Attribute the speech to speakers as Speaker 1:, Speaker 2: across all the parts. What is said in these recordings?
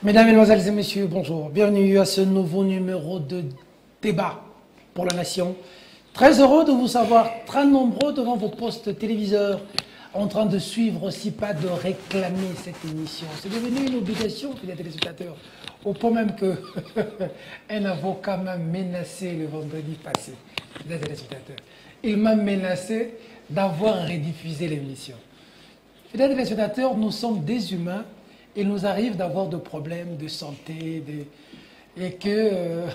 Speaker 1: Mesdames, Mesdemoiselles et Messieurs, bonjour. Bienvenue à ce nouveau numéro de débat pour la nation. Très heureux de vous savoir très nombreux devant vos postes téléviseurs en train de suivre aussi, pas de réclamer cette émission. C'est devenu une obligation pour les téléspectateurs, au point même que un avocat m'a menacé le vendredi passé, les téléspectateurs. Il m'a menacé d'avoir rediffusé l'émission. Les téléspectateurs, nous sommes des humains. Il nous arrive d'avoir des problèmes de santé et que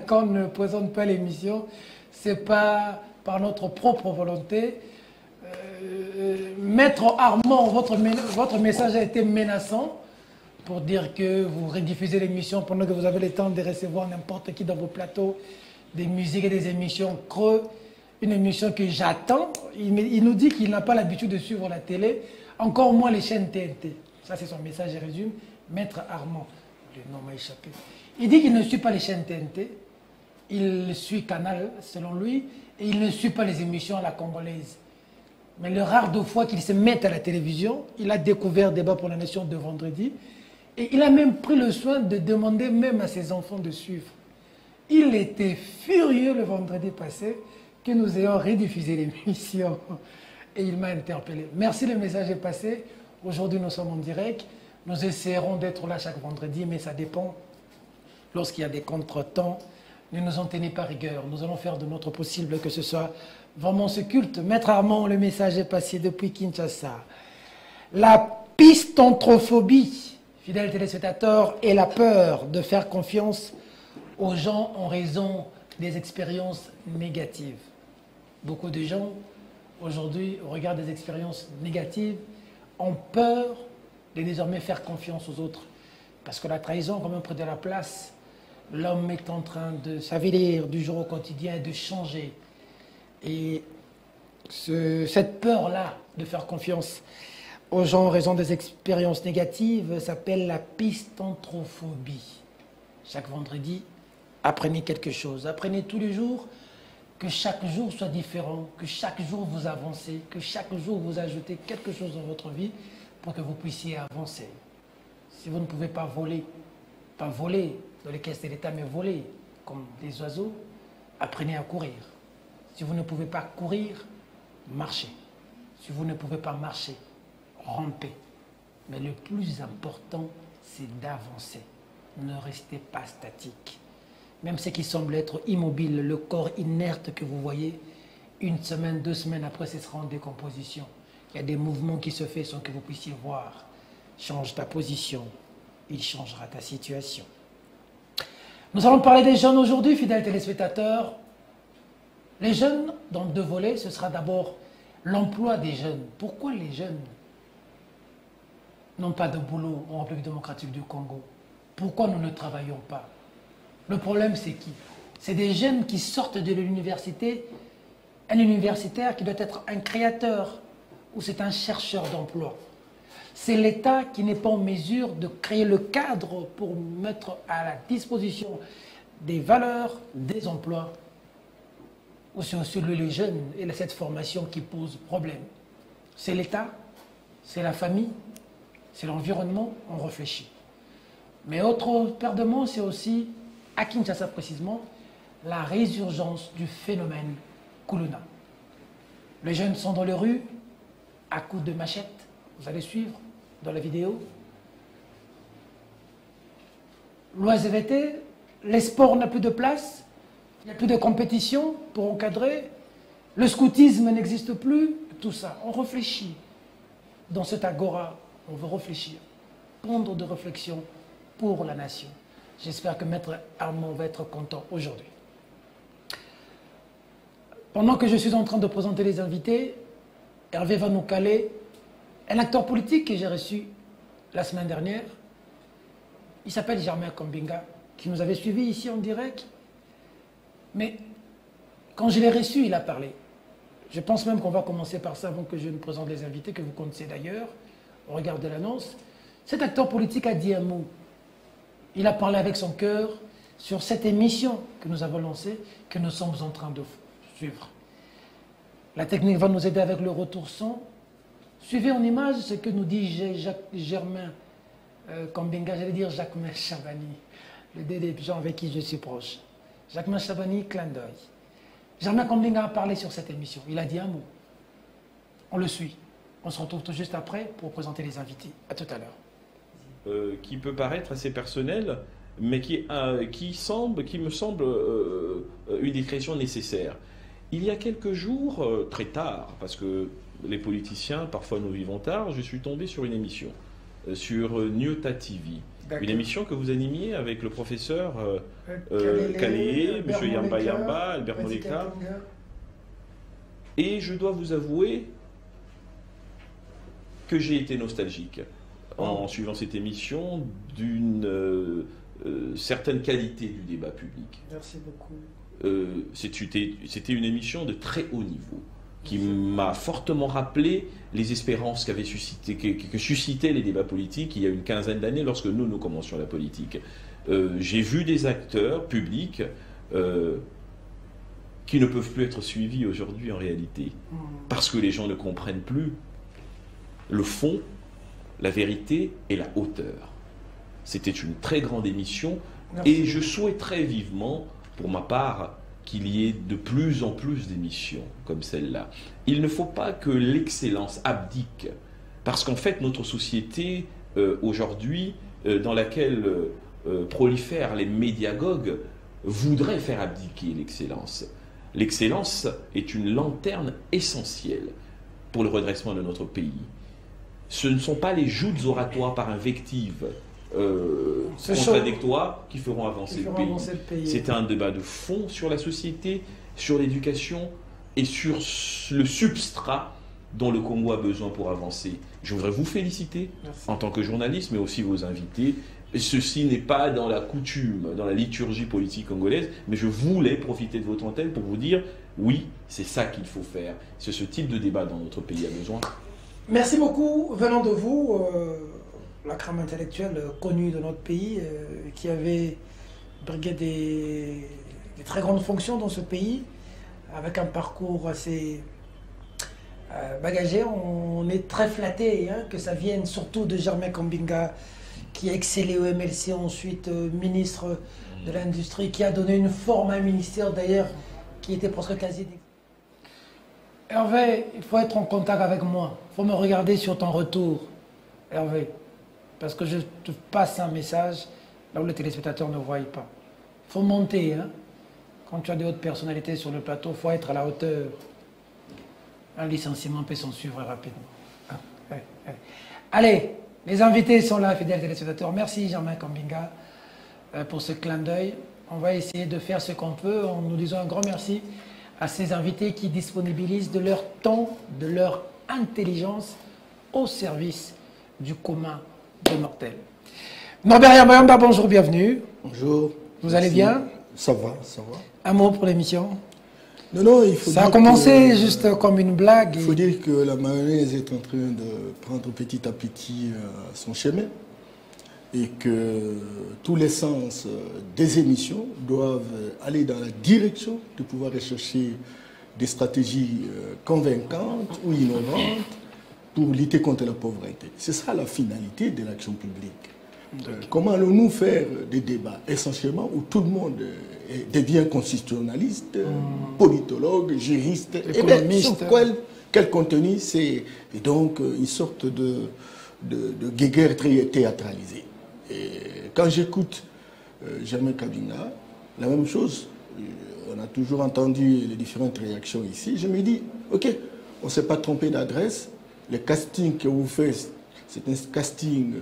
Speaker 1: quand on ne présente pas l'émission, ce n'est pas par notre propre volonté. Maître Armand, votre message a été menaçant pour dire que vous rediffusez l'émission pendant que vous avez le temps de recevoir n'importe qui dans vos plateaux, des musiques et des émissions creux. Une émission que j'attends. Il nous dit qu'il n'a pas l'habitude de suivre la télé, encore moins les chaînes TNT. Ça, c'est son message, je résume. Maître Armand, le nom m'a échappé. Il dit qu'il ne suit pas les chaînes TNT, il suit Canal, selon lui, et il ne suit pas les émissions à la congolaise. Mais le rare de fois qu'il se mette à la télévision, il a découvert Débat pour la Nation de vendredi, et il a même pris le soin de demander même à ses enfants de suivre. Il était furieux le vendredi passé que nous ayons rediffusé l'émission, et il m'a interpellé. Merci, le message est passé. Aujourd'hui, nous sommes en direct. Nous essaierons d'être là chaque vendredi, mais ça dépend. Lorsqu'il y a des contretemps, ne nous en tenez pas rigueur. Nous allons faire de notre possible que ce soit vraiment ce culte. Maître Armand, le message est passé depuis Kinshasa. La pistontrophobie, fidèles téléspectateurs, est la peur de faire confiance aux gens en raison des expériences négatives. Beaucoup de gens, aujourd'hui, au regard des expériences négatives, ont peur de désormais faire confiance aux autres. Parce que la trahison, quand même près de la place, l'homme est en train de s'avélir du jour au quotidien et de changer. Et cette peur-là de faire confiance aux gens en raison des expériences négatives s'appelle la pistontrophobie. Chaque vendredi, apprenez quelque chose. Apprenez tous les jours que chaque jour soit différent, que chaque jour vous avancez, que chaque jour vous ajoutez quelque chose dans votre vie pour que vous puissiez avancer. Si vous ne pouvez pas voler dans les caisses de l'État, mais voler comme des oiseaux, apprenez à courir. Si vous ne pouvez pas courir, marchez. Si vous ne pouvez pas marcher, rampez. Mais le plus important, c'est d'avancer. Ne restez pas statique. Même ce qui semble être immobile, le corps inerte que vous voyez, une semaine, 2 semaines après, ce sera en décomposition. Il y a des mouvements qui se font sans que vous puissiez voir. Change ta position, il changera ta situation. Nous allons parler des jeunes aujourd'hui, fidèles téléspectateurs. Les jeunes, dans 2 volets, ce sera d'abord l'emploi des jeunes. Pourquoi les jeunes n'ont pas de boulot en République démocratique du Congo? Pourquoi nous ne travaillons pas? Le problème, c'est qui? C'est des jeunes qui sortent de l'université, un universitaire qui doit être un créateur ou c'est un chercheur d'emploi. C'est l'État qui n'est pas en mesure de créer le cadre pour mettre à la disposition des valeurs, des emplois. Ou c'est aussi les jeunes et cette formation qui pose problème. C'est l'État, c'est la famille, c'est l'environnement, on réfléchit. Mais autre perdement, c'est aussi, à Kinshasa précisément, la résurgence du phénomène Kuluna. Les jeunes sont dans les rues, à coups de machette, vous allez suivre dans la vidéo. L'OSVT, les sports n'ont plus de place, il n'y a plus de compétition pour encadrer, le scoutisme n'existe plus, tout ça. On réfléchit. Dans cet agora, on veut réfléchir, prendre de réflexion pour la nation. J'espère que Maître Armand va être content aujourd'hui. Pendant que je suis en train de présenter les invités, Hervé va nous caler un acteur politique que j'ai reçu la semaine dernière. Il s'appelle Germain Kombinga, qui nous avait suivis ici en direct. Mais quand je l'ai reçu, il a parlé. Je pense même qu'on va commencer par ça avant que je ne présente les invités, que vous connaissez d'ailleurs, au regard de l'annonce. Cet acteur politique a dit un mot. Il a parlé avec son cœur sur cette émission que nous avons lancée, que nous sommes en train de suivre. La technique va nous aider avec le retour son. Suivez en image ce que nous dit Germain Kambinga, j'allais dire Jacquemin Chabani, le des gens avec qui je suis proche. Jacquemin Chabani, clin d'œil. Germain Kambinga a parlé sur cette émission. Il a dit un mot. On le suit. On se retrouve tout juste après pour présenter les invités. À tout à l'heure.
Speaker 2: Qui peut paraître assez personnel, mais qui me semble une discrétion nécessaire. Il y a quelques jours, très tard, parce que les politiciens, parfois nous vivons tard, je suis tombé sur une émission sur Nyota TV. Une émission que vous animiez avec le professeur Kaléé, M. Yamba Yamba, Albert Moleka. Et je dois vous avouer que j'ai été nostalgique en suivant cette émission d'une certaine qualité du débat public.
Speaker 1: Merci beaucoup.
Speaker 2: C'était une émission de très haut niveau qui m'a fortement rappelé les espérances que suscitaient les débats politiques il y a une quinzaine d'années lorsque nous commencions la politique. J'ai vu des acteurs publics qui ne peuvent plus être suivis aujourd'hui en réalité, parce que les gens ne comprennent plus le fond, la vérité et la hauteur. C'était une très grande émission. Merci. Et je souhaiterais vivement, pour ma part, qu'il y ait de plus en plus d'émissions comme celle-là. Il ne faut pas que l'excellence abdique, parce qu'en fait, notre société, aujourd'hui, dans laquelle prolifèrent les médiagogues, voudrait faire abdiquer l'excellence. L'excellence est une lanterne essentielle pour le redressement de notre pays. Ce ne sont pas les joutes oratoires par invective contradictoires qui feront avancer le pays. C'est un débat de fond sur la société, sur l'éducation et sur le substrat dont le Congo a besoin pour avancer. Je voudrais vous féliciter en tant que journaliste, mais aussi vos invités. Ceci n'est pas dans la coutume, dans la liturgie politique congolaise, mais je voulais profiter de votre antenne pour vous dire, oui, c'est ça qu'il faut faire. C'est ce type de débat dont notre pays a besoin.
Speaker 1: Merci beaucoup, venant de vous, la crème intellectuelle connue de notre pays, qui avait brigué des très grandes fonctions dans ce pays, avec un parcours assez bagagé. On est très flatté que ça vienne surtout de Germain Kambinga, qui a excellé au MLC, ensuite ministre de l'Industrie, qui a donné une forme à un ministère d'ailleurs qui était presque quasi... Hervé, il faut être en contact avec moi. Il faut me regarder sur ton retour, Hervé. Parce que je te passe un message là où les téléspectateurs ne voient pas. Il faut monter. Quand tu as de hautes personnalités sur le plateau, il faut être à la hauteur. Un licenciement peut s'en suivre rapidement. Allez, les invités sont là, fidèles téléspectateurs. Merci Germain Kambinga pour ce clin d'œil. On va essayer de faire ce qu'on peut en nous disant un grand merci à ces invités qui disponibilisent de leur temps, de leur intelligence au service du commun des mortels. Norbert Yamba, bonjour, bienvenue.
Speaker 3: Bonjour.
Speaker 1: Vous allez bien?
Speaker 3: Ça va, ça va.
Speaker 1: Un mot pour l'émission?
Speaker 3: Non, il faut
Speaker 1: ça a commencé juste comme une blague.
Speaker 3: Il faut dire que la mayonnaise est en train de prendre petit à petit son chemin et que tous les sens des émissions doivent aller dans la direction de pouvoir rechercher des stratégies convaincantes ou innovantes pour lutter contre la pauvreté. C'est ça la finalité de l'action publique. Comment allons-nous faire des débats essentiellement où tout le monde devient constitutionnaliste, politologue, juriste, et sur quel contenu c'est donc une sorte de guéguerre très théâtralisée. Et quand j'écoute Germain Kambinga, la même chose, on a toujours entendu les différentes réactions ici, je me dis, ok, on ne s'est pas trompé d'adresse, le casting que vous faites, c'est un casting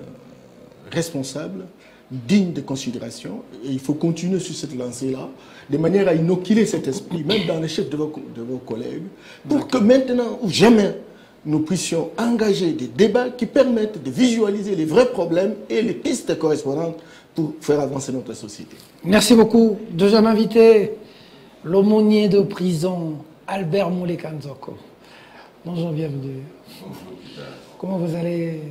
Speaker 3: responsable, digne de considération, et il faut continuer sur cette lancée-là, de manière à inoculer cet esprit, même dans les chefs de vos collègues, pour que maintenant ou jamais, nous puissions engager des débats qui permettent de visualiser les vrais problèmes et les pistes correspondantes pour faire avancer notre société.
Speaker 1: Merci beaucoup. Deuxième invité, l'aumônier de prison, Albert Moleka Nzoko. Bonjour, bienvenue. Comment vous allez?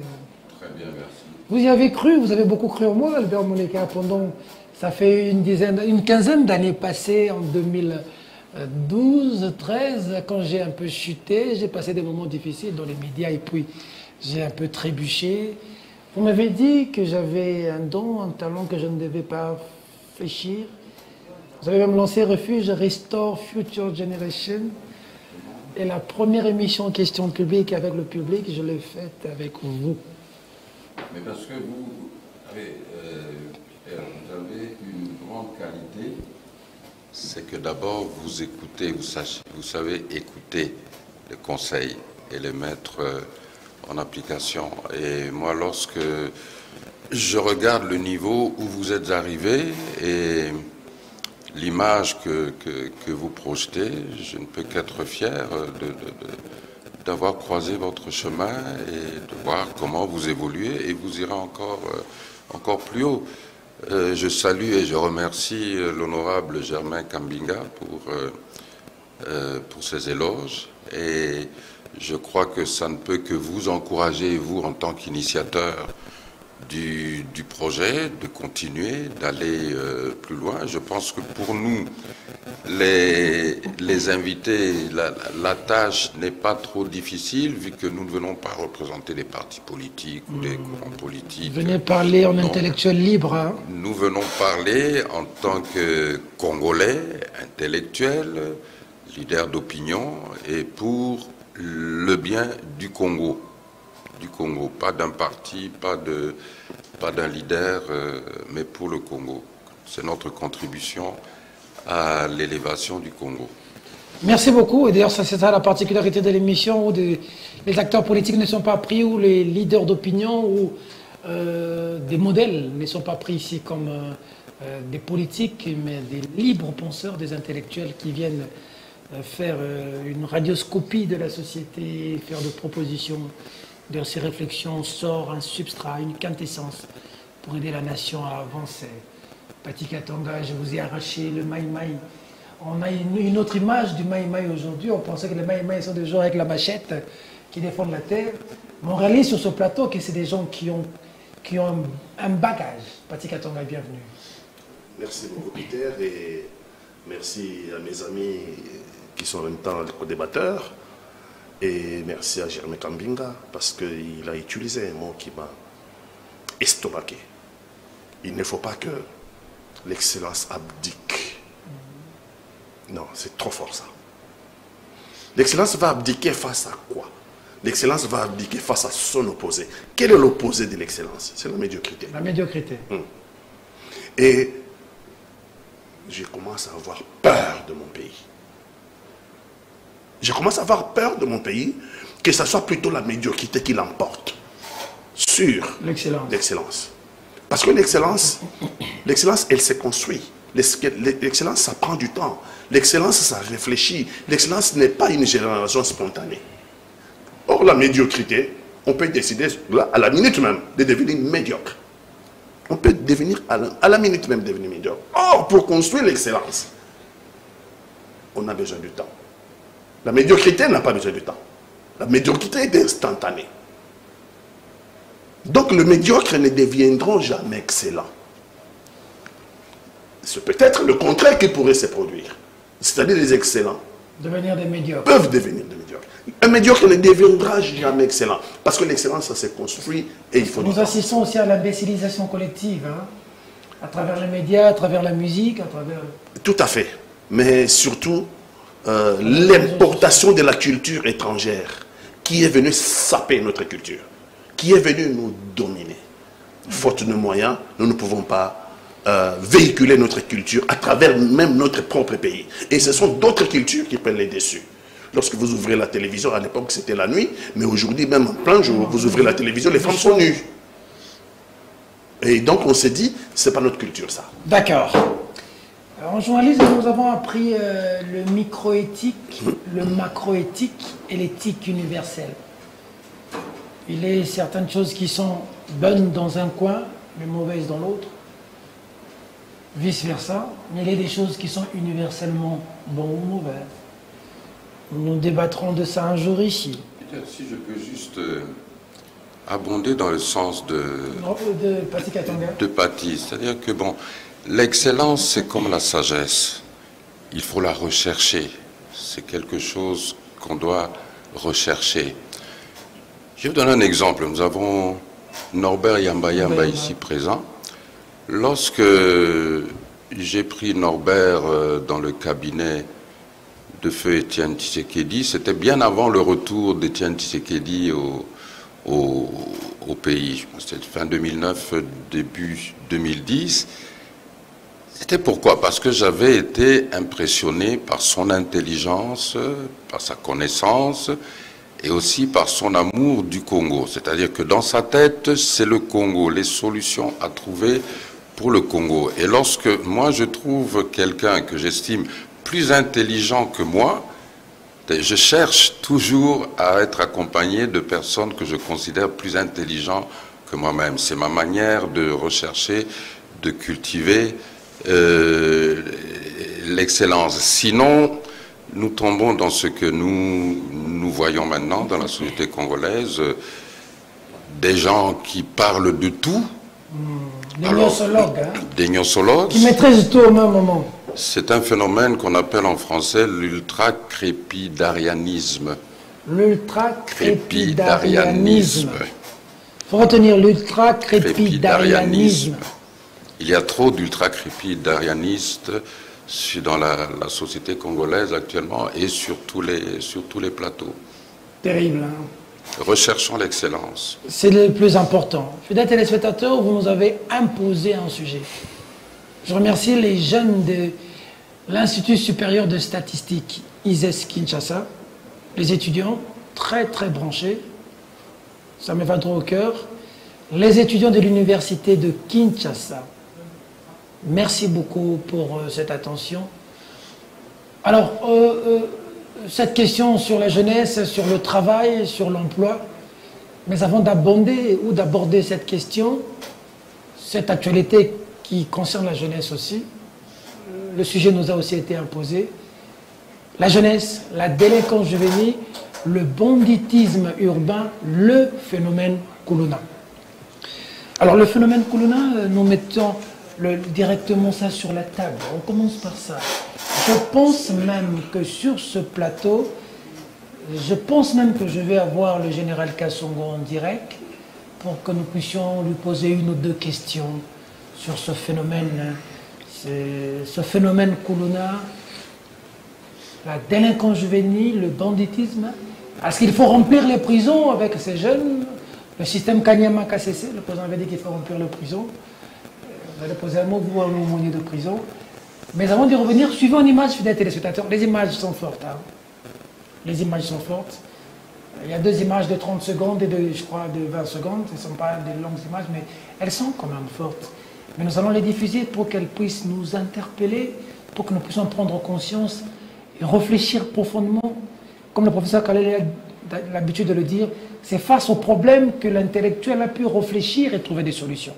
Speaker 4: Très bien, merci.
Speaker 1: Vous y avez cru, vous avez beaucoup cru en moi, Albert Moleka, pendant, ça fait une quinzaine d'années passées, en 2012, 13, quand j'ai un peu chuté, j'ai passé des moments difficiles dans les médias et puis j'ai un peu trébuché. Vous m'avez dit que j'avais un don, un talent que je ne devais pas fléchir. Vous avez même lancé Refuge Restore Future Generation. Et la première émission en question publique avec le public, je l'ai faite avec vous.
Speaker 4: Mais parce que vous avez une grande qualité, c'est que d'abord vous écoutez, vous savez écouter les conseils et les mettre en application. Et moi, lorsque je regarde le niveau où vous êtes arrivé et l'image que vous projetez, je ne peux qu'être fier d'avoir croisé votre chemin et de voir comment vous évoluez et vous irez encore plus haut. Je salue et je remercie l'honorable Germain Kambinga pour ses éloges et je crois que ça ne peut que vous encourager, vous en tant qu'initiateur du projet, de continuer, d'aller plus loin. Je pense que pour nous, les invités, la tâche n'est pas trop difficile vu que nous ne venons pas représenter des partis politiques ou des courants politiques.
Speaker 1: Venez parler en intellectuel libre. Hein.
Speaker 4: Nous venons parler en tant que Congolais, intellectuels, leaders d'opinion et pour le bien du Congo. Pas d'un parti, pas d'un leader, mais pour le Congo. C'est notre contribution à l'élévation du Congo.
Speaker 1: Merci beaucoup. Et d'ailleurs, c'est ça la particularité de l'émission où les acteurs politiques ne sont pas pris, où les leaders d'opinion ou des modèles ne sont pas pris ici comme des politiques, mais des libres penseurs, des intellectuels qui viennent faire une radioscopie de la société, faire des propositions. De ces réflexions sort un substrat, une quintessence pour aider la nation à avancer. Pati Katanga, je vous ai arraché le Maï-Maï. On a une autre image du Maï-Maï aujourd'hui. On pensait que les Maï-Maï sont des gens avec la machette qui défendent la terre. Mais on réalise sur ce plateau que c'est des gens qui ont un bagage. Pati Katanga, bienvenue.
Speaker 5: Merci beaucoup Peter et merci à mes amis qui sont en même temps les co-débatteurs. Et merci à Germain Kambinga parce qu'il a utilisé un mot qui m'a estomaqué. Il ne faut pas que l'excellence abdique. Non, c'est trop fort ça. L'excellence va abdiquer face à quoi? L'excellence va abdiquer face à son opposé. Quel est l'opposé de l'excellence? C'est la médiocrité.
Speaker 1: La médiocrité.
Speaker 5: Et je commence à avoir peur de mon pays. Je commence à avoir peur de mon pays, que ce soit plutôt la médiocrité qui l'emporte sur l'excellence. Parce que l'excellence, elle se construit. L'excellence, ça prend du temps. L'excellence, ça réfléchit. L'excellence n'est pas une génération spontanée. Or, la médiocrité, on peut décider, à la minute même, de devenir médiocre. On peut devenir, à la minute même, devenir médiocre. Or, pour construire l'excellence, on a besoin du temps. La médiocrité n'a pas besoin de temps. La médiocrité est instantanée. Donc les médiocres ne deviendront jamais excellents. C'est peut-être le contraire qui pourrait se produire. C'est-à-dire les excellents
Speaker 1: devenir des médiocres.
Speaker 5: Peuvent devenir des médiocres. Un médiocre ne deviendra jamais excellent. Parce que l'excellence, ça se construit et il faut...
Speaker 1: Nous assistons aussi à l'imbécilisation collective, hein, à travers les médias, à travers la musique, à travers...
Speaker 5: Tout à fait. Mais surtout... l'importation de la culture étrangère qui est venue saper notre culture, qui est venue nous dominer. Faute de moyens, nous ne pouvons pas véhiculer notre culture à travers même notre propre pays. Et ce sont d'autres cultures qui prennent les dessus. Lorsque vous ouvrez la télévision, à l'époque c'était la nuit, mais aujourd'hui même en plein jour, vous ouvrez la télévision, les femmes sont nues. Et donc on s'est dit, c'est pas notre culture ça.
Speaker 1: D'accord. En journalisme, nous avons appris le microéthique, le macroéthique et l'éthique universelle. Il y a certaines choses qui sont bonnes dans un coin, mais mauvaises dans l'autre, vice-versa. Mais il y a des choses qui sont universellement bonnes ou mauvaises. Nous débattrons de ça un jour ici.
Speaker 4: Si je peux juste abonder dans le sens de
Speaker 1: Pati Katanga.
Speaker 4: De Pati, c'est-à-dire que bon... L'excellence, c'est comme la sagesse. Il faut la rechercher. C'est quelque chose qu'on doit rechercher. Je vais vous donner un exemple. Nous avons Norbert Yamba ici présent. Lorsque j'ai pris Norbert dans le cabinet de feu Étienne Tshisekedi, c'était bien avant le retour d'Étienne Tshisekedi au pays. C'était fin 2009, début 2010. C'était pourquoi? Parce que j'avais été impressionné par son intelligence, par sa connaissance et aussi par son amour du Congo. C'est-à-dire que dans sa tête, c'est le Congo, les solutions à trouver pour le Congo. Et lorsque moi je trouve quelqu'un que j'estime plus intelligent que moi, je cherche toujours à être accompagné de personnes que je considère plus intelligentes que moi-même. C'est ma manière de rechercher, de cultiver l'excellence. Sinon, nous tombons dans ce que nous voyons maintenant dans la société congolaise, des gens qui parlent de tout.
Speaker 1: Des gnosologues, hein?
Speaker 4: Des gnosologues.
Speaker 1: Qui maîtrisent tout au même moment.
Speaker 4: C'est un phénomène qu'on appelle en français l'ultra-crépidarianisme.
Speaker 1: L'ultra-crépidarianisme. Il faut retenir l'ultra-crépidarianisme.
Speaker 4: Il y a trop d'ultra-crépidarianistes dans la société congolaise actuellement et sur tous les plateaux.
Speaker 1: Terrible, hein?
Speaker 4: Recherchons l'excellence.
Speaker 1: C'est le plus important. Fidèles téléspectateurs, vous nous avez imposé un sujet. Je remercie les jeunes de l'Institut supérieur de statistique ISES Kinshasa, les étudiants très très branchés, ça me va droit au cœur, les étudiants de l'université de Kinshasa. Merci beaucoup pour cette attention. Alors, cette question sur la jeunesse, sur le travail, sur l'emploi, mais avant d'aborder cette question, cette actualité qui concerne la jeunesse aussi, le sujet nous a aussi été imposé. La jeunesse, la délinquance juvénile, le banditisme urbain, le phénomène Kuluna. Alors le phénomène Kuluna, nous mettons directement ça sur la table. On commence par ça. Je pense même que sur ce plateau, je vais avoir le général Kassongo en direct pour que nous puissions lui poser une ou deux questions sur ce phénomène Kuluna, la délinquance juvénile, le banditisme. Est-ce qu'il faut remplir les prisons avec ces jeunes? Le système Kanyama KCC, le président avait dit qu'il faut remplir les prisons. Vous allez poser un mot, vous, un aumônier de prison. Mais avant d'y revenir, suivez une image, fidèles téléspectateurs. Les images sont fortes. Hein. Les images sont fortes. Il y a deux images de 30 secondes et je crois de 20 secondes. Ce ne sont pas des longues images, mais elles sont quand même fortes. Mais nous allons les diffuser pour qu'elles puissent nous interpeller, pour que nous puissions prendre conscience et réfléchir profondément. Comme le professeur Kalele a l'habitude de le dire, c'est face aux problèmes que l'intellectuel a pu réfléchir et trouver des solutions.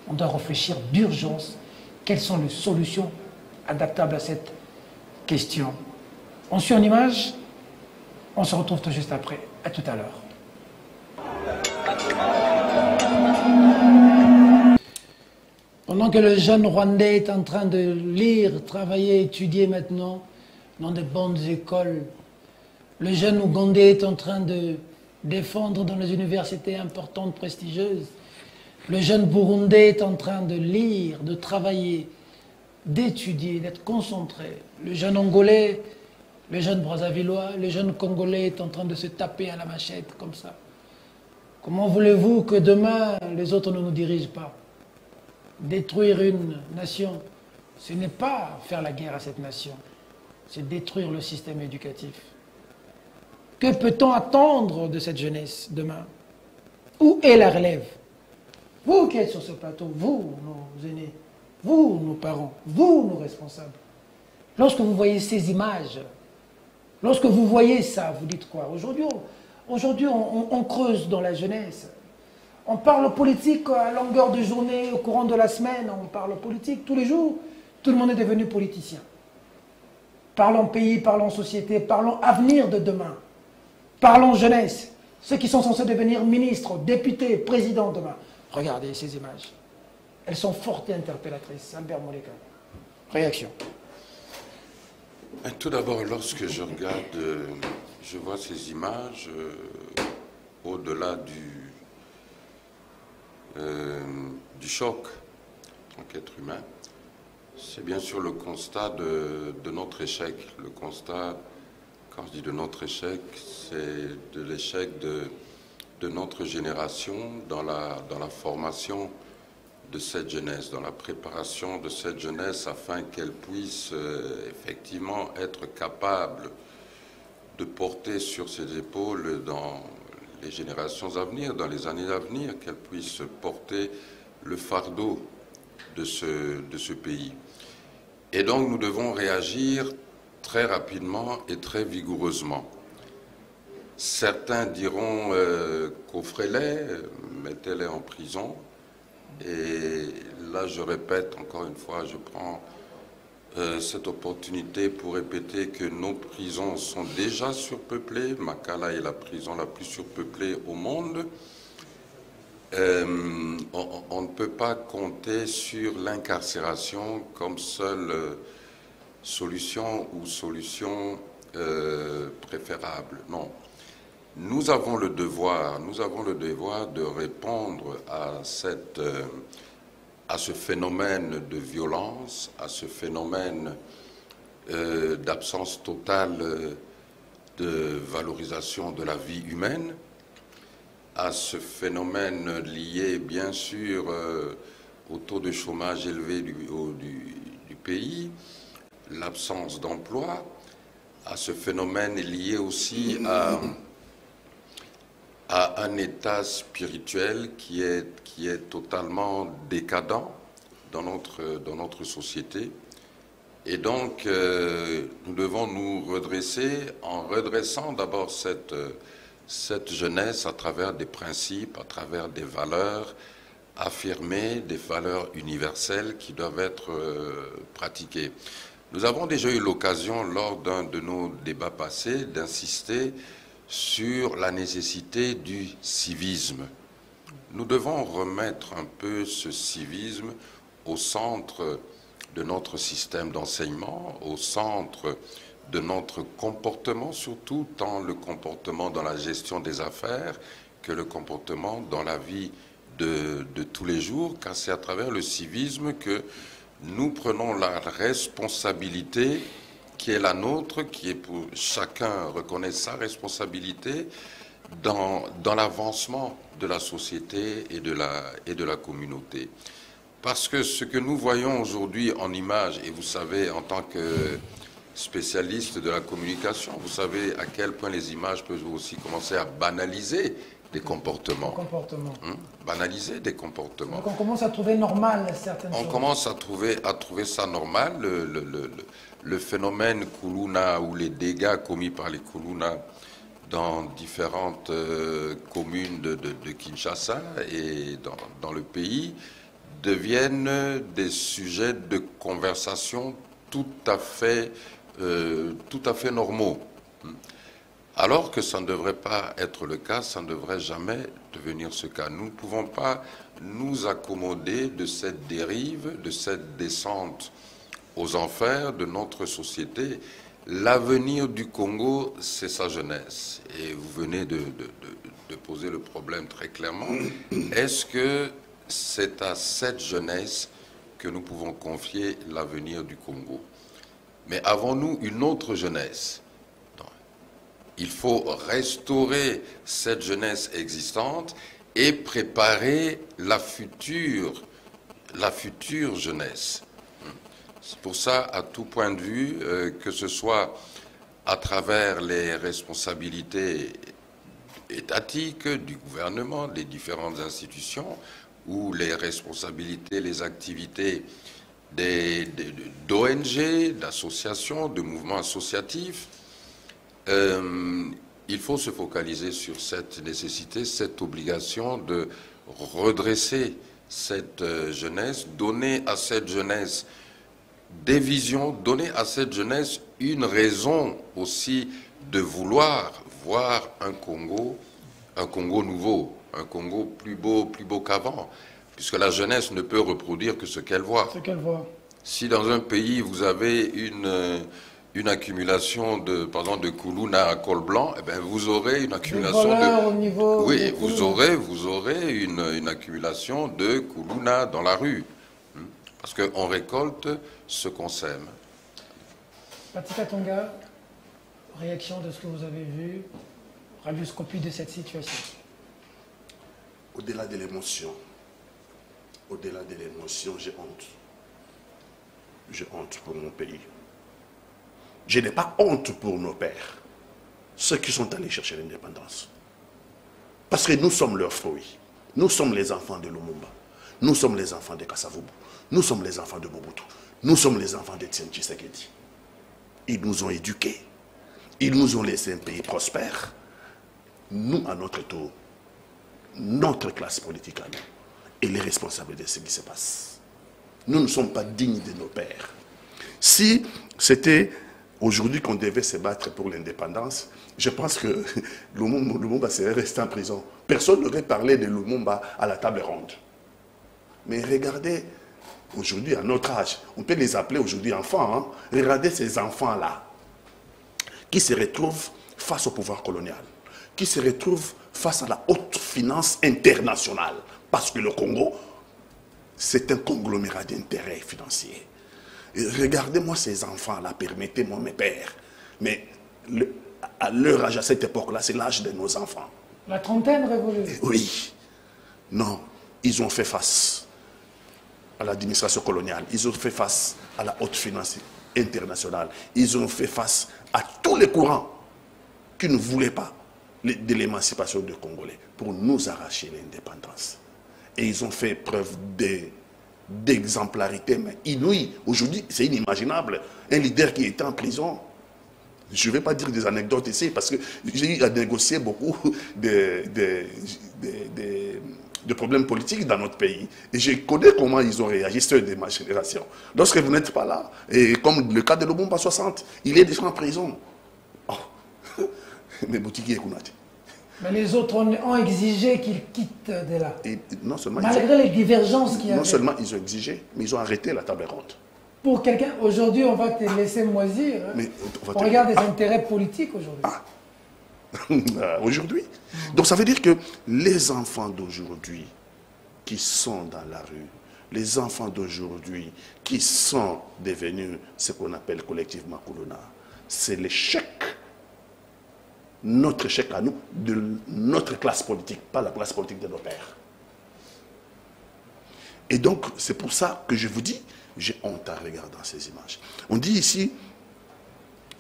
Speaker 1: On doit réfléchir d'urgence. Quelles sont les solutions adaptables à cette question? On suit en image. On se retrouve tout juste après. À tout à l'heure. Pendant que le jeune Rwandais est en train de lire, travailler, étudier maintenant dans de bonnes écoles, le jeune Ougandais est en train de défendre dans les universités importantes, prestigieuses, le jeune Burundais est en train de lire, de travailler, d'étudier, d'être concentré. Le jeune Angolais, le jeune Brazzavillois, le jeune Congolais est en train de se taper à la machette comme ça. Comment voulez-vous que demain, les autres ne nous dirigent pas? Détruire une nation, ce n'est pas faire la guerre à cette nation, c'est détruire le système éducatif. Que peut-on attendre de cette jeunesse demain? Où est la relève? Vous qui êtes sur ce plateau, vous, nos aînés, vous, nos parents, vous, nos responsables, lorsque vous voyez ces images, lorsque vous voyez ça, vous dites quoi? Aujourd'hui, on creuse dans la jeunesse. On parle politique à longueur de journée, au courant de la semaine, on parle politique tous les jours. Tout le monde est devenu politicien. Parlons pays, parlons société, parlons avenir de demain. Parlons jeunesse. Ceux qui sont censés devenir ministres, députés, présidents demain. Regardez ces images. Elles sont fortes et interpellatrices. Albert Moleka. Réaction.
Speaker 4: Tout d'abord, lorsque je regarde, je vois ces images, au-delà du choc en tant qu'être humain, c'est bien sûr le constat de notre échec. Le constat, quand je dis de notre échec, c'est de l'échec de notre génération dans la formation de cette jeunesse, dans la préparation de cette jeunesse afin qu'elle puisse effectivement être capable de porter sur ses épaules dans les générations à venir, dans les années à venir, qu'elle puisse porter le fardeau de ce pays. Et donc nous devons réagir très rapidement et très vigoureusement. Certains diront coffrez-les, mettez-les en prison. Et là, je répète encore une fois, je prends cette opportunité pour répéter que nos prisons sont déjà surpeuplées. Makala est la prison la plus surpeuplée au monde. On ne peut pas compter sur l'incarcération comme seule solution ou solution préférable. Non. Nous avons le devoir de répondre à ce phénomène de violence, à ce phénomène d'absence totale de valorisation de la vie humaine, à ce phénomène lié bien sûr au taux de chômage élevé du pays, l'absence d'emploi, à ce phénomène lié aussi à un état spirituel qui est totalement décadent dans notre société. Et donc, nous devons nous redresser en redressant d'abord cette jeunesse à travers des principes, à travers des valeurs affirmées, des valeurs universelles qui doivent être pratiquées. Nous avons déjà eu l'occasion, lors d'un de nos débats passés, d'insister sur la nécessité du civisme. Nous devons remettre un peu ce civisme au centre de notre système d'enseignement, au centre de notre comportement, surtout tant le comportement dans la gestion des affaires que le comportement dans la vie de tous les jours, car c'est à travers le civisme que nous prenons la responsabilité qui est la nôtre, qui est pour chacun reconnaît sa responsabilité dans l'avancement de la société et de la communauté. Parce que ce que nous voyons aujourd'hui en images, et vous savez, en tant que spécialiste de la communication, vous savez à quel point les images peuvent aussi commencer à banaliser des comportements. Banaliser des comportements.
Speaker 1: Donc on commence à trouver normal certaines choses.
Speaker 4: On commence à trouver ça normal. Le phénomène Kuluna ou les dégâts commis par les Kuluna dans différentes communes de Kinshasa et dans le pays deviennent des sujets de conversation tout à fait normaux. Alors que ça ne devrait pas être le cas, ça ne devrait jamais devenir ce cas. Nous ne pouvons pas nous accommoder de cette dérive, de cette descente aux enfers de notre société. L'avenir du Congo, c'est sa jeunesse. Et vous venez de poser le problème très clairement. Est-ce que c'est à cette jeunesse que nous pouvons confier l'avenir du Congo? Mais avons-nous une autre jeunesse? Il faut restaurer cette jeunesse existante et préparer la future jeunesse. C'est pour ça, à tout point de vue, que ce soit à travers les responsabilités étatiques du gouvernement, des différentes institutions, ou les responsabilités, les activités d'ONG, d'associations, de mouvements associatifs, il faut se focaliser sur cette nécessité, cette obligation de redresser cette jeunesse, donner à cette jeunesse des visions, donner à cette jeunesse une raison aussi de vouloir voir un Congo nouveau, un Congo plus beau qu'avant, puisque la jeunesse ne peut reproduire que ce qu'elle voit.
Speaker 1: Ce qu'elle voit.
Speaker 4: Si dans un pays vous avez une accumulation de, par exemple, de Koulouna à col blanc, eh bien, vous aurez une accumulation
Speaker 1: voleurs au niveau
Speaker 4: oui, vous aurez une accumulation de Koulouna dans la rue. Parce qu'on récolte ce qu'on sème.
Speaker 1: Patika Tonga, réaction de ce que vous avez vu, radioscopie de cette situation.
Speaker 5: Au-delà de l'émotion, j'ai honte. J'ai honte pour mon pays. Je n'ai pas honte pour nos pères, ceux qui sont allés chercher l'indépendance. Parce que nous sommes leurs fruits. Nous sommes les enfants de Lumumba. Nous sommes les enfants de Kasavubu. Nous sommes les enfants de Mobutu. Nous sommes les enfants d'Etienne Tshisekedi. Ils nous ont éduqués. Ils nous ont laissé un pays prospère. Nous, à notre tour, notre classe politique à nous, est les responsables de ce qui se passe. Nous ne sommes pas dignes de nos pères. Si c'était aujourd'hui qu'on devait se battre pour l'indépendance, je pense que Lumumba serait resté en prison. Personne n'aurait parlé de Lumumba à la table ronde. Mais regardez, aujourd'hui, à notre âge, on peut les appeler aujourd'hui enfants, hein? Regardez ces enfants-là, qui se retrouvent face au pouvoir colonial, qui se retrouvent face à la haute finance internationale. Parce que le Congo, c'est un conglomérat d'intérêts financiers. Regardez-moi ces enfants-là, permettez-moi mes pères. Mais à leur âge, à cette époque-là, c'est l'âge de nos enfants.
Speaker 1: La trentaine révolue.
Speaker 5: Oui. Non, ils ont fait face à l'administration coloniale. Ils ont fait face à la haute finance internationale. Ils ont fait face à tous les courants qui ne voulaient pas de l'émancipation des Congolais pour nous arracher l'indépendance. Et ils ont fait preuve d'exemplarité, mais inouïe. Aujourd'hui, c'est inimaginable. Un leader qui était en prison, je ne vais pas dire des anecdotes ici, parce que j'ai eu à négocier beaucoup de problèmes politiques dans notre pays. Et je connais comment ils ont réagi, ceux de ma génération. Lorsque vous n'êtes pas là, et comme le cas de Lumumba 60, il est déjà en prison. Oh. Mais boutiquier Kounati.
Speaker 1: Mais les autres ont exigé qu'ils quittent de là.
Speaker 5: Et non seulement
Speaker 1: malgré les divergences qu'il y a.
Speaker 5: Non seulement ils ont exigé, mais ils ont arrêté la table ronde.
Speaker 1: Pour quelqu'un, aujourd'hui, on va te laisser moisir. Hein.
Speaker 5: Mais
Speaker 1: on regarde des intérêts politiques aujourd'hui.
Speaker 5: Aujourd'hui. Donc ça veut dire que les enfants d'aujourd'hui qui sont dans la rue, les enfants d'aujourd'hui qui sont devenus ce qu'on appelle collectivement Koulouna, c'est l'échec, notre échec à nous, de notre classe politique, pas la classe politique de nos pères. Et donc, c'est pour ça que je vous dis, j'ai honte à regarder ces images. On dit ici,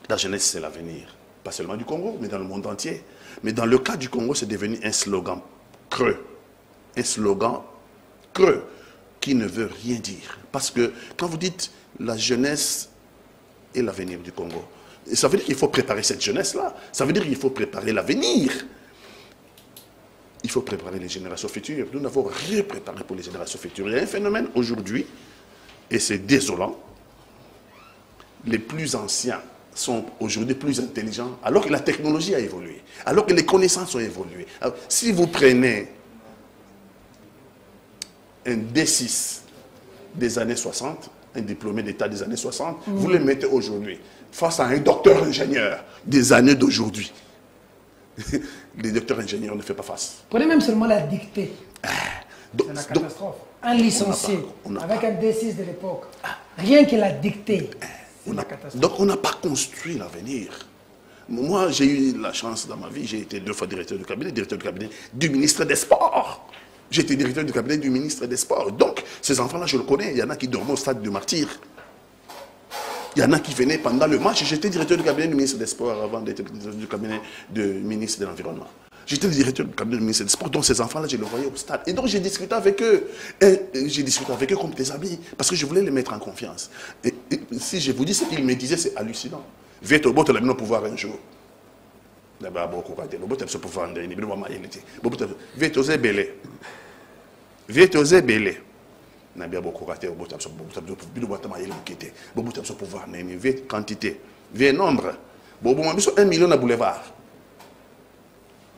Speaker 5: la jeunesse c'est l'avenir, pas seulement du Congo, mais dans le monde entier. Mais dans le cas du Congo, c'est devenu un slogan creux. Un slogan creux qui ne veut rien dire. Parce que quand vous dites la jeunesse est l'avenir du Congo, ça veut dire qu'il faut préparer cette jeunesse-là. Ça veut dire qu'il faut préparer l'avenir. Il faut préparer les générations futures. Nous n'avons rien préparé pour les générations futures. Il y a un phénomène aujourd'hui, et c'est désolant, les plus anciens sont aujourd'hui plus intelligents, alors que la technologie a évolué, alors que les connaissances ont évolué. Alors, si vous prenez un D6 des années 60, un diplômé d'État des années 60, vous le mettez aujourd'hui face à un docteur ingénieur des années d'aujourd'hui. Les docteurs ingénieurs ne font pas face.
Speaker 1: Prenez même seulement la dictée. C'est la catastrophe. Un licencié avec un D6 de l'époque, rien que la dictée, c'est la catastrophe.
Speaker 5: Donc on n'a pas construit l'avenir. Moi, j'ai eu la chance dans ma vie, j'ai été 2 fois directeur du cabinet du ministre des Sports. J'ai été directeur du cabinet du ministre des Sports. Donc, ces enfants-là, je le connais. Il y en a qui dormaient au stade de Martyr. Il y en a qui venaient pendant le match. J'étais directeur du cabinet du ministre des Sports avant d'être directeur du cabinet du ministre de l'Environnement. J'étais le directeur du cabinet du ministre des Sports. Donc, ces enfants-là, je les voyais au stade. Et donc, j'ai discuté avec eux. J'ai discuté avec eux comme des amis. Parce que je voulais les mettre en confiance. Et si je vous dis ce qu'ils me disaient, c'est hallucinant. Viens au bout de la pouvoir un jour. D'abord, beaucoup de le bout de ce pouvoir. Viens oser belé. Viens oser belé. Nabia beaucoup raté au bout de ce pouvoir. Viens quantité. Viens nombre. Bobo Mabiso 1 million à boulevard.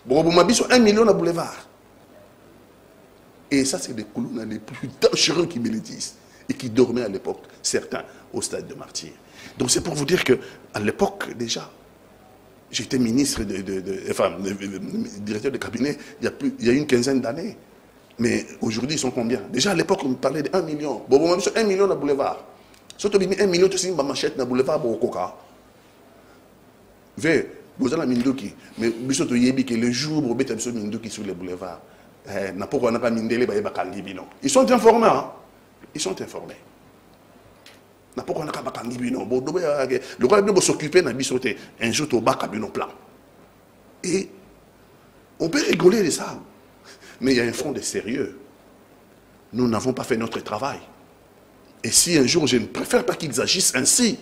Speaker 5: Bobo Mabiso 1 million à boulevard. Et ça, c'est des Koulouna les plus dangereux qui me le disent. Et qui dormaient à l'époque, certains, au stade de Martyr. Donc c'est pour vous dire qu'à l'époque, déjà, j'étais ministre, directeur de cabinet il y a une quinzaine d'années. Mais aujourd'hui, ils sont combien? Déjà à l'époque, on me parlait de 1 million. Bon, même sur 1 million dans le boulevard. Surtout 1 million, tu sais, ma machette dans le boulevard, au coca. Ve, vous avez la Mindoki. Mais biso to yebi que le jour où vous êtes sur Mindoki sur le boulevard, n'a pas qu'on n'a pas Mindele, ils sont informés, hein? Ils sont informés. N'a pas qu'on n'a pas Kangibi, non. Le roi de s'occuper d'un bisoté, un jour au bas cabine plan. Et on peut rigoler de ça. Mais il y a un fond de sérieux. Nous n'avons pas fait notre travail. Et si un jour, je ne préfère pas qu'ils agissent ainsi,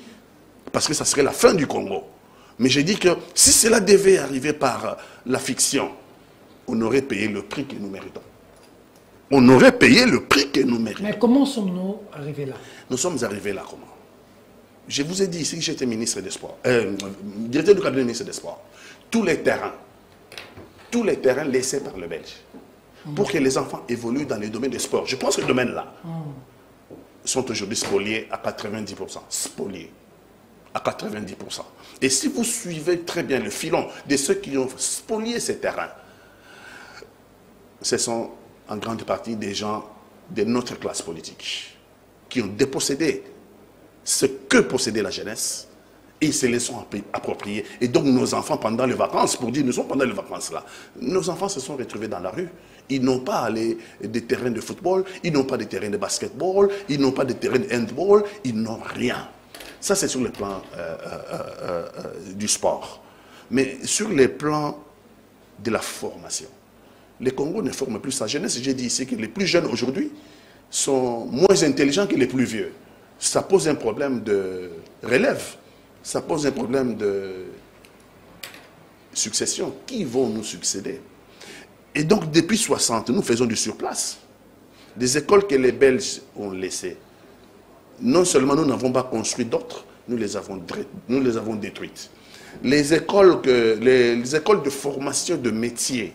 Speaker 5: parce que ça serait la fin du Congo. Mais j'ai dit que si cela devait arriver par la fiction, on aurait payé le prix que nous méritons. On aurait payé le prix que nous méritons.
Speaker 1: Mais comment sommes-nous arrivés là?
Speaker 5: Nous sommes arrivés là comment? Je vous ai dit ici que j'étais ministre des Sports, directeur du cabinet ministre des Sports. Tous les terrains laissés par le Belge, pour que les enfants évoluent dans les domaines des sports. Je pense que les domaines-là sont aujourd'hui spoliés à 90%. Spoliés à 90%. Et si vous suivez très bien le filon de ceux qui ont spolié ces terrains, ce sont en grande partie des gens de notre classe politique qui ont dépossédé ce que possédait la jeunesse et ils se les sont appropriés. Et donc nos enfants, pendant les vacances, pour dire nous sommes pendant les vacances là, nos enfants se sont retrouvés dans la rue. Ils n'ont pas des terrains de football, ils n'ont pas de terrains de basketball, ils n'ont pas de terrains de handball, ils n'ont rien. Ça, c'est sur le plan du sport. Mais sur le plan de la formation, le Congo ne forme plus sa jeunesse. J'ai dit ici que les plus jeunes aujourd'hui sont moins intelligents que les plus vieux. Ça pose un problème de relève. Ça pose un problème de succession. Qui vont nous succéder? Et donc, depuis 60, nous faisons du surplace. Des écoles que les Belges ont laissées. Non seulement nous n'avons pas construit d'autres, nous les avons détruites. Les écoles de formation de métier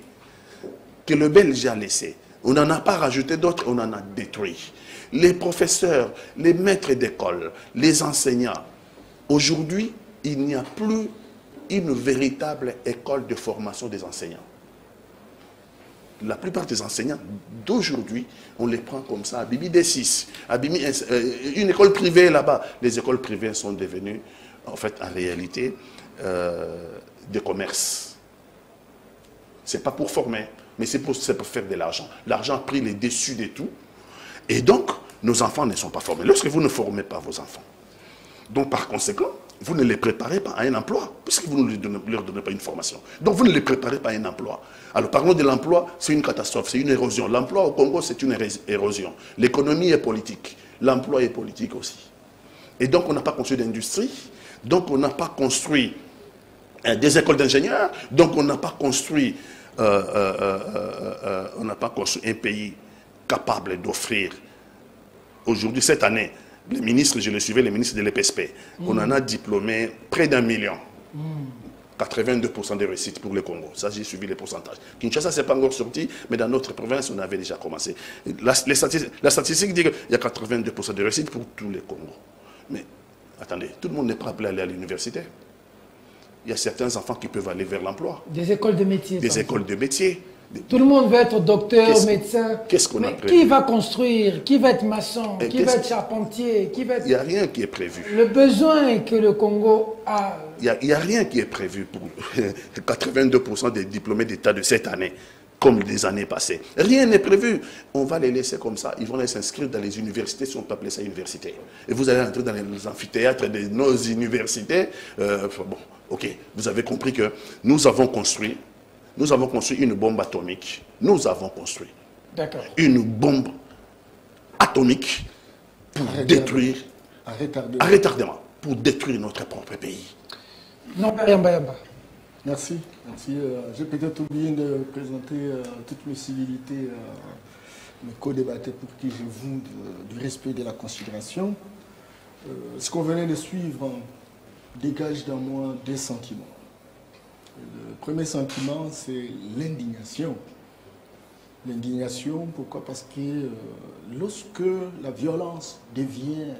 Speaker 5: que le Belge a laissées, on n'en a pas rajouté d'autres, on en a détruit. Les professeurs, les maîtres d'école, les enseignants. Aujourd'hui, il n'y a plus une véritable école de formation des enseignants. La plupart des enseignants d'aujourd'hui, on les prend comme ça, à Bibi D6, à Bibi, une école privée là-bas. Les écoles privées sont devenues, en fait, en réalité, des commerces. Ce n'est pas pour former, mais c'est pour faire de l'argent. L'argent a pris les dessus de tout. Et donc, nos enfants ne sont pas formés. Lorsque vous ne formez pas vos enfants, donc par conséquent, vous ne les préparez pas à un emploi, puisque vous ne leur donnez pas une formation. Donc vous ne les préparez pas à un emploi. Alors parlons de l'emploi, c'est une catastrophe, c'est une érosion. L'emploi au Congo, c'est une érosion. L'économie est politique, l'emploi est politique aussi. Et donc on n'a pas construit d'industrie, donc on n'a pas construit des écoles d'ingénieurs, donc on n'a pas construit un pays capable d'offrir. Aujourd'hui, cette année, les ministres, je le suivais, les ministres de l'EPSP, on en a diplômé près d'1 million. 82% de réussite pour le Congo. Ça, j'ai suivi les pourcentages. Kinshasa, ce n'est pas encore sorti, mais dans notre province, on avait déjà commencé. La statistique dit qu'il y a 82% de réussite pour tous les Congos. Mais attendez, tout le monde n'est pas appelé à aller à l'université. Il y a certains enfants qui peuvent aller vers l'emploi.
Speaker 1: Des écoles de métier.
Speaker 5: Des écoles de métier.
Speaker 1: Tout le monde veut être docteur, médecin.
Speaker 5: Qu'est-ce qu'on a prévu?
Speaker 1: Qui va construire? Qui va être maçon? Qui va être charpentier?
Speaker 5: Il n'y a rien qui est prévu.
Speaker 1: Le besoin que le Congo a...
Speaker 5: Il n'y a rien qui est prévu pour 82% des diplômés d'État de cette année, comme des années passées. Rien n'est prévu. On va les laisser comme ça. Ils vont aller s'inscrire dans les universités, si on peut appeler ça université. Et vous allez entrer dans les amphithéâtres de nos universités. Bon, ok, vous avez compris que nous avons construit une bombe atomique. Nous avons construit une bombe atomique pour détruire, à retardement, pour détruire notre propre pays.
Speaker 1: Non, Yamba.
Speaker 3: Merci. J'ai peut-être oublié de présenter toutes mes civilités, mes co-débatteurs pour qui je voue du respect et de la considération. Ce qu'on venait de suivre dégage dans moi des sentiments. Le premier sentiment, c'est l'indignation. L'indignation, pourquoi? Parce que lorsque la violence devient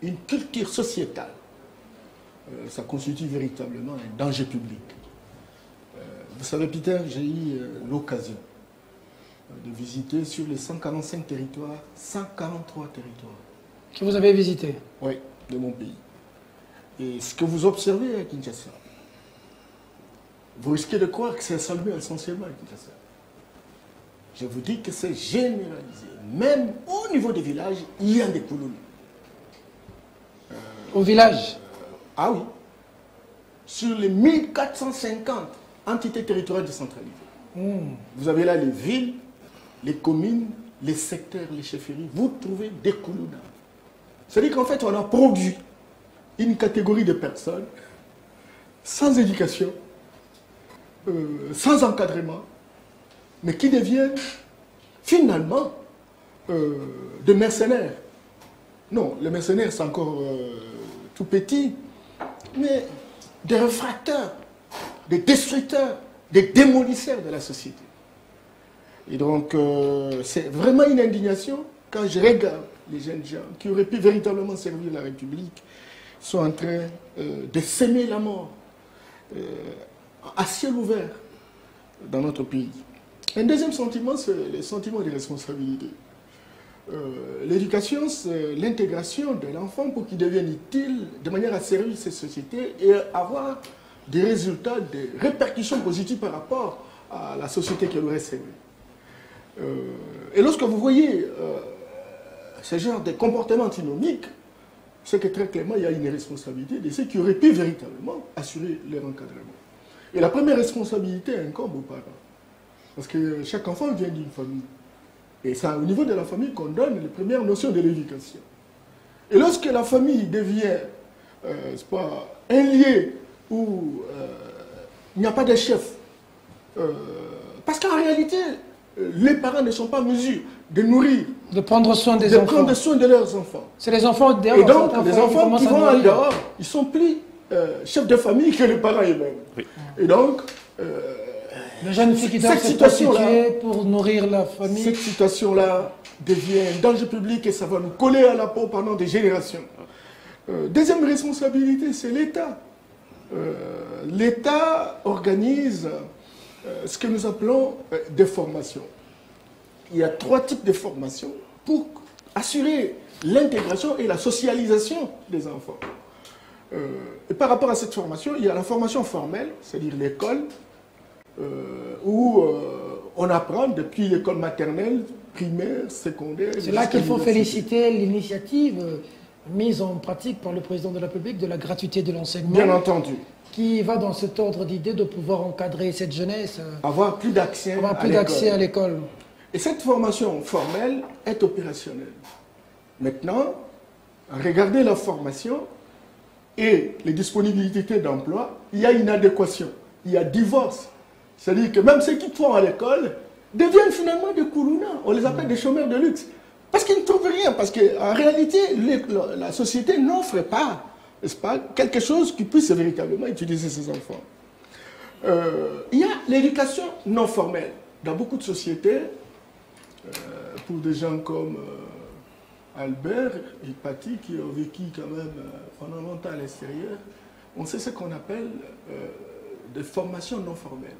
Speaker 3: une culture sociétale, ça constitue véritablement un danger public. Vous savez, Peter, j'ai eu l'occasion de visiter sur les 145 territoires, 143 territoires.
Speaker 1: Que vous avez visité?
Speaker 3: Oui, de mon pays. Et ce que vous observez à Kinshasa, vous risquez de croire que c'est salué essentiellement à Kinshasa. Je vous dis que c'est généralisé. Même au niveau des villages, il y a des kouloulous.
Speaker 1: Au village?
Speaker 3: Ah oui. Sur les 1450 entités territoriales décentralisées. Vous avez là les villes, les communes, les secteurs, les chefferies. Vous trouvez des kouloulous. C'est-à-dire qu'en fait, on a produit une catégorie de personnes sans éducation, sans encadrement, mais qui deviennent finalement des mercenaires. Non, les mercenaires, c'est encore tout petit, mais des réfracteurs, des destructeurs, des démolisseurs de la société. Et donc, c'est vraiment une indignation quand je regarde les jeunes gens qui auraient pu véritablement servir la République sont en train de s'aimer la mort à ciel ouvert dans notre pays. Un deuxième sentiment, c'est le sentiment de responsabilité. L'éducation, c'est l'intégration de l'enfant pour qu'il devienne utile de manière à servir cette société et avoir des résultats, des répercussions positives par rapport à la société qu'elle aurait servie. Et lorsque vous voyez ce genre de comportement antinomique, c'est que très clairement, il y a une responsabilité de ceux qui auraient pu véritablement assurer leur encadrement. Et la première responsabilité incombe aux parents. Parce que chaque enfant vient d'une famille. Et c'est au niveau de la famille qu'on donne les premières notions de l'éducation. Et lorsque la famille devient un lieu où il n'y a pas de chef, parce qu'en réalité, les parents ne sont pas en mesure de nourrir,
Speaker 1: de prendre soin des enfants.
Speaker 3: De prendre soin de leurs enfants.
Speaker 1: C'est les enfants dehors.
Speaker 3: Et donc, les enfants qui vont en dehors, ils sont plus chefs de famille que les parents eux-mêmes. Oui. Et donc,
Speaker 1: les jeunes filles qui doivent se prostituer pour nourrir la famille.
Speaker 3: Cette situation-là devient un danger public et ça va nous coller à la peau pendant des générations. Deuxième responsabilité, c'est l'État. L'État organise ce que nous appelons des formations. Il y a 3 types de formations pour assurer l'intégration et la socialisation des enfants. Et par rapport à cette formation, il y a la formation formelle, c'est-à-dire l'école, où on apprend depuis l'école maternelle, primaire, secondaire.
Speaker 1: C'est là qu'il faut féliciter l'initiative mise en pratique par le président de la République de la gratuité de l'enseignement.
Speaker 3: Bien entendu.
Speaker 1: Qui va dans cet ordre d'idée de pouvoir encadrer cette jeunesse.
Speaker 3: Avoir plus d'accès
Speaker 1: à l'école.
Speaker 3: Et cette formation formelle est opérationnelle. Maintenant, regardez la formation et les disponibilités d'emploi, il y a une adéquation, il y a divorce. C'est-à-dire que même ceux qui font à l'école deviennent finalement des koulouna. On les appelle des chômeurs de luxe. Parce qu'ils ne trouvent rien. Parce qu'en réalité, la société n'offre pas, n'est-ce pas, quelque chose qui puisse véritablement utiliser ses enfants. Il y a l'éducation non formelle. Dans beaucoup de sociétés, pour des gens comme Albert et Patty, qui ont vécu quand même pendant longtemps à l'extérieur, on sait ce qu'on appelle des formations non formelles.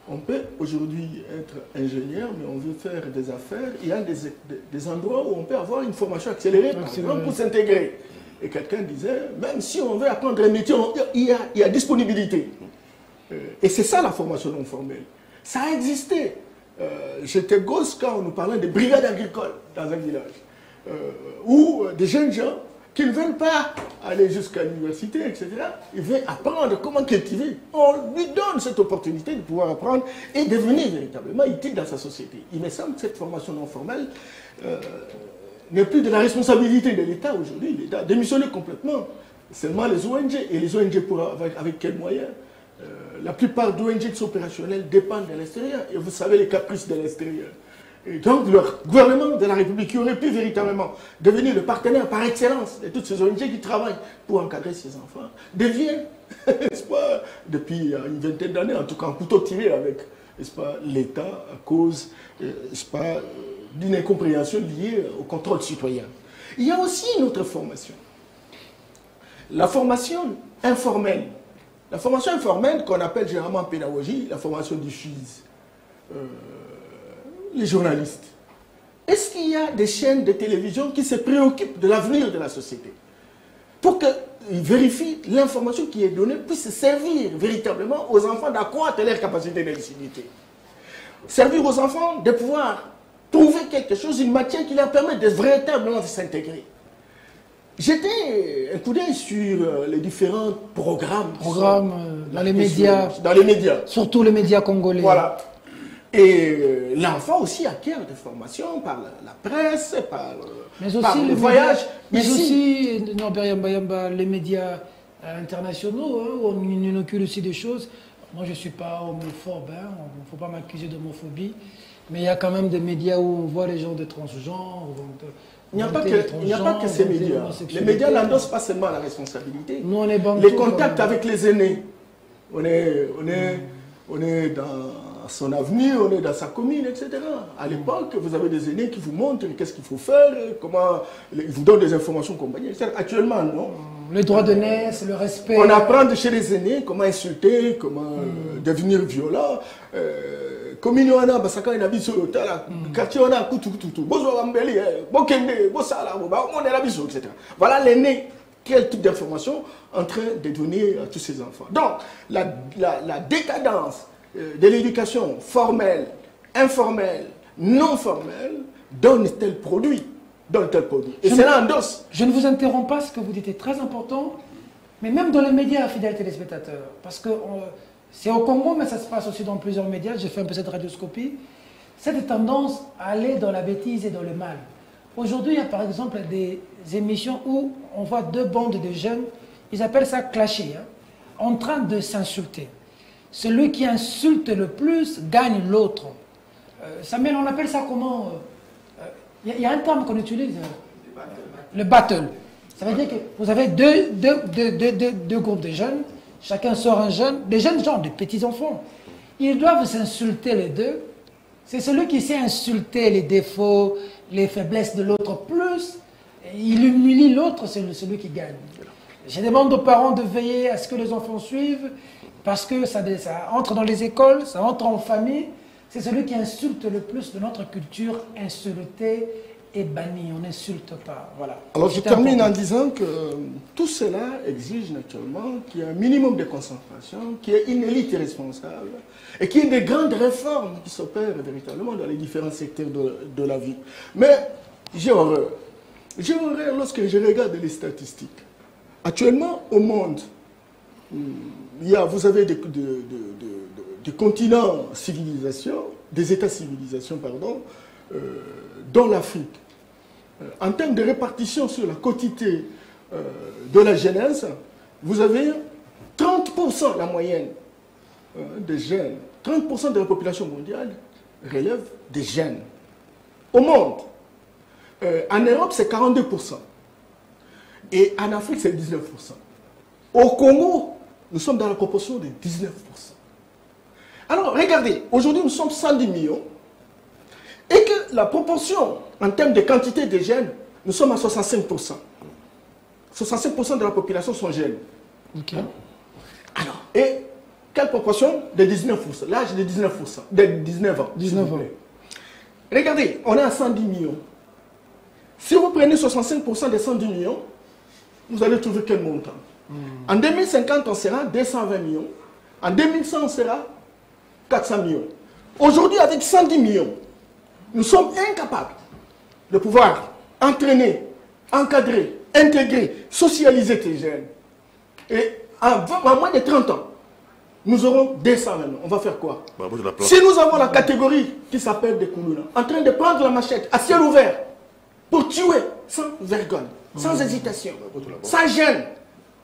Speaker 3: On peut aujourd'hui être ingénieur, mais on veut faire des affaires. Il y a des endroits où on peut avoir une formation accélérée, par exemple, pour s'intégrer. Et quelqu'un disait, même si on veut apprendre un métier, il y a disponibilité. Et c'est ça la formation non formelle. Ça a existé. J'étais gosse quand on nous parlait des brigades agricoles dans un village, où des jeunes gens qui ne veulent pas aller jusqu'à l'université, etc., ils veulent apprendre comment cultiver. On lui donne cette opportunité de pouvoir apprendre et devenir véritablement utile dans sa société. Il me semble que cette formation non formelle n'est plus de la responsabilité de l'État aujourd'hui. L'État a démissionné complètement. Seulement les ONG. Et les ONG, avec quels moyens? La plupart d'ONG qui sont opérationnelles dépendent de l'extérieur. Et vous savez les caprices de l'extérieur. Et donc, le gouvernement de la République, qui aurait pu véritablement devenir le partenaire par excellence de toutes ces ONG qui travaillent pour encadrer ces enfants, devient, n'est-ce pas, depuis une vingtaine d'années, en tout cas, un couteau tiré avec, n'est-ce pas, l'État à cause, n'est-ce pas, d'une incompréhension liée au contrôle citoyen. Il y a aussi une autre formation. La formation informelle. La formation informelle, qu'on appelle généralement pédagogie, la formation diffuse les journalistes. Est-ce qu'il y a des chaînes de télévision qui se préoccupent de l'avenir de la société pour qu'ils vérifient l'information qui est donnée puisse servir véritablement aux enfants d'accroître leur capacité de lucidité. Servir aux enfants de pouvoir trouver quelque chose, une matière qui leur permet de véritablement s'intégrer. J'étais un coup d'œil sur les différents programmes
Speaker 1: dans les médias.
Speaker 3: Dans les médias.
Speaker 1: Surtout les médias congolais.
Speaker 3: Voilà. Et l'enfant aussi acquiert des formations par la presse, par le voyage.
Speaker 1: Mais aussi, Norbert Yamba, les médias internationaux, hein, où on inocule aussi des choses. Moi, je ne suis pas homophobe, hein, il ne faut pas m'accuser d'homophobie. Mais il y a quand même des médias où on voit les gens de transgenres.
Speaker 3: Il n'y a pas que ces médias. Les médias n'endossent pas seulement la responsabilité.
Speaker 1: Nous, on est
Speaker 3: les contacts avec les aînés. On est dans son avenir, on est dans sa commune, etc. À l'époque, vous avez des aînés qui vous montrent qu'est-ce qu'il faut faire, comment ils vous donnent des informations compagnie, etc. Actuellement, non.
Speaker 1: Le droit de naissance, le respect.
Speaker 3: On apprend de chez les aînés comment insulter, comment devenir violent. Commune on a basaka on a vu sur l'hôtel, quartier on a kutu bozo ambeli bokende bosala on est la biso, etc. Voilà l'aîné quel type d'information en train de donner à tous ces enfants. Donc la décadence de l'éducation formelle, informelle, non formelle donne tel produit. Et c'est là endosse.
Speaker 1: Je ne vous interromps pas, ce que vous dites est très important, mais même dans les médias, fidèles téléspectateurs, parce que c'est au Congo, mais ça se passe aussi dans plusieurs médias, j'ai fait un peu cette radioscopie, cette tendance à aller dans la bêtise et dans le mal. Aujourd'hui, il y a par exemple des émissions où on voit deux bandes de jeunes, ils appellent ça clasher, hein, en train de s'insulter. Celui qui insulte le plus gagne l'autre. Samuel, on appelle ça comment? Il y a un terme qu'on utilise, le battle. Ça veut dire que vous avez deux groupes de jeunes, chacun sort un jeune, des jeunes gens, des petits enfants. Ils doivent s'insulter les deux. C'est celui qui sait insulter les défauts, les faiblesses de l'autre plus, il humilie l'autre, c'est celui qui gagne. Je demande aux parents de veiller à ce que les enfants suivent, parce que ça entre dans les écoles, ça entre en famille. C'est celui qui insulte le plus de notre culture, insulté et banni. On n'insulte pas. Voilà.
Speaker 3: Alors je termine en disant que tout cela exige naturellement qu'il y ait un minimum de concentration, qu'il y ait une élite responsable et qu'il y ait des grandes réformes qui s'opèrent véritablement dans les différents secteurs de la vie. Mais j'ai horreur. J'ai horreur lorsque je regarde les statistiques. Actuellement, au monde, vous avez des continents civilisation, des États civilisations, pardon, dans l'Afrique. En termes de répartition sur la quotité de la jeunesse, vous avez 30% la moyenne des jeunes, 30% de la population mondiale relève des jeunes. Au monde, en Europe, c'est 42%. Et en Afrique, c'est 19%. Au Congo, nous sommes dans la proportion de 19%. Alors, regardez, aujourd'hui, nous sommes 110 millions. Et que la proportion, en termes de quantité de jeunes, nous sommes à 65%. 65% de la population sont jeunes.
Speaker 1: Okay.
Speaker 3: Alors, et quelle proportion? De 19%. L'âge de 19%. De 19 ans.
Speaker 1: 19 ans.
Speaker 3: Regardez, on est à 110 millions. Si vous prenez 65% des 110 millions, vous allez trouver quel montant? En 2050, on sera 220 millions. En 2100, on sera 400 millions. Aujourd'hui, avec 110 millions, nous sommes incapables de pouvoir entraîner, encadrer, intégrer, socialiser ces jeunes. Et en moins de 30 ans, nous aurons 200 millions. On va faire quoi? Si nous avons la catégorie qui s'appelle des Koulouna, en train de prendre la machette à ciel ouvert pour tuer sans vergogne, sans hésitation, sans gêne.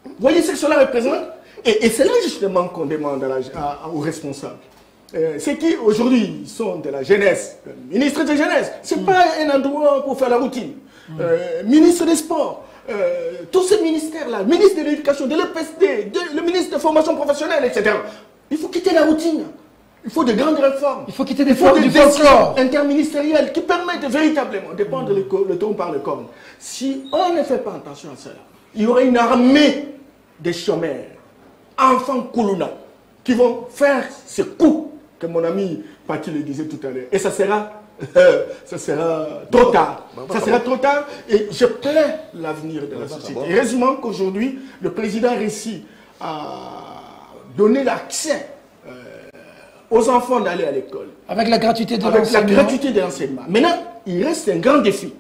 Speaker 3: Vous voyez ce que cela représente? Et c'est là justement qu'on demande aux responsables. Ceux qui aujourd'hui sont de la jeunesse, ministre de jeunesse, ce n'est pas un endroit pour faire la routine. Ministre des sports, tous ces ministères-là, ministre de l'éducation, de l'EPSD, le ministre de formation professionnelle, etc. Il faut quitter la routine. Il faut de grandes réformes.
Speaker 1: Il faut quitter des folklore
Speaker 3: interministérielles qui permettent véritablement de prendre le taureau par le cornes. Si on ne fait pas attention à cela, il y aura une armée des chômeurs, enfants Koulouna, qui vont faire ce coup que mon ami Pati le disait tout à l'heure. Et ça sera trop tard. Ça sera trop tard et je plains l'avenir de la société. Heureusement qu'aujourd'hui, le président réussit à donner l'accès aux enfants d'aller à l'école.
Speaker 1: Avec la gratuité de
Speaker 3: l'enseignement. Avec la gratuité de l'enseignement. Maintenant, il reste un grand défi.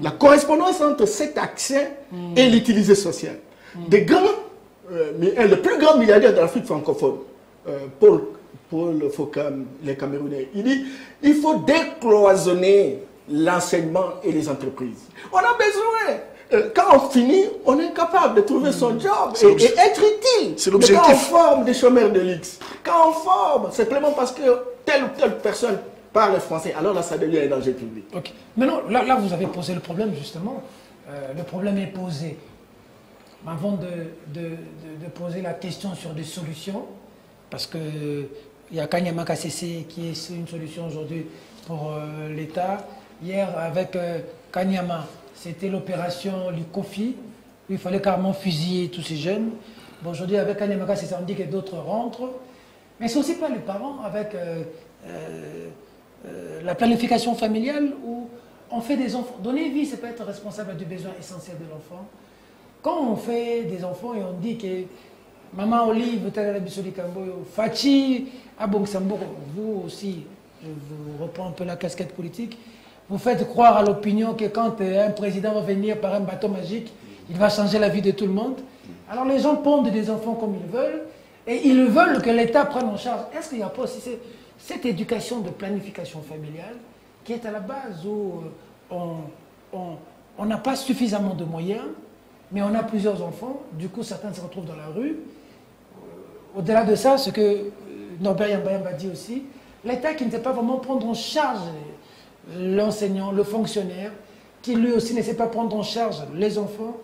Speaker 3: La correspondance entre cet accès et l'utilité sociale. Le plus grand milliardaire de l'Afrique francophone, Paul Fokam, les Camerounais, il dit il faut décloisonner l'enseignement et les entreprises. On a besoin. Quand on finit, on est capable de trouver son job et être utile.
Speaker 5: C'est l'objectif.
Speaker 3: Quand on forme des chômeurs de luxe, quand on forme, simplement parce que telle ou telle personne parle français, alors là, ça devient un danger public.
Speaker 1: Ok. Maintenant, là, vous avez posé le problème, justement. Le problème est posé. Avant de poser la question sur des solutions, parce qu'il y a Kanyama KCC qui est une solution aujourd'hui pour l'État. Hier, avec Kanyama, c'était l'opération Likofi, où il fallait carrément fusiller tous ces jeunes. Bon, aujourd'hui, avec Kanyama KCC, on dit que d'autres rentrent. Mais c'est aussi pas les parents, avec la planification familiale, où on fait des enfants. Donner vie, c'est pas être responsable du besoin essentiel de l'enfant. Quand on fait des enfants et on dit que Maman Olive, Fachi, Abongsambo, vous aussi, je vous reprends un peu la casquette politique, vous faites croire à l'opinion que quand un président va venir par un bateau magique, il va changer la vie de tout le monde. Alors les gens pondent des enfants comme ils veulent et ils veulent que l'État prenne en charge. Est-ce qu'il n'y a pas aussi cette éducation de planification familiale qui est à la base où on n'a pas suffisamment de moyens, mais on a plusieurs enfants, du coup certains se retrouvent dans la rue. Au-delà de ça, ce que Norbert Yamba dit aussi, l'État qui ne sait pas vraiment prendre en charge l'enseignant, le fonctionnaire, qui lui aussi ne sait pas prendre en charge les enfants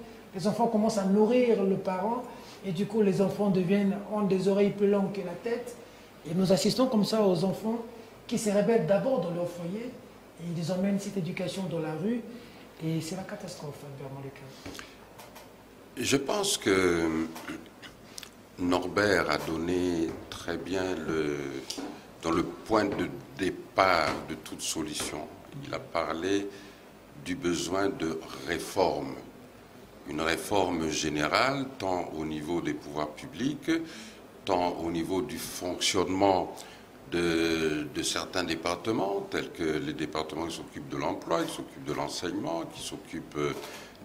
Speaker 1: commencent à nourrir le parent, et du coup les enfants ont des oreilles plus longues que la tête, et nous assistons comme ça aux enfants qui se rebellent d'abord dans leur foyer, et ils emmènent cette éducation dans la rue, et c'est la catastrophe, Albert Moleka.
Speaker 4: Je pense que Norbert a donné très bien dans le point de départ de toute solution. Il a parlé du besoin de réforme. Une réforme générale, tant au niveau des pouvoirs publics, tant au niveau du fonctionnement de certains départements, tels que les départements qui s'occupent de l'emploi, qui s'occupent de l'enseignement, qui s'occupent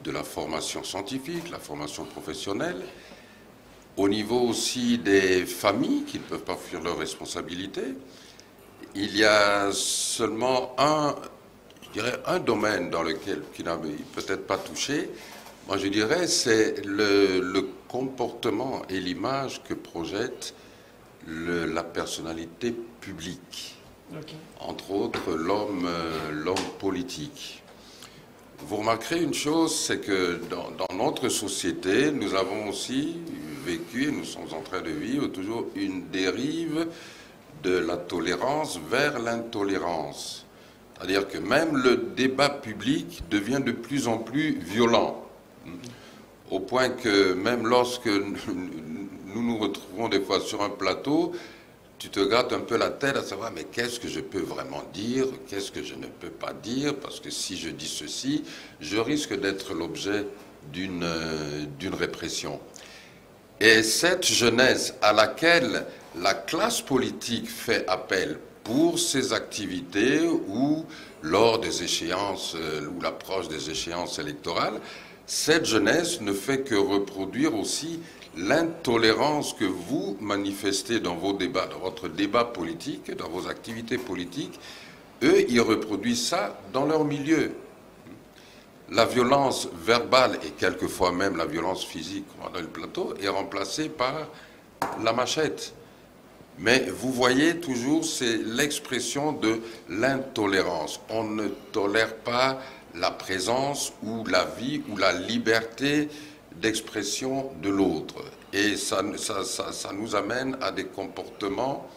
Speaker 4: de la formation scientifique, la formation professionnelle, au niveau aussi des familles qui ne peuvent pas fuir leurs responsabilités. Il y a seulement un domaine dans lequel qui n'a peut-être pas touché. Moi, je dirais, c'est le comportement et l'image que projette la personnalité publique. Okay. Entre autres, l'homme politique. Vous remarquerez une chose, c'est que dans notre société, nous avons aussi vécu, et nous sommes en train de vivre, toujours une dérive de la tolérance vers l'intolérance. C'est-à-dire que même le débat public devient de plus en plus violent. Au point que même lorsque nous nous retrouvons des fois sur un plateau, tu te grattes un peu la tête à savoir mais qu'est-ce que je peux vraiment dire, qu'est-ce que je ne peux pas dire, parce que si je dis ceci, je risque d'être l'objet d'une répression. Et cette jeunesse à laquelle la classe politique fait appel pour ses activités ou lors des échéances ou l'approche des échéances électorales, cette jeunesse ne fait que reproduire aussi l'intolérance que vous manifestez dans vos débats, dans votre débat politique, dans vos activités politiques. Eux, ils reproduisent ça dans leur milieu. La violence verbale et quelquefois même la violence physique dans le plateau est remplacée par la machette. Mais vous voyez toujours, c'est l'expression de l'intolérance. On ne tolère pas la présence ou la vie ou la liberté d'expression de l'autre. Et ça nous amène à des comportements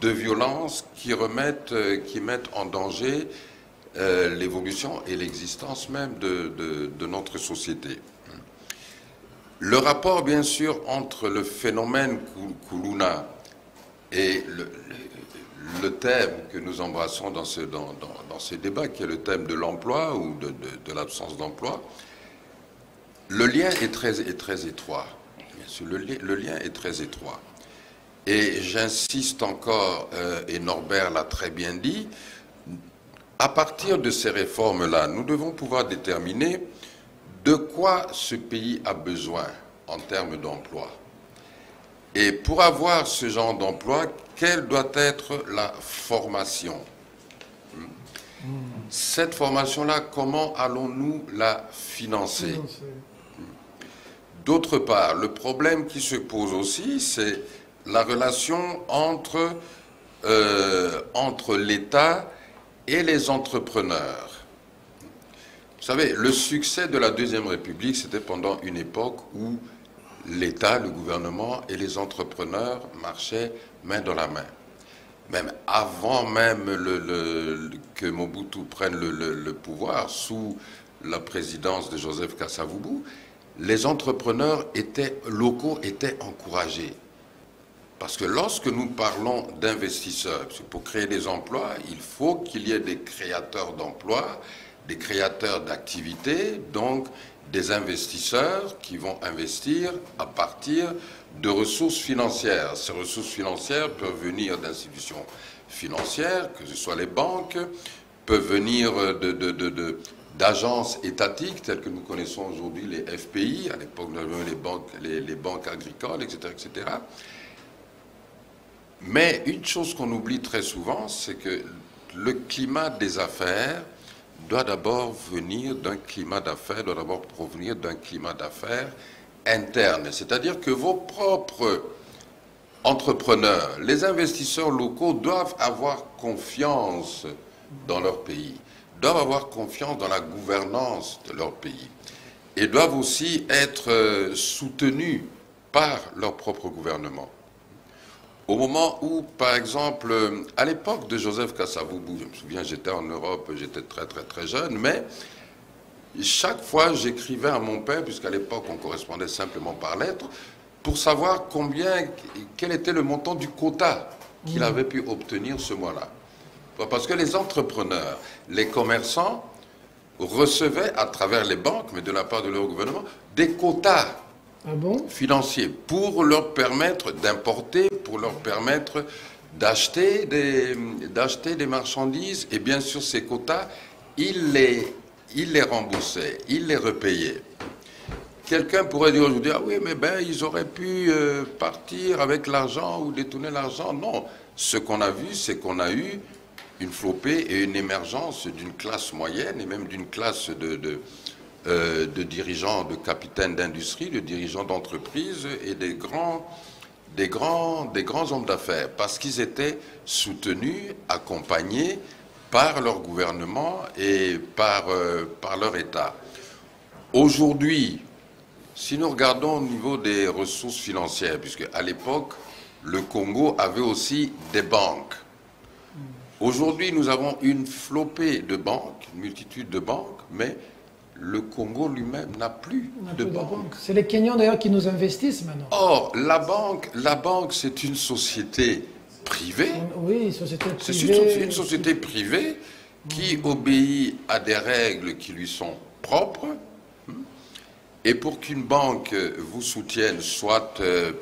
Speaker 4: de violence qui mettent en danger l'évolution et l'existence même de notre société. Le rapport, bien sûr, entre le phénomène Koulouna et le thème que nous embrassons dans ce débat, qui est le thème de l'emploi ou de l'absence d'emploi, le lien est très étroit. Bien sûr, le lien est très étroit. Et j'insiste encore, et Norbert l'a très bien dit, à partir de ces réformes-là, nous devons pouvoir déterminer de quoi ce pays a besoin en termes d'emploi. Et pour avoir ce genre d'emploi, quelle doit être la formation? Cette formation-là, comment allons-nous la financer? D'autre part, le problème qui se pose aussi, c'est la relation entre l'État et les entrepreneurs. Vous savez, le succès de la Deuxième République, c'était pendant une époque où l'État, le gouvernement et les entrepreneurs marchaient main dans la main. Même avant même que Mobutu prenne le pouvoir, sous la présidence de Joseph Kasavubu, les entrepreneurs locaux étaient encouragés. Parce que lorsque nous parlons d'investisseurs, pour créer des emplois, il faut qu'il y ait des créateurs d'emplois, des créateurs d'activités, donc des investisseurs qui vont investir à partir de ressources financières. Ces ressources financières peuvent venir d'institutions financières, que ce soit les banques, peuvent venir d'agences étatiques telles que nous connaissons aujourd'hui les FPI, à l'époque nous avions les banques agricoles, etc., etc. Mais une chose qu'on oublie très souvent, c'est que le climat des affaires doit d'abord venir d'un climat d'affaires, doit d'abord provenir d'un climat d'affaires interne. C'est-à-dire que vos propres entrepreneurs, les investisseurs locaux doivent avoir confiance dans leur pays, doivent avoir confiance dans la gouvernance de leur pays et doivent aussi être soutenus par leur propre gouvernement. Au moment où, par exemple, à l'époque de Joseph Kasavubu, je me souviens, j'étais en Europe, j'étais très jeune, mais chaque fois j'écrivais à mon père, puisqu'à l'époque on correspondait simplement par lettre, pour savoir quel était le montant du quota qu'il avait pu obtenir ce mois-là. Parce que les entrepreneurs, les commerçants recevaient à travers les banques, mais de la part de leur gouvernement, des quotas financiers pour leur permettre d'importer, pour leur permettre d'acheter des marchandises. Et bien sûr, ces quotas, ils les remboursaient, ils les repayaient. Quelqu'un pourrait dire aujourd'hui, ah oui, mais ils auraient pu partir avec l'argent ou détourner l'argent. Non, ce qu'on a vu, c'est qu'on a eu une flopée et une émergence d'une classe moyenne et même d'une classe de dirigeants, de capitaines d'industrie, de dirigeants d'entreprise et des grands hommes d'affaires, parce qu'ils étaient soutenus, accompagnés par leur gouvernement et par leur État. Aujourd'hui, si nous regardons au niveau des ressources financières, puisque à l'époque, le Congo avait aussi des banques. Aujourd'hui, nous avons une flopée de banques, une multitude de banques, mais le Congo lui-même n'a plus de banque.
Speaker 1: C'est les Kenyans d'ailleurs qui nous investissent maintenant.
Speaker 4: Or, la banque, c'est une société privée.
Speaker 1: Oui, une société privée.
Speaker 4: C'est une société privée qui obéit à des règles qui lui sont propres. Et pour qu'une banque vous soutienne, soit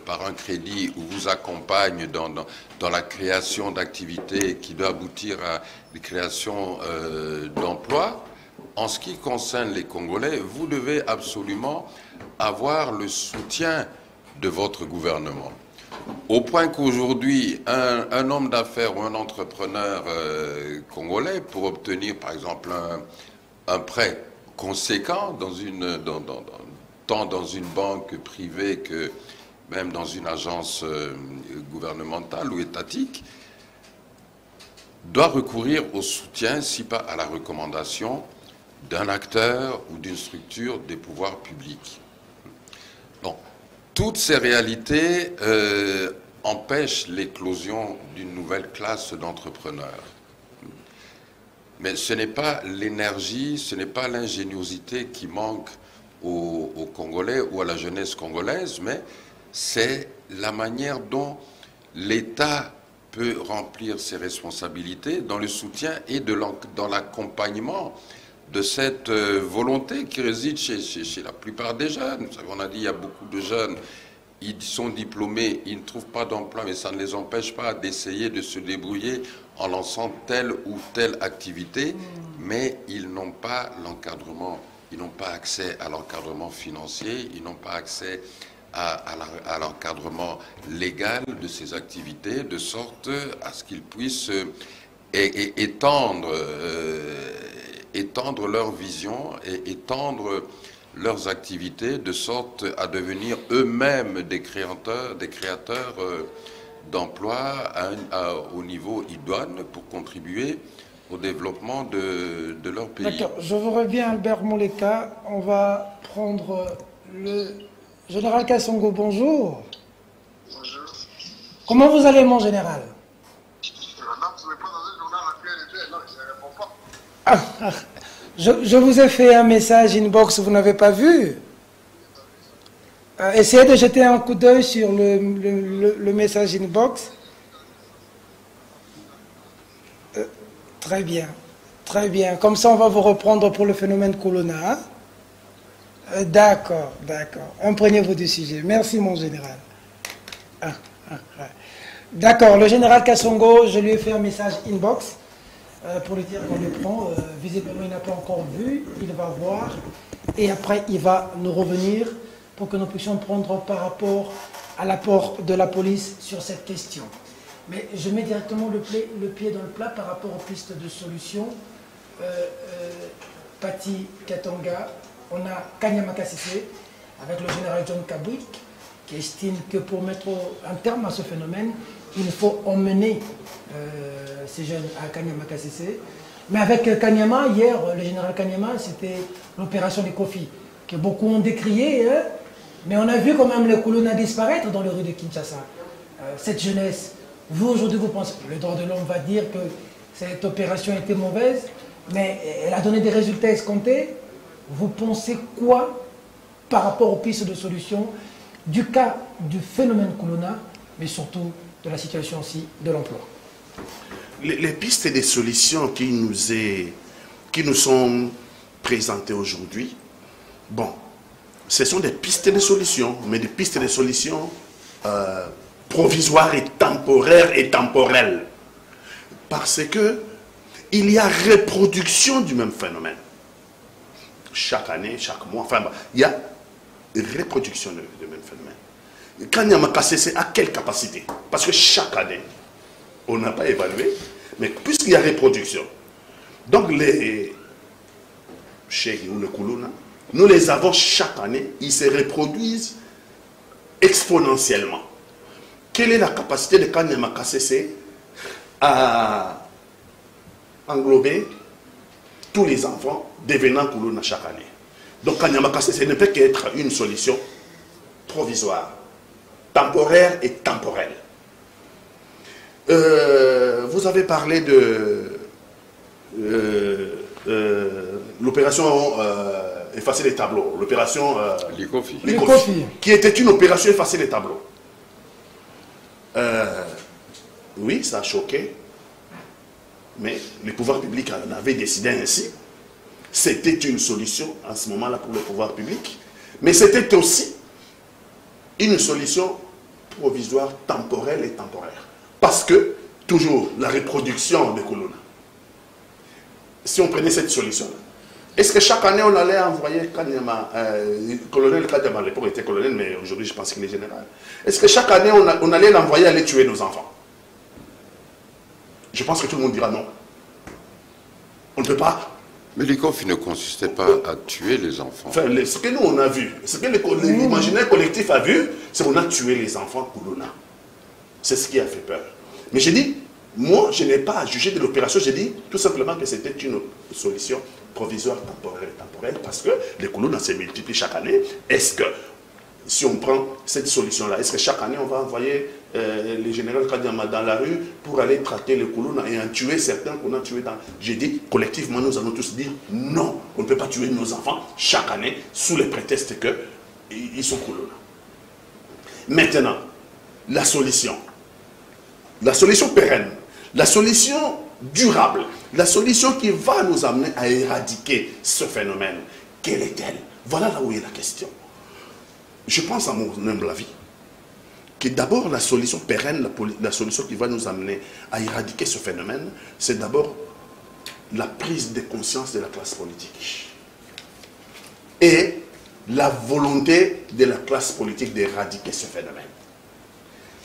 Speaker 4: par un crédit ou vous accompagne dans la création d'activités qui doit aboutir à la création d'emplois, en ce qui concerne les Congolais, vous devez absolument avoir le soutien de votre gouvernement. Au point qu'aujourd'hui, un homme d'affaires ou un entrepreneur congolais, pour obtenir par exemple un prêt conséquent tant dans une banque privée que même dans une agence gouvernementale ou étatique, doit recourir au soutien, si pas à la recommandation, d'un acteur ou d'une structure des pouvoirs publics. Donc, toutes ces réalités empêchent l'éclosion d'une nouvelle classe d'entrepreneurs. Mais ce n'est pas l'énergie, ce n'est pas l'ingéniosité qui manque aux Congolais ou à la jeunesse congolaise, mais c'est la manière dont l'État peut remplir ses responsabilités dans le soutien et dans l'accompagnement de cette volonté qui réside chez la plupart des jeunes. On a dit qu'il y a beaucoup de jeunes, ils sont diplômés, ils ne trouvent pas d'emploi, mais ça ne les empêche pas d'essayer de se débrouiller en lançant telle ou telle activité, mais ils n'ont pas l'encadrement, ils n'ont pas accès à l'encadrement financier, ils n'ont pas accès à l'encadrement légal de ces activités, de sorte à ce qu'ils puissent étendre leur vision et étendre leurs activités de sorte à devenir eux-mêmes des créateurs d'emplois au niveau idoine pour contribuer au développement de leur pays.
Speaker 1: D'accord, je vous reviens Albert Moleka. On va prendre le général Kassongo, bonjour.
Speaker 6: Bonjour.
Speaker 1: Comment vous allez mon général? Je vous ai fait un message inbox, vous n'avez pas vu? Essayez de jeter un coup d'œil sur le message inbox. Très bien, très bien. Comme ça, on va vous reprendre pour le phénomène Colonna. D'accord, d'accord. Imprégnez-vous du sujet. Merci, mon général. D'accord, le général Kassongo, je lui ai fait un message inbox pour lui dire qu'on le prend. Visiblement, il n'a pas encore vu. Il va voir. Et après, il va nous revenir pour que nous puissions prendre par rapport à l'apport de la police sur cette question. Mais je mets directement le pied dans le plat par rapport aux pistes de solution. Pati Katanga, on a Kanyama Kassese avec le général John Kabwik qui estime que pour mettre un terme à ce phénomène, il faut emmener ces jeunes à Kanyama Kassese. Mais avec Kanyama, hier, le général Kanyama, c'était l'opération des Kofi, que beaucoup ont décrié, hein, mais on a vu quand même les Colonna disparaître dans les rues de Kinshasa. Cette jeunesse, vous aujourd'hui, vous pensez, le droit de l'homme va dire que cette opération était mauvaise, mais elle a donné des résultats escomptés. Vous pensez quoi par rapport aux pistes de solution du cas du phénomène Colonna, mais surtout de la situation aussi de l'emploi?
Speaker 5: Les pistes et des solutions qui nous sont présentées aujourd'hui, bon, ce sont des pistes et des solutions, mais des pistes et des solutions provisoires et temporelles. Parce que il y a reproduction du même phénomène. Chaque année, chaque mois, enfin, il y a reproduction du même phénomène. Kanyama Kassese a quelle capacité? Parce que chaque année, on n'a pas évalué, mais puisqu'il y a reproduction, donc les Cheikh ou le Colonna, nous les avons chaque année, ils se reproduisent exponentiellement. Quelle est la capacité de Kanyama Kassese à englober tous les enfants devenant Colonna chaque année? Donc Kanyama Kassese ne peut qu'être une solution provisoire, temporaire et temporelle. Vous avez parlé de l'opération effacer les tableaux, l'opération
Speaker 4: Likofi,
Speaker 5: qui était une opération effacer les tableaux. Oui, ça a choqué, mais les pouvoirs publics en avaient décidé ainsi. C'était une solution à ce moment-là pour les pouvoirs publics, mais c'était aussi une solution provisoire, temporelle et temporaire. Parce que, toujours, la reproduction de Colonna, si on prenait cette solution-là, est-ce que chaque année on allait envoyer Kanyama, colonel Kanyama, à l'époque il était colonel, mais aujourd'hui je pense qu'il est général. Est-ce que chaque année on allait l'envoyer aller tuer nos enfants? Je pense que tout le monde dira non. On ne peut pas.
Speaker 4: Mais l'ICOF ne consistait pas à tuer les enfants.
Speaker 5: Enfin, ce que nous on a vu, ce que l'imaginaire collectif a vu, c'est qu'on a tué les enfants Colonna. C'est ce qui a fait peur. Mais j'ai dit, moi je n'ai pas à juger de l'opération, j'ai dit tout simplement que c'était une solution provisoire, temporelle, parce que les Colonna se multiplient chaque année. Est-ce que, si on prend cette solution-là, est-ce que chaque année on va envoyer les généraux Kadiama dans la rue pour aller traquer les colons et en tuer certains qu'on a tués dans... J'ai dit, collectivement, nous allons tous dire non, on ne peut pas tuer nos enfants chaque année sous le prétexte qu'ils sont colons. Maintenant, la solution pérenne, la solution durable, la solution qui va nous amener à éradiquer ce phénomène, quelle est-elle? Voilà là où est la question. Je pense à mon humble avis que d'abord la solution pérenne, la solution qui va nous amener à éradiquer ce phénomène, c'est d'abord la prise de conscience de la classe politique et la volonté de la classe politique d'éradiquer ce phénomène.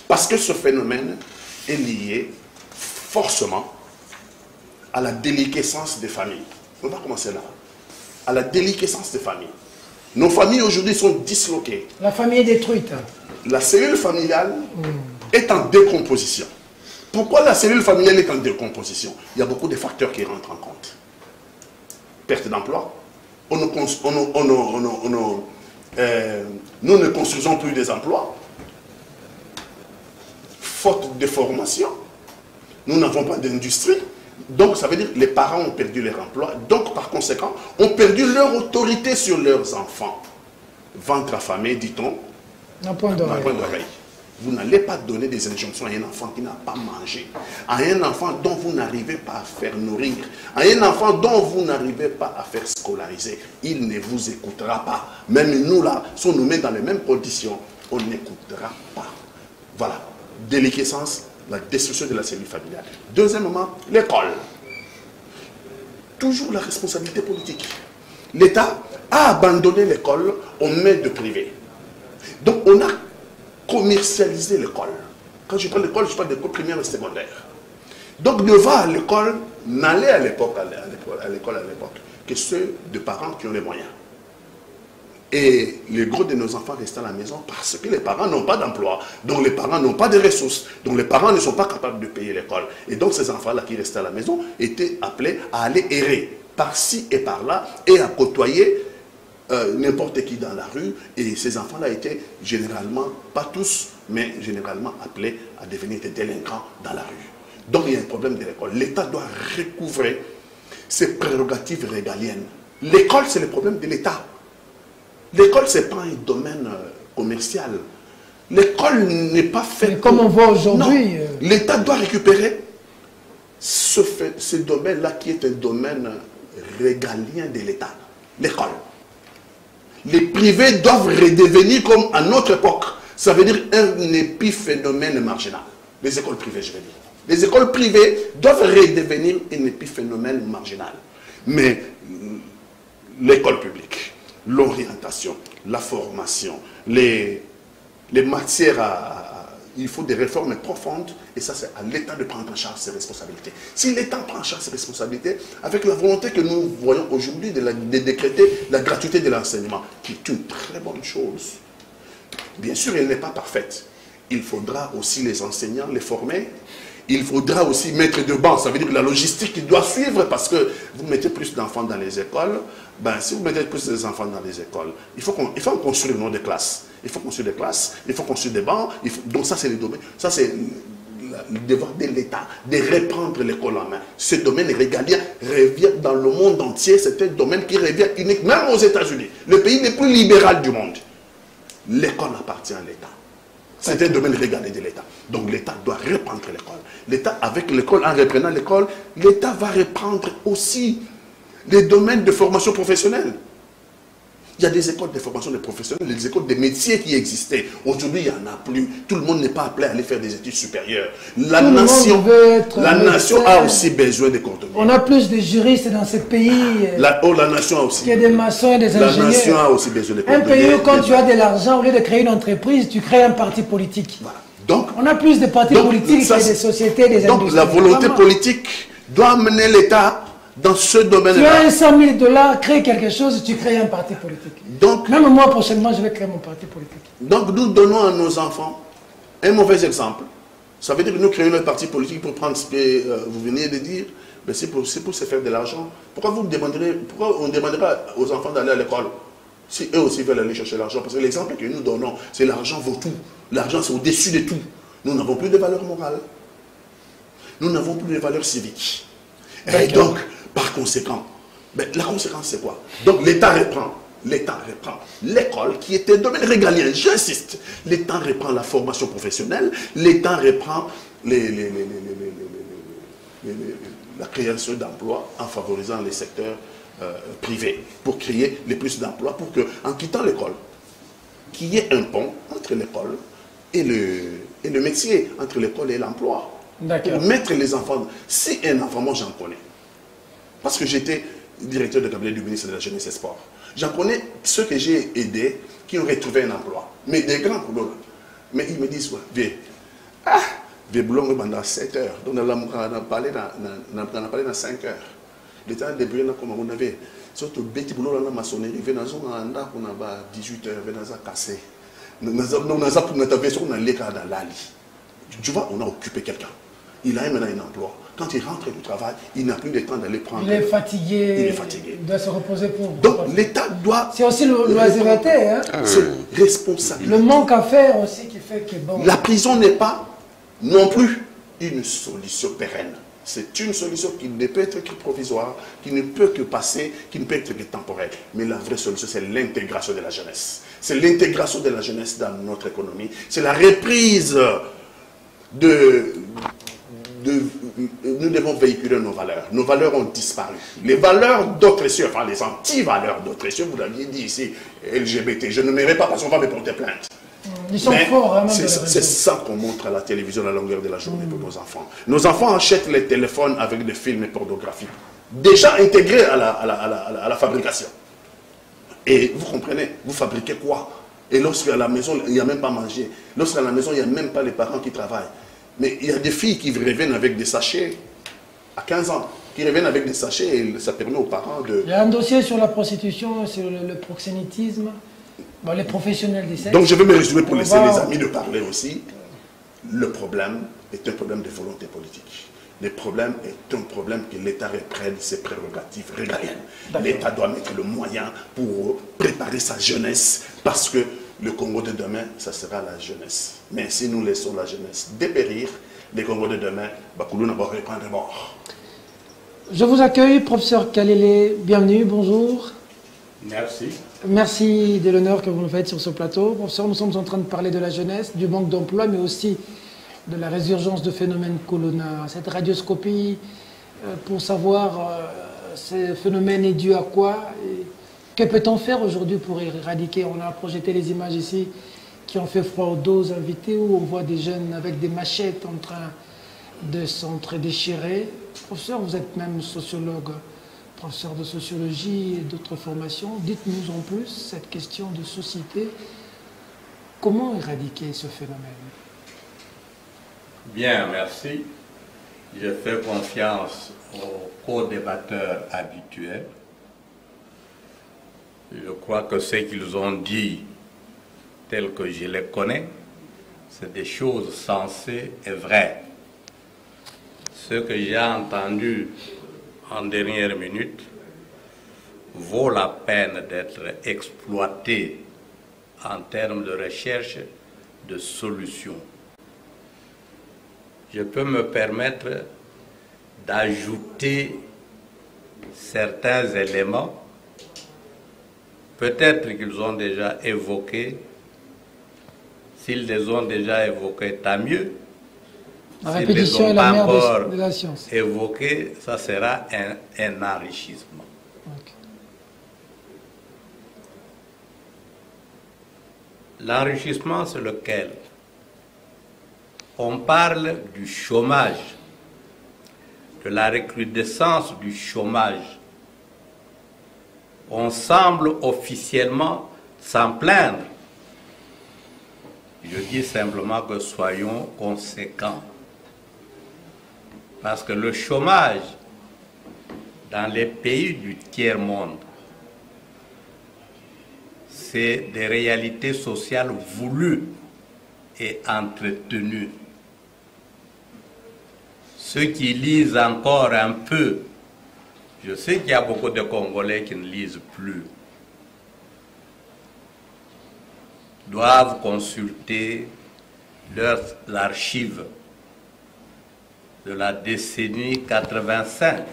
Speaker 5: Parce que ce phénomène est lié forcément à la déliquescence des familles. On va commencer là. À la déliquescence des familles. Nos familles aujourd'hui sont disloquées.
Speaker 1: La famille est détruite.
Speaker 5: La cellule familiale est en décomposition. Pourquoi la cellule familiale est en décomposition? Il y a beaucoup de facteurs qui rentrent en compte. Perte d'emploi. Nous ne construisons plus des emplois. Faute de formation. Nous n'avons pas d'industrie. Donc, ça veut dire que les parents ont perdu leur emploi. Donc, par conséquent, ont perdu leur autorité sur leurs enfants. Ventre affamé, dit-on.
Speaker 1: Un point d'oreille.
Speaker 5: Vous n'allez pas donner des injonctions à un enfant qui n'a pas mangé, à un enfant dont vous n'arrivez pas à faire nourrir, à un enfant dont vous n'arrivez pas à faire scolariser. Il ne vous écoutera pas. Même nous, là, si on nous met dans les mêmes conditions, on n'écoutera pas. Voilà. Déliquescence, la destruction de la cellule familiale. Deuxièmement, l'école. Toujours la responsabilité politique. L'État a abandonné l'école aux mains de privés. Donc on a commercialisé l'école. Quand je parle d'école, je parle d'école primaire et secondaire. Donc ne va à l'école, n'allez à l'école à l'époque que ceux de parents qui ont les moyens. Et le gros de nos enfants restent à la maison parce que les parents n'ont pas d'emploi, donc les parents n'ont pas de ressources, donc les parents ne sont pas capables de payer l'école. Et donc ces enfants-là qui restaient à la maison étaient appelés à aller errer par-ci et par-là et à côtoyer n'importe qui dans la rue. Et ces enfants-là étaient généralement, pas tous, mais généralement appelés à devenir des délinquants dans la rue. Donc il y a un problème de l'école. L'État doit recouvrer ses prérogatives régaliennes. L'école, c'est le problème de l'État. L'école, ce n'est pas un domaine commercial. L'école n'est pas faite...
Speaker 1: Mais comme on voit aujourd'hui...
Speaker 5: L'État doit récupérer ce domaine-là qui est un domaine régalien de l'État. L'école. Les privés doivent redevenir comme à notre époque. Ça veut dire un épiphénomène marginal. Les écoles privées, je veux dire. Les écoles privées doivent redevenir un épiphénomène marginal. Mais l'école publique, l'orientation, la formation, les matières il faut des réformes profondes et ça c'est à l'État de prendre en charge ses responsabilités. Si l'État prend en charge ses responsabilités, avec la volonté que nous voyons aujourd'hui de décréter la gratuité de l'enseignement, qui est une très bonne chose. Bien sûr, elle n'est pas parfaite. Il faudra aussi les enseignants, les former. Il faudra aussi mettre de bancs, ça veut dire que la logistique qui doit suivre, parce que vous mettez plus d'enfants dans les écoles, ben, si vous mettez plus d'enfants dans les écoles, il faut construire des classes. Il faut construire des classes, il faut construire des bancs. Donc ça, c'est le domaine. Ça, c'est le devoir de l'État, de reprendre l'école en main. Ce domaine régalien revient dans le monde entier. C'est un domaine qui revient unique, même aux États-Unis, le pays le plus libéral du monde. L'école appartient à l'État. C'est un domaine régalé de l'État. Donc l'État doit reprendre l'école. L'État, avec l'école, en reprenant l'école, l'État va reprendre aussi les domaines de formation professionnelle. Il y a des écoles de formation des professionnels, des écoles de métiers qui existaient. Aujourd'hui, il n'y en a plus. Tout le monde n'est pas appelé à aller faire des études supérieures. La nation a aussi besoin de coordonnées.
Speaker 1: On a plus de juristes dans ce pays.
Speaker 5: La nation a aussi.
Speaker 1: Il y a des maçons et des ingénieurs.
Speaker 5: La nation a aussi besoin de coordonnées.
Speaker 1: Un pays où quand tu as de l'argent, au lieu de créer une entreprise, tu crées un parti politique.
Speaker 5: Voilà. Donc,
Speaker 1: on a plus de partis politiques que des sociétés, des industries.
Speaker 5: Donc la volonté politique doit amener l'État dans ce domaine-là.
Speaker 1: Tu as 100 000 $, crée quelque chose, tu crées un parti politique. Donc, même moi, prochainement, je vais créer mon parti politique.
Speaker 5: Donc, nous donnons à nos enfants un mauvais exemple. Ça veut dire que nous créons un parti politique pour prendre ce que vous venez de dire. Mais c'est pour se faire de l'argent. Pourquoi on demanderait aux enfants d'aller à l'école si eux aussi veulent aller chercher l'argent? Parce que l'exemple que nous donnons, c'est l'argent vaut tout. L'argent, c'est au-dessus de tout. Nous n'avons plus de valeurs morales. Nous n'avons plus de valeurs civiques. Et donc, par conséquent, ben, la conséquence c'est quoi? Donc l'État reprend l'école qui était domaine régalien, j'insiste. L'État reprend la formation professionnelle, l'État reprend la création d'emplois en favorisant les secteurs privés pour créer les plus d'emplois, pour qu'en quittant l'école, qu'il y ait un pont entre l'école et le métier, entre l'école et l'emploi. Pour mettre les enfants, si un enfant, moi j'en connais, parce que j'étais directeur de cabinet du ministre de la Jeunesse et Sport, j'en connais ceux que j'ai aidés qui ont retrouvé un emploi, mais des grands boulots. Mais ils me disent, des boulots pendant 7 heures, donc on a parlé dans 5 heures. Le temps de débrouiller comme on avait, surtout petit boulot dans la maçonnerie, on a 18 heures, on a cassé. On a tu vois, on a occupé quelqu'un. Il a maintenant un emploi. Quand il rentre du travail, il n'a plus le temps d'aller prendre.
Speaker 1: Il est fatigué.
Speaker 5: Il est fatigué.
Speaker 1: Il doit se reposer pour.
Speaker 5: Donc l'État doit.
Speaker 1: C'est aussi l'oisiveté, hein.
Speaker 5: C'est responsable.
Speaker 1: Le manque à faire aussi qui fait que bon.
Speaker 5: La prison n'est pas non plus une solution pérenne. C'est une solution qui ne peut être que provisoire, qui ne peut que passer, qui ne peut être que temporaire. Mais la vraie solution, c'est l'intégration de la jeunesse. C'est l'intégration de la jeunesse dans notre économie. C'est la reprise nous devons véhiculer nos valeurs. Nos valeurs ont disparu. Les valeurs d'autres cieux, enfin les anti-valeurs d'autres cieux, vous l'aviez dit ici, LGBT, je ne m'irai pas parce qu'on va me porter plainte.
Speaker 1: Ils sont forts, hein,
Speaker 5: c'est ça qu'on montre à la télévision à la longueur de la journée pour nos enfants. Nos enfants achètent les téléphones avec des films pornographiques, déjà intégrés à la fabrication. Et vous comprenez, vous fabriquez quoi? Et lorsqu'à la maison, il n'y a même pas mangé. Lorsqu'à la maison, il n'y a même pas les parents qui travaillent. Mais il y a des filles qui reviennent avec des sachets à 15 ans, qui reviennent avec des sachets et ça permet aux parents de...
Speaker 1: Il y a un dossier sur la prostitution, sur le proxénétisme, bon, les professionnels des sexes.
Speaker 5: Donc je vais me résumer pour laisser les amis de parler aussi. Le problème est un problème de volonté politique. Le problème est un problème que l'État reprenne ses prérogatives régaliennes. L'État doit mettre le moyen pour préparer sa jeunesse parce que le Congo de demain, ça sera la jeunesse. Mais si nous laissons la jeunesse dépérir, le Congo de demain, Bakoulou n'a pas reprendre mort.
Speaker 1: Je vous accueille, professeur Kalele, bienvenue, bonjour.
Speaker 6: Merci.
Speaker 1: Merci de l'honneur que vous nous faites sur ce plateau. Professeur, nous sommes en train de parler de la jeunesse, du manque d'emploi, mais aussi de la résurgence de phénomènes colonna. Cette radioscopie, pour savoir ce phénomène est dû à quoi et que peut-on faire aujourd'hui pour éradiquer? On a projeté les images ici qui ont fait froid aux dos invités où on voit des jeunes avec des machettes en train de s'entre-déchirer. Professeur, vous êtes même sociologue, professeur de sociologie et d'autres formations. Dites-nous en plus cette question de société. Comment éradiquer ce phénomène?
Speaker 6: Bien, merci. Je fais confiance aux co-débatteurs habituels. Je crois que ce qu'ils ont dit, tel que je les connais, c'est des choses sensées et vraies. Ce que j'ai entendu en dernière minute vaut la peine d'être exploité en termes de recherche de solutions. Je peux me permettre d'ajouter certains éléments. Peut-être qu'ils ont déjà évoqué. S'ils les ont déjà évoqués, tant mieux.
Speaker 1: La répétition est la mère de la science.
Speaker 6: Évoqué, ça sera un enrichissement.
Speaker 1: Okay.
Speaker 6: L'enrichissement, c'est lequel? On parle du chômage, de la recrudescence du chômage. On semble officiellement s'en plaindre. Je dis simplement que soyons conséquents. Parce que le chômage, dans les pays du tiers-monde, c'est des réalités sociales voulues et entretenues. Ceux qui lisent encore un peu, je sais qu'il y a beaucoup de Congolais qui ne lisent plus, doivent consulter leurs archives de la décennie 85,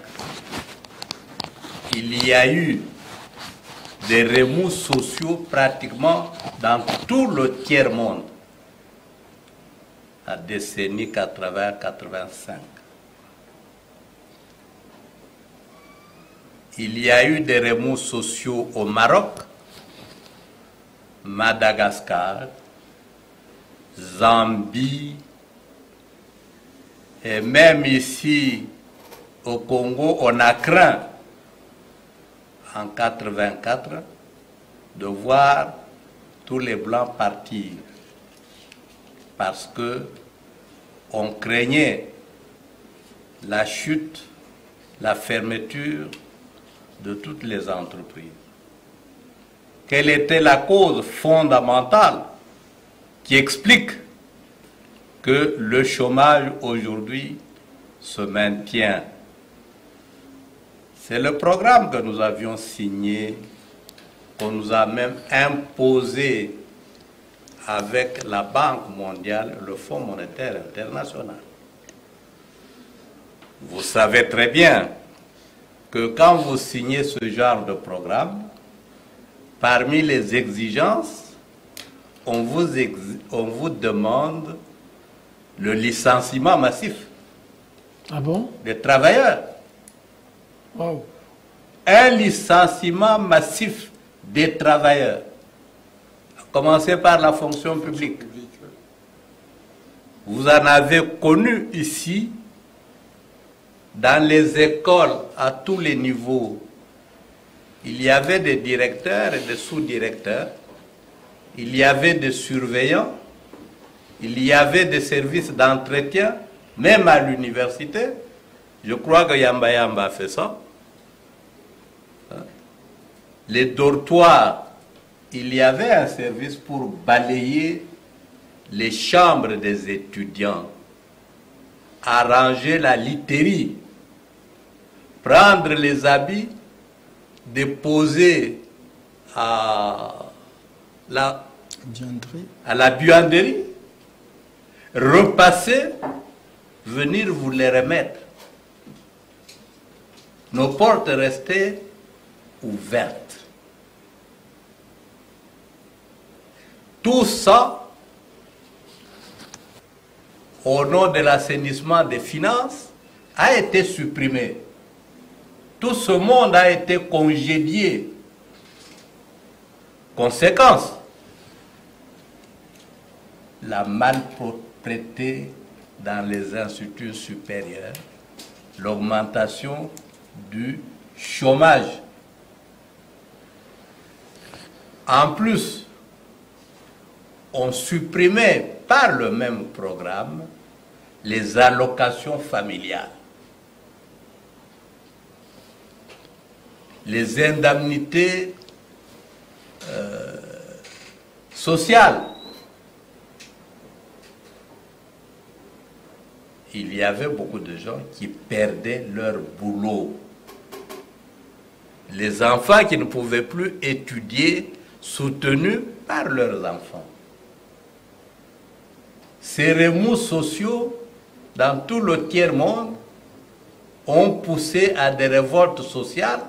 Speaker 6: il y a eu des remous sociaux pratiquement dans tout le tiers-monde, la décennie 80-85. Il y a eu des remous sociaux au Maroc, Madagascar, Zambie, et même ici au Congo, on a craint en 84 de voir tous les Blancs partir parce que on craignait la chute, la fermeture de toutes les entreprises. Quelle était la cause fondamentale qui explique que le chômage aujourd'hui se maintient? C'est le programme que nous avions signé, qu'on nous a même imposé avec la Banque mondiale, le Fonds monétaire international. Vous savez très bien que quand vous signez ce genre de programme, parmi les exigences, on vous demande le licenciement massif des travailleurs.
Speaker 1: Wow.
Speaker 6: Un licenciement massif des travailleurs, à commencer par la fonction publique. Vous en avez connu ici, dans les écoles à tous les niveaux. Il y avait des directeurs et des sous-directeurs, il y avait des surveillants, il y avait des services d'entretien, même à l'université. Je crois que Yamba Yamba a fait ça. Les dortoirs, il y avait un service pour balayer les chambres des étudiants, arranger la literie, prendre les habits, déposer à la buanderie, repasser, venir vous les remettre. Nos portes restaient ouvertes. Tout ça, au nom de l'assainissement des finances, a été supprimé. Tout ce monde a été congédié. Conséquence, la malpropreté dans les instituts supérieurs, l'augmentation du chômage. En plus, on supprimait par le même programme les allocations familiales, les indemnités sociales. Il y avait beaucoup de gens qui perdaient leur boulot. Les enfants qui ne pouvaient plus étudier, soutenus par leurs enfants. Ces remous sociaux, dans tout le tiers-monde, ont poussé à des révoltes sociales,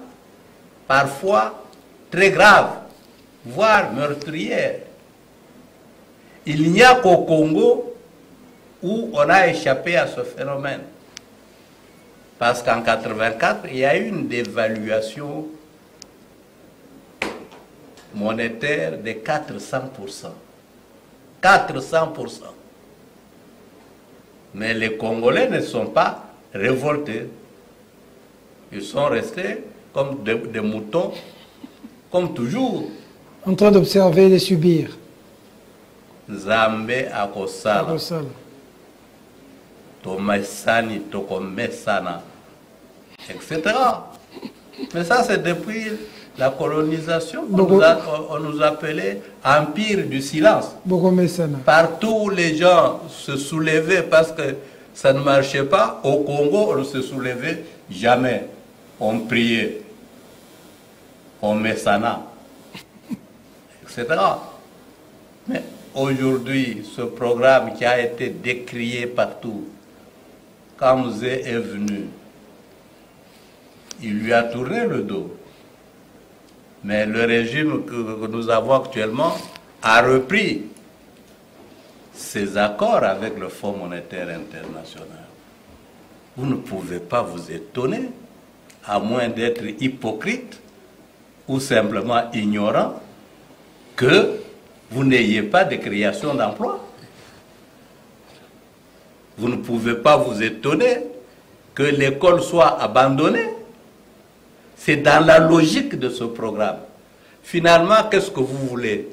Speaker 6: parfois très graves, voire meurtrières. Il n'y a qu'au Congo où on a échappé à ce phénomène. Parce qu'en 1984, il y a eu une dévaluation monétaire de 400%. 400%. Mais les Congolais ne sont pas révoltés. Ils sont restés comme des moutons, comme toujours.
Speaker 1: En train d'observer et de subir.
Speaker 6: Zambé akosala. Tomasani tokomesana. Etc. Mais ça, c'est depuis la colonisation qu'on nous appelait Empire du silence. Partout, les gens se soulevaient parce que ça ne marchait pas. Au Congo, on ne se soulevait jamais. On priait. On messana. Etc. Mais aujourd'hui, ce programme qui a été décrié partout, quand Mzee est venu, il lui a tourné le dos. Mais le régime que nous avons actuellement a repris ses accords avec le Fonds monétaire international. Vous ne pouvez pas vous étonner, à moins d'être hypocrite ou simplement ignorant, que vous n'ayez pas de création d'emplois. Vous ne pouvez pas vous étonner que l'école soit abandonnée. C'est dans la logique de ce programme. Finalement, qu'est-ce que vous voulez?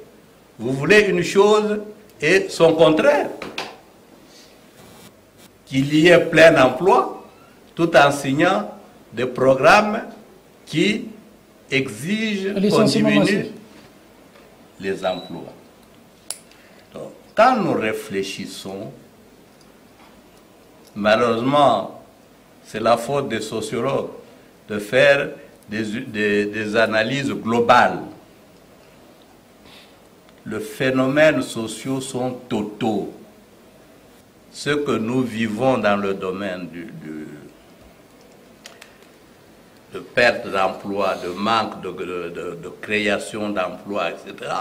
Speaker 6: Vous voulez une chose et son contraire. Qu'il y ait plein emploi, tout en signant des programmes qui exigent qu'on diminue les emplois. Donc, quand nous réfléchissons, malheureusement, c'est la faute des sociologues de faire des analyses globales. Les phénomènes sociaux sont totaux. Ce que nous vivons dans le domaine de perte d'emploi, de manque de création d'emplois, etc.,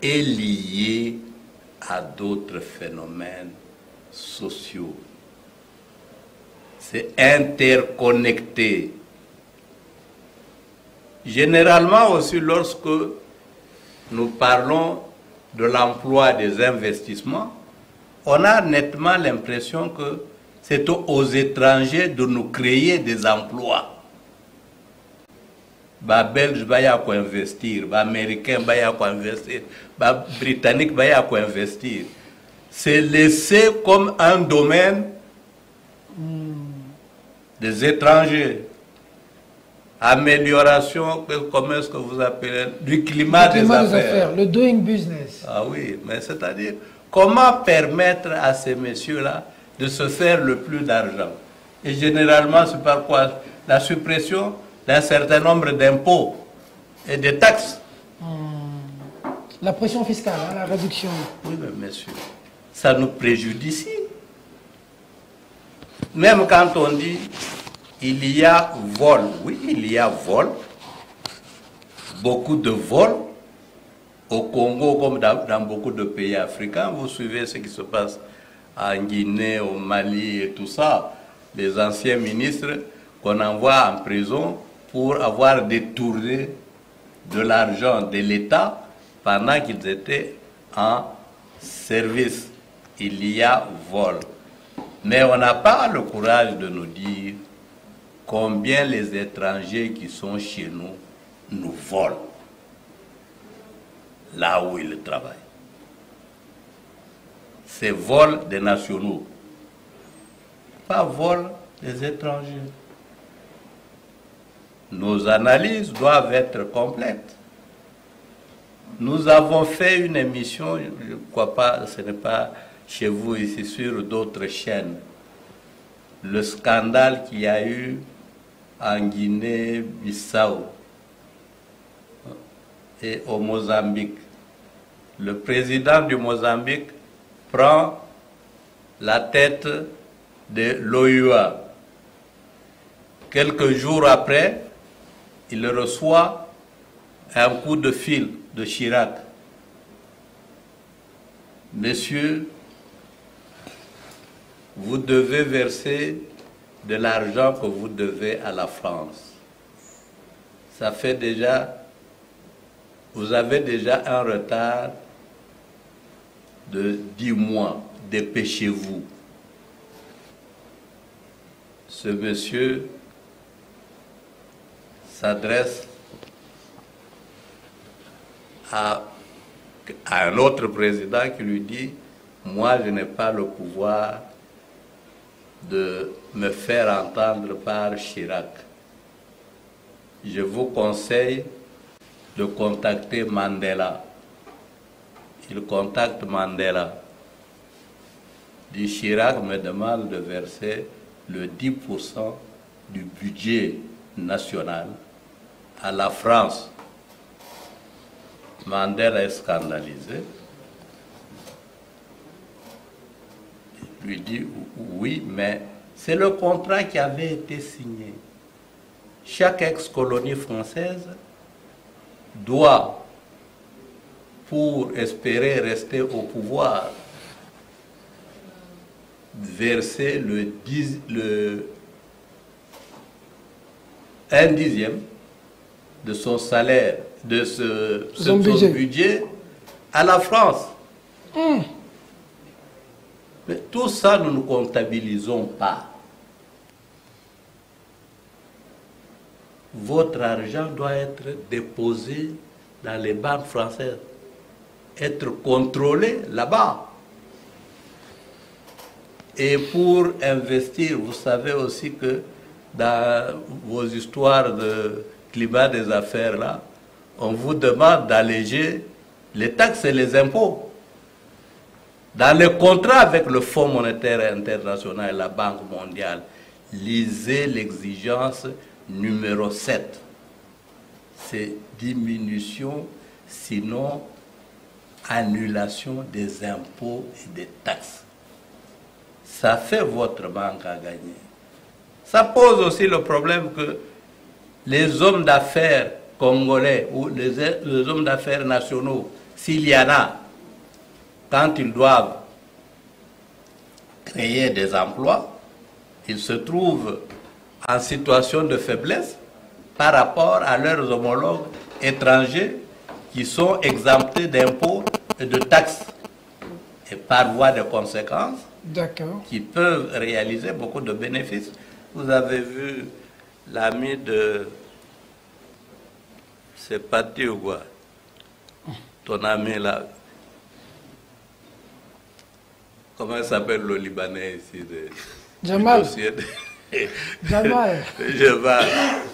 Speaker 6: est lié à d'autres phénomènes sociaux. C'est interconnecté. Généralement aussi, lorsque nous parlons de l'emploi des investissements, on a nettement l'impression que c'est aux étrangers de nous créer des emplois. Les Belges vont investir, les Américains vont investir, les Britanniques vont investir. C'est laissé comme un domaine des étrangers. Amélioration, comment est-ce que vous appelez, du climat des affaires.
Speaker 1: Le doing business.
Speaker 6: Ah oui, mais c'est-à-dire, comment permettre à ces messieurs-là de se faire le plus d'argent? Et généralement, c'est par quoi? La suppression d'un certain nombre d'impôts et de taxes.
Speaker 1: La pression fiscale, hein, la réduction.
Speaker 6: Oui, mais messieurs, ça nous préjudicie. Même quand on dit il y a vol, oui, il y a vol, beaucoup de vols au Congo comme dans beaucoup de pays africains. Vous suivez ce qui se passe en Guinée, au Mali et tout ça. Les anciens ministres qu'on envoie en prison pour avoir détourné de l'argent de l'État pendant qu'ils étaient en service. Il y a vol. Mais on n'a pas le courage de nous dire combien les étrangers qui sont chez nous volent là où ils travaillent. C'est vol des nationaux, pas vol des étrangers. Nos analyses doivent être complètes. Nous avons fait une émission, je ne crois pas, ce n'est pas chez vous ici, sur d'autres chaînes. Le scandale qu'il y a eu en Guinée-Bissau et au Mozambique. Le président du Mozambique prend la tête de l'OUA. Quelques jours après, il reçoit un coup de fil de Chirac. Monsieur, vous devez verser de l'argent que vous devez à la France. Ça fait déjà, vous avez déjà un retard de 10 mois. Dépêchez-vous. Ce monsieur s'adresse à un autre président qui lui dit « Moi, je n'ai pas le pouvoir de me faire entendre par Chirac. Je vous conseille de contacter Mandela. » Il contacte Mandela. Du Chirac me demande de verser le 10% du budget national à la France. Mandela est scandalisé. lui dit oui, mais c'est le contrat qui avait été signé. Chaque ex-colonie française doit, pour espérer rester au pouvoir, verser un dixième de son salaire, de son budget à la France. Mais tout ça, nous ne comptabilisons pas. Votre argent doit être déposé dans les banques françaises, être contrôlé là-bas. Et pour investir, vous savez aussi que dans vos histoires de climat des affaires, là, on vous demande d'alléger les taxes et les impôts. Dans le contrat avec le Fonds monétaire international et la Banque mondiale, lisez l'exigence numéro 7. C'est diminution, sinon annulation des impôts et des taxes. Ça fait votre banque à gagner. Ça pose aussi le problème que les hommes d'affaires congolais ou les hommes d'affaires nationaux, s'il y en a, quand ils doivent créer des emplois, ils se trouvent en situation de faiblesse par rapport à leurs homologues étrangers qui sont exemptés d'impôts et de taxes. Et par voie de conséquence, qui peuvent réaliser beaucoup de bénéfices. Vous avez vu l'ami de... C'est Pati ou quoi? Ton ami là. Comment il s'appelle le Libanais ici
Speaker 1: Jamal. Jamal.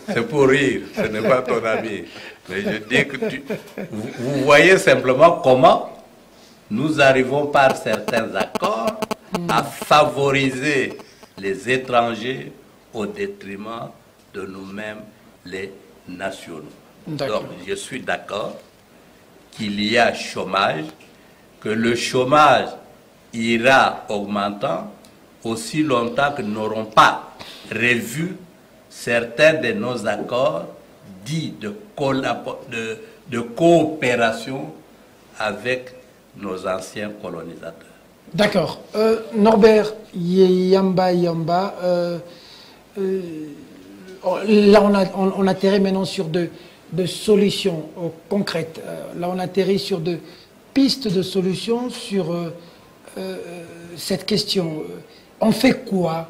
Speaker 6: C'est pour rire, ce n'est pas ton ami. Mais je dis que vous voyez simplement comment nous arrivons par certains accords à favoriser les étrangers au détriment de nous-mêmes, les nationaux. Donc, je suis d'accord qu'il y a chômage, que le chômage ira augmentant aussi longtemps que nous n'aurons pas revu certains de nos accords dits de coopération avec nos anciens colonisateurs.
Speaker 1: D'accord. Norbert Yamba, là on atterrit maintenant sur de solutions concrètes. Là on atterrit sur de pistes de solutions sur cette question. On fait quoi?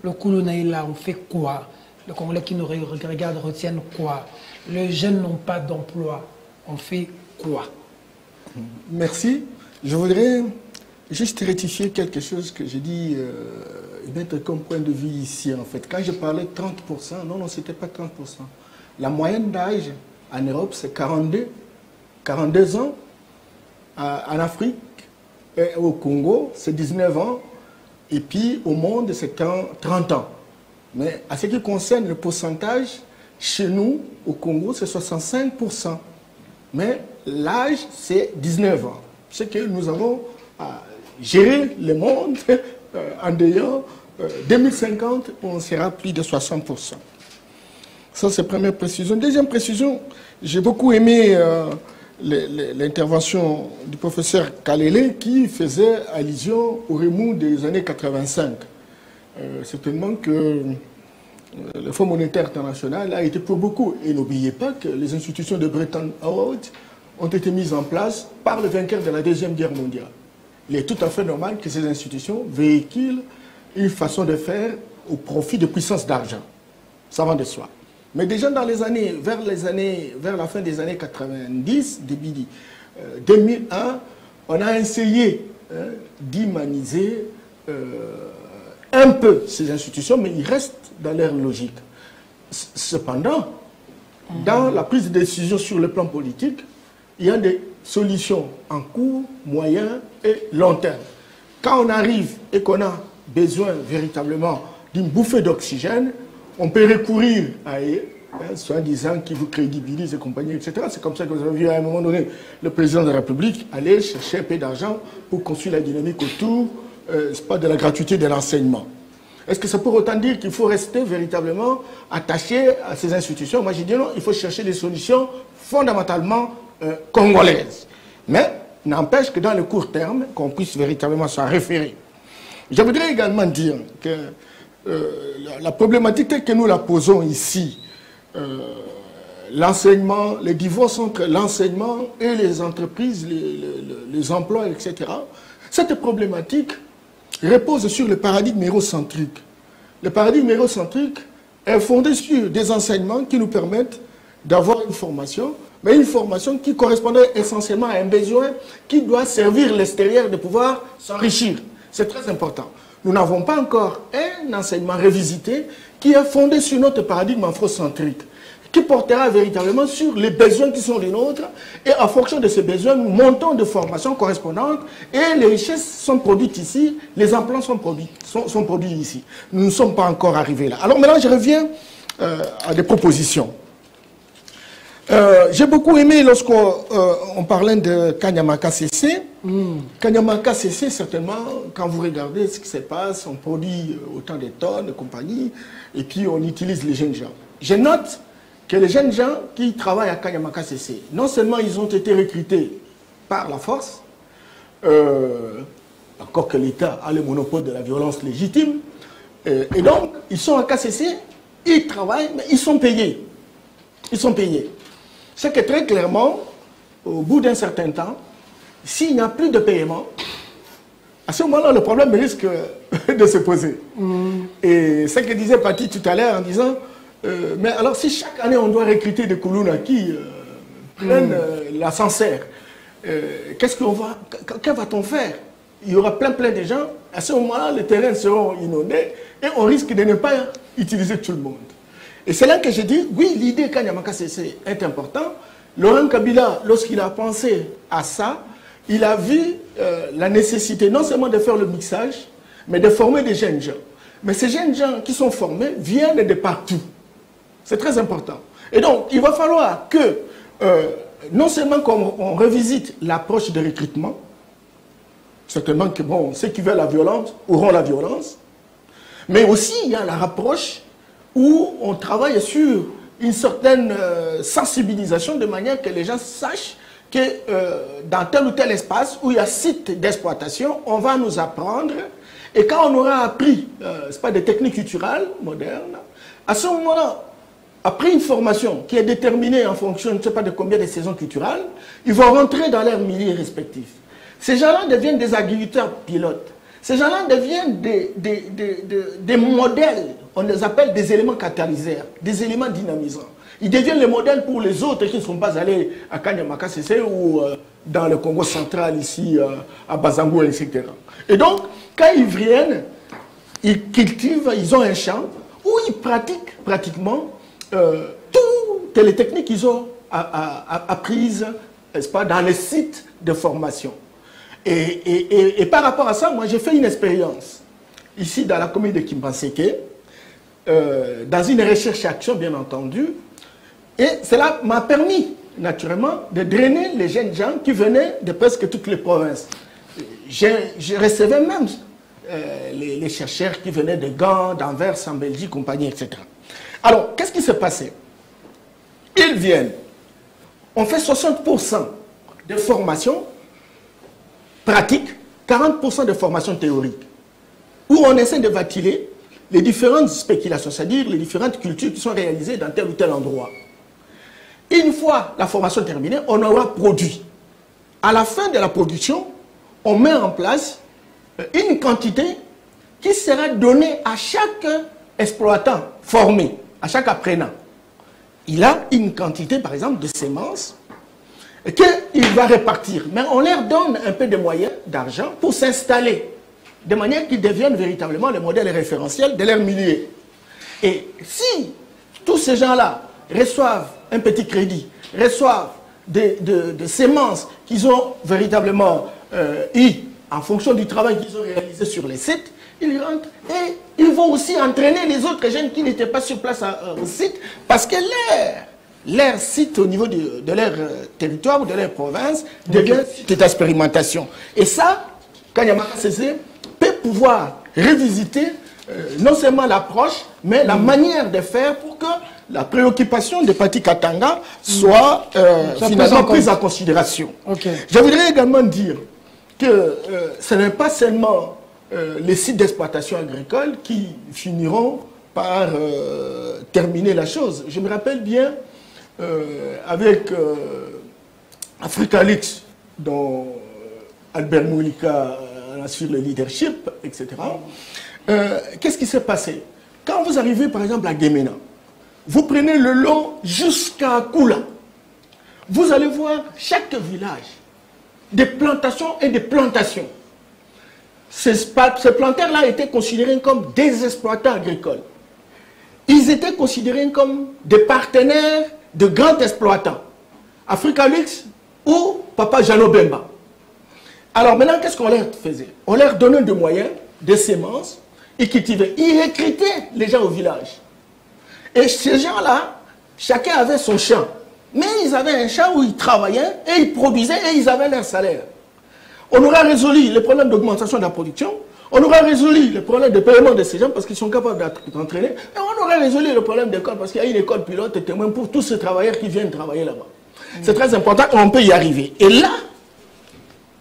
Speaker 1: Le Koulouna est là, on fait quoi? Le Congolais qui nous regarde retiennent quoi? Les jeunes n'ont pas d'emploi, on fait quoi?
Speaker 3: Merci. Je voudrais juste rectifier quelque chose que j'ai dit, mettre comme point de vue ici en fait. Quand je parlais de 30%, non, c'était pas 30%. La moyenne d'âge en Europe, c'est 42 ans. En Afrique et au Congo, c'est 19 ans. Et puis au monde, c'est 30 ans. Mais à ce qui concerne le pourcentage, chez nous, au Congo, c'est 65%. Mais l'âge, c'est 19 ans. C'est que nous avons géré le monde en disant 2050, on sera plus de 60%. Ça, c'est la première précision. Deuxième précision, j'ai beaucoup aimé l'intervention du professeur Kalele qui faisait allusion au remous des années 85. Certainement que le Fonds monétaire international a été pour beaucoup. Et n'oubliez pas que les institutions de Bretton Woods ont été mises en place par le vainqueur de la Deuxième Guerre mondiale. Il est tout à fait normal que ces institutions véhiculent une façon de faire au profit de puissances d'argent. Ça va de soi. Mais déjà dans les années, vers la fin des années 90, début 2001, on a essayé d'humaniser un peu ces institutions, mais ils restent dans leur logique. Cependant, dans la prise de décision sur le plan politique, il y a des solutions en court, moyen et long terme. Quand on arrive et qu'on a besoin véritablement d'une bouffée d'oxygène, on peut recourir à soi-disant qui vous crédibilise et compagnie, etc. C'est comme ça que vous avez vu à un moment donné le président de la République aller chercher un peu d'argent pour construire la dynamique autour pas de la gratuité de l'enseignement. Est-ce que ça peut autant dire qu'il faut rester véritablement attaché à ces institutions? Moi, j'ai dit non, il faut chercher des solutions fondamentalement congolaises. Mais n'empêche que dans le court terme, qu'on puisse véritablement s'en référer. Je voudrais également dire que la problématique que nous la posons ici, l'enseignement, les divorces entre l'enseignement et les entreprises, les emplois, etc., cette problématique repose sur le paradigme hérocentrique. Le paradigme hérocentrique est fondé sur des enseignements qui nous permettent d'avoir une formation, mais une formation qui correspondait essentiellement à un besoin qui doit servir l'extérieur de pouvoir s'enrichir. C'est très important. Nous n'avons pas encore un enseignement revisité qui est fondé sur notre paradigme afrocentrique, qui portera véritablement sur les besoins qui sont les nôtres, et en fonction de ces besoins, nous montons de formations correspondantes, et les richesses sont produites ici, les emplois sont produits ici. Nous ne sommes pas encore arrivés là. Alors maintenant, je reviens à des propositions. J'ai beaucoup aimé lorsqu'on parlait de Kanyamaka CC. Kanyamaka CC, certainement, quand vous regardez ce qui se passe, on produit autant de tonnes de compagnie, et puis on utilise les jeunes gens. Je note que les jeunes gens qui travaillent à Kanyamaka CC, non seulement ils ont été recrutés par la force, encore que l'État a le monopole de la violence légitime, et donc ils sont à KCC, ils travaillent, mais ils sont payés. Ils sont payés. C'est que très clairement, au bout d'un certain temps, s'il n'y a plus de paiement, à ce moment-là, le problème risque de se poser. Et ce que disait Pati tout à l'heure en disant, mais alors si chaque année on doit recruter des Koulouna qui prennent l'ascenseur, que va-t-on faire? Il y aura plein de gens. À ce moment-là, les terrains seront inondés et on risque de ne pas utiliser tout le monde. Et c'est là que j'ai dit, oui, l'idée Kanyamaka CC est importante. Laurent Kabila, lorsqu'il a pensé à ça, il a vu la nécessité non seulement de faire le mixage, mais de former des jeunes gens. Mais ces jeunes gens qui sont formés viennent de partout. C'est très important. Et donc, il va falloir que, non seulement qu'on revisite l'approche de recrutement, certainement que bon, ceux qui veulent la violence auront la violence, mais aussi il y a la rapproche où on travaille sur une certaine sensibilisation de manière que les gens sachent que dans tel ou tel espace où il y a site d'exploitation, on va nous apprendre, et quand on aura appris, c'est pas des techniques culturelles modernes, à ce moment-là, après une formation qui est déterminée en fonction, je ne sais pas de combien de saisons culturelles, ils vont rentrer dans leurs milieux respectifs. Ces gens-là deviennent des agriculteurs pilotes. Ces gens-là deviennent des modèles, on les appelle des éléments catalyseurs, des éléments dynamisants. Ils deviennent les modèles pour les autres qui ne sont pas allés à Kanyamaka CC ou dans le Congo central, ici, à Bazangou, etc. Et donc, quand ils viennent, ils cultivent, ils ont un champ où ils pratiquent pratiquement toutes les techniques qu'ils ont apprises, n'est-ce pas, dans les sites de formation. Et par rapport à ça, moi j'ai fait une expérience ici dans la commune de Kimbanseke, dans une recherche-action bien entendu, et cela m'a permis naturellement de drainer les jeunes gens qui venaient de presque toutes les provinces. Je recevais même les chercheurs qui venaient de Gand, d'Anvers, en Belgique, compagnie, etc. Alors, qu'est-ce qui s'est passé? Ils viennent, on fait 60% de formation pratique, 40% de formation théorique, où on essaie de ventiler les différentes spéculations, c'est-à-dire les différentes cultures qui sont réalisées dans tel ou tel endroit. Une fois la formation terminée, on aura produit. À la fin de la production, on met en place une quantité qui sera donnée à chaque exploitant formé, à chaque apprenant. Il a une quantité, par exemple, de semences qu'il va répartir. Mais on leur donne un peu de moyens, d'argent, pour s'installer, de manière qu'ils deviennent véritablement les modèles référentiels de leur milieu. Et si tous ces gens-là reçoivent un petit crédit, reçoivent des semences qu'ils ont véritablement eu en fonction du travail qu'ils ont réalisé sur les sites, ils rentrent et ils vont aussi entraîner les autres jeunes qui n'étaient pas sur place au site, parce que leur site au niveau de leur territoire ou de leur province devient site d'expérimentation. Et ça, Kanyamaka CC peut pouvoir révisiter non seulement l'approche, mais la manière de faire pour que la préoccupation des partis Katanga soit finalement prise en considération. Okay. Je voudrais également dire que ce n'est pas seulement les sites d'exploitation agricole qui finiront par terminer la chose. Je me rappelle bien avec Africalix, dont Albert Moulika assure le leadership, etc. Qu'est-ce qui s'est passé? Quand vous arrivez par exemple à Guémena, vous prenez le long jusqu'à Koula, vous allez voir chaque village, des plantations et des plantations. Ces planteurs-là étaient considérés comme des exploitants agricoles. Ils étaient considérés comme des partenaires de grands exploitants. Africalix ou Papa Jano Bemba. Alors maintenant, qu'est-ce qu'on leur faisait? On leur donnait des moyens, des semences, ils cultivaient. Ils recrutaient les gens au village. Et ces gens-là, chacun avait son champ. Mais ils avaient un champ où ils travaillaient et ils produisaient et ils avaient leur salaire. On aura résolu les problèmes d'augmentation de la production, on aura résolu le problème de paiement de ces gens parce qu'ils sont capables d'entraîner, et on aura résolu le problème d'école parce qu'il y a une école pilote et témoin pour tous ces travailleurs qui viennent travailler là-bas. C'est très important, on peut y arriver. Et là,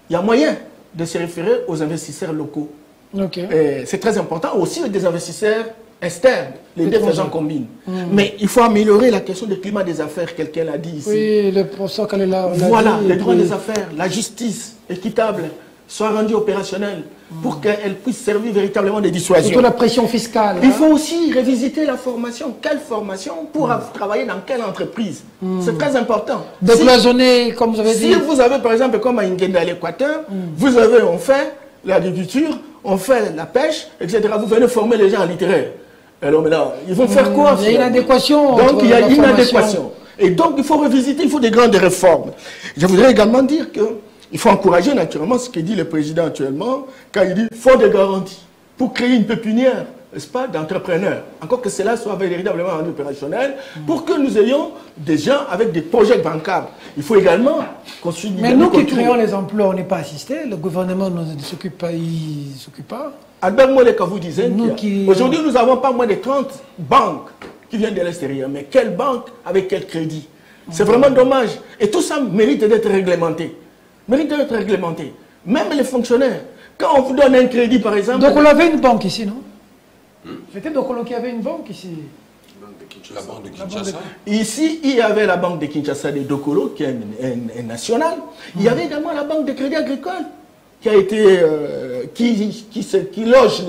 Speaker 3: il y a moyen de se référer aux investisseurs locaux. Okay. C'est très important aussi des investisseurs externes, les deux faisant combine. Mais il faut améliorer la question du climat des affaires, quelqu'un l'a dit ici.
Speaker 1: Oui, le professeur Kalela.
Speaker 3: Voilà, les droits des affaires, la justice équitable soit rendue opérationnelle pour qu'elle puisse servir véritablement de dissuasion.
Speaker 1: Surtout la pression fiscale.
Speaker 3: Il faut aussi révisiter la formation. Quelle formation pour travailler dans quelle entreprise? C'est très important.
Speaker 1: Décloisonner, comme vous avez dit.
Speaker 3: Si vous avez par exemple, comme à Ingenda à l'Équateur, vous avez, on fait l'agriculture, on fait la pêche, etc. Vous venez former les gens en littéraire. Alors maintenant, ils vont faire quoi?
Speaker 1: Il y a une adéquation.
Speaker 3: Donc il y a une adéquation. Et donc il faut revisiter, il faut des grandes réformes. Je voudrais également dire qu'il faut encourager naturellement ce que dit le président actuellement, quand il dit qu'il faut des garanties pour créer une pépinière, n'est-ce pas, d'entrepreneurs. Encore que cela soit véritablement rendu opérationnel, pour que nous ayons des gens avec des projets bancables. Il faut également construire...
Speaker 1: Mais nous qui créons les emplois, on n'est pas assistés, le gouvernement ne s'occupe pas, il ne s'occupe pas.
Speaker 3: Albert Moleka vous disait qu'aujourd'hui nous n'avons pas moins de 30 banques qui viennent de l'extérieur. Mais quelle banque avec quel crédit? C'est vraiment dommage. Et tout ça mérite d'être réglementé. Mérite d'être réglementé. Même les fonctionnaires, quand on vous donne un crédit par exemple...
Speaker 1: Donc on avait une banque ici, non? C'était Dokolo qui avait une banque ici.
Speaker 4: La banque de Kinshasa.
Speaker 3: Ici, il y avait la banque de Kinshasa de Dokolo, qui est un national. Il y avait également la banque de crédit agricole, qui a été, qui loge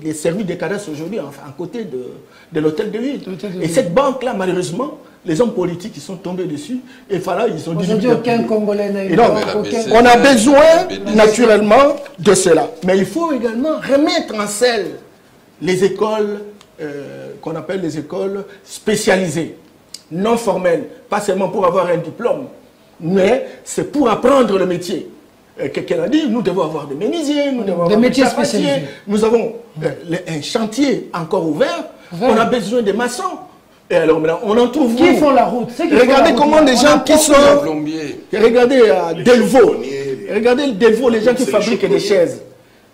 Speaker 3: les services de cadastre aujourd'hui, enfin, à côté de l'hôtel de ville. Et cette banque-là, malheureusement, les hommes politiques ils sont tombés dessus, et voilà, ils ont dit...
Speaker 1: Aujourd'hui, aucun Congolais n'a une
Speaker 3: banque. On a besoin, naturellement, de cela. Mais il faut également remettre en selle les écoles qu'on appelle les écoles spécialisées, non formelles, pas seulement pour avoir un diplôme, mais c'est pour apprendre le métier. Quelqu'un a dit, nous devons avoir des menuisiers, nous devons avoir des métiers spécialisés. Nous avons un chantier encore ouvert, on a besoin de maçons. Et alors maintenant, on en trouve
Speaker 1: qui font la route.
Speaker 3: Regardez comment des gens qui sont... Regardez à Delvaux, regardez Delvaux, les gens qui fabriquent des chaises.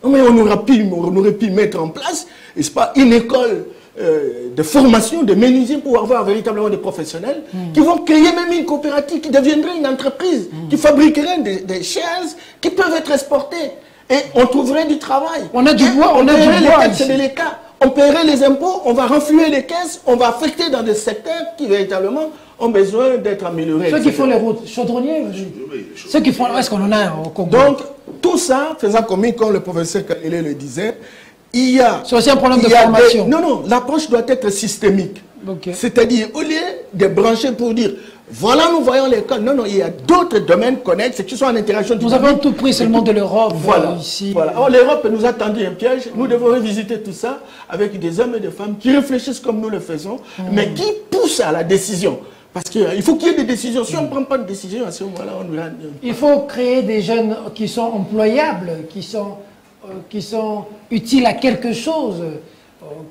Speaker 3: Mais on aurait pu mettre en place, n'est-ce pas, une école de formation de menuisiers pour avoir véritablement des professionnels qui vont créer même une coopérative qui deviendrait une entreprise, qui fabriquerait des chaises qui peuvent être exportées. Et on trouverait du travail.
Speaker 1: On a du bois, on
Speaker 3: paierait les taxes de l'État, on paierait les impôts, on va renflouer les caisses, on va affecter dans des secteurs qui véritablement ont besoin d'être améliorés.
Speaker 1: Ceux qui font les routes, chaudronniers, ceux qui font... Est-ce qu'on en a au Congo?
Speaker 3: Donc, tout ça, faisant comme le professeur Kalele le disait, il y a...
Speaker 1: C'est aussi un problème de formation.
Speaker 3: Non, l'approche doit être systémique. Okay. C'est-à-dire, au lieu de brancher pour dire, voilà, nous voyons l'école. Non, il y a d'autres domaines connexes qui sont en interaction.
Speaker 1: Nous avons tout pris seulement de l'Europe.
Speaker 3: Voilà,
Speaker 1: ici.
Speaker 3: Voilà. Alors, l'Europe nous a tendu un piège. Nous devons revisiter tout ça avec des hommes et des femmes qui réfléchissent comme nous le faisons, mais qui poussent à la décision. Parce qu'il faut qu'il y ait des décisions. Si on ne prend pas de décision, à ce moment-là, on nous...
Speaker 1: Il faut créer des jeunes qui sont employables, qui sont utiles à quelque chose,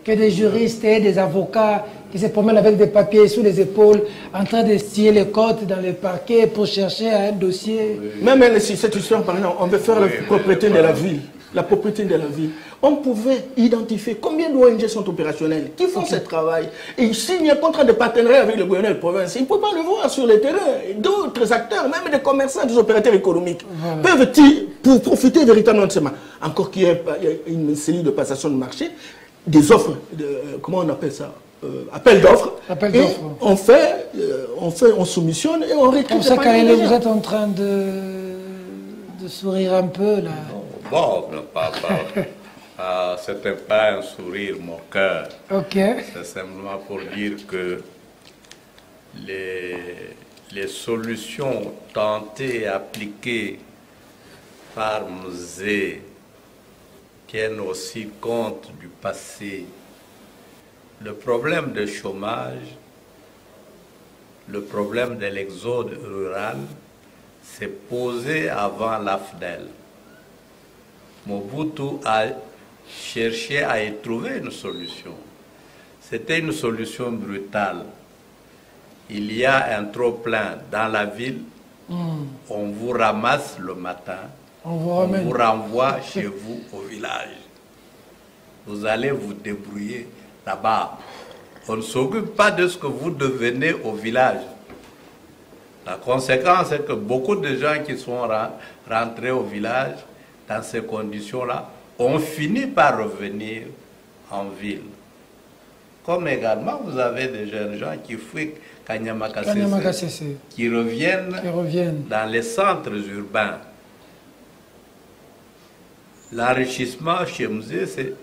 Speaker 1: que des juristes et des avocats qui se promènent avec des papiers sous les épaules, en train de scier les côtes dans les parquets pour chercher un dossier.
Speaker 3: Même si cette histoire, par exemple, on veut faire la propriété de la ville. la propriété de la ville, on pouvait identifier combien d'ONG sont opérationnelles, qui font ce travail. Et s'il y a un contrat de partenariat avec le gouverneur de province, il ne peut pas le voir sur le terrain. D'autres acteurs, même des commerçants, des opérateurs économiques, peuvent-ils, pour profiter véritablement de ce marché, encore qu'il y ait une série de passations de marché, des offres, comment on appelle ça, appel d'offres, et on soumissionne et on récupère.
Speaker 1: Pour ça, Kaélé, vous êtes en train de sourire un peu là.
Speaker 6: Bon, c'était pas un sourire moqueur.
Speaker 1: Ok.
Speaker 6: C'est simplement pour dire que les solutions tentées et appliquées par Mzee tiennent aussi compte du passé. Le problème du chômage, le problème de l'exode rural s'est posé avant l'AFDEL. Mobutu a cherché à y trouver une solution. C'était une solution brutale. Il y a un trop-plein dans la ville, on vous ramasse le matin, on vous renvoie chez vous au village. Vous allez vous débrouiller là-bas. On ne s'occupe pas de ce que vous devenez au village. La conséquence est que beaucoup de gens qui sont rentrés au village dans ces conditions-là ont fini par revenir en ville. Comme également, vous avez des jeunes gens qui fuient Kanyama-Kassese, qui reviennent dans les centres urbains. L'enrichissement chez Mzee, c'est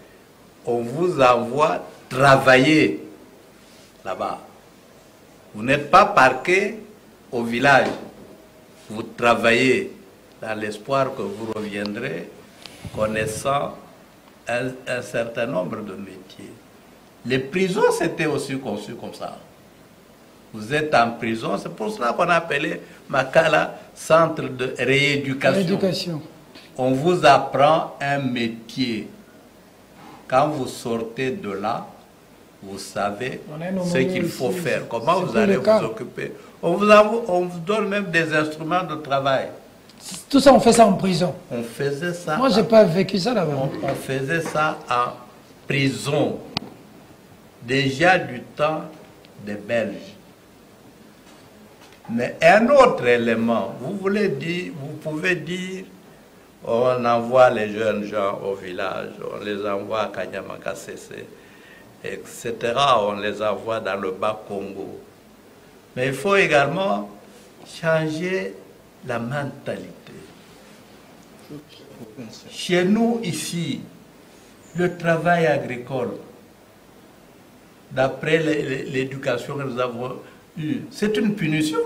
Speaker 6: on vous envoie travailler là-bas. Vous n'êtes pas parqué au village. Vous travaillez dans l'espoir que vous reviendrez connaissant un certain nombre de métiers. Les prisons, c'était aussi conçu comme ça. Vous êtes en prison, c'est pour cela qu'on appelait Makala centre de rééducation. On vous apprend un métier. Quand vous sortez de là, vous savez ce qu'il faut faire, comment vous allez vous occuper. On vous donne même des instruments de travail.
Speaker 1: Tout ça, on fait ça en prison.
Speaker 6: On faisait ça.
Speaker 1: Moi, je n'ai pas vécu ça là-bas.
Speaker 6: On faisait ça en prison. Déjà du temps des Belges. Mais un autre élément, vous pouvez dire, on envoie les jeunes gens au village, on les envoie à Kanyama-Kassese, etc. On les envoie dans le Bas-Congo. Mais il faut également changer la mentalité. Chez nous, ici, le travail agricole, d'après l'éducation que nous avons eue, c'est une punition.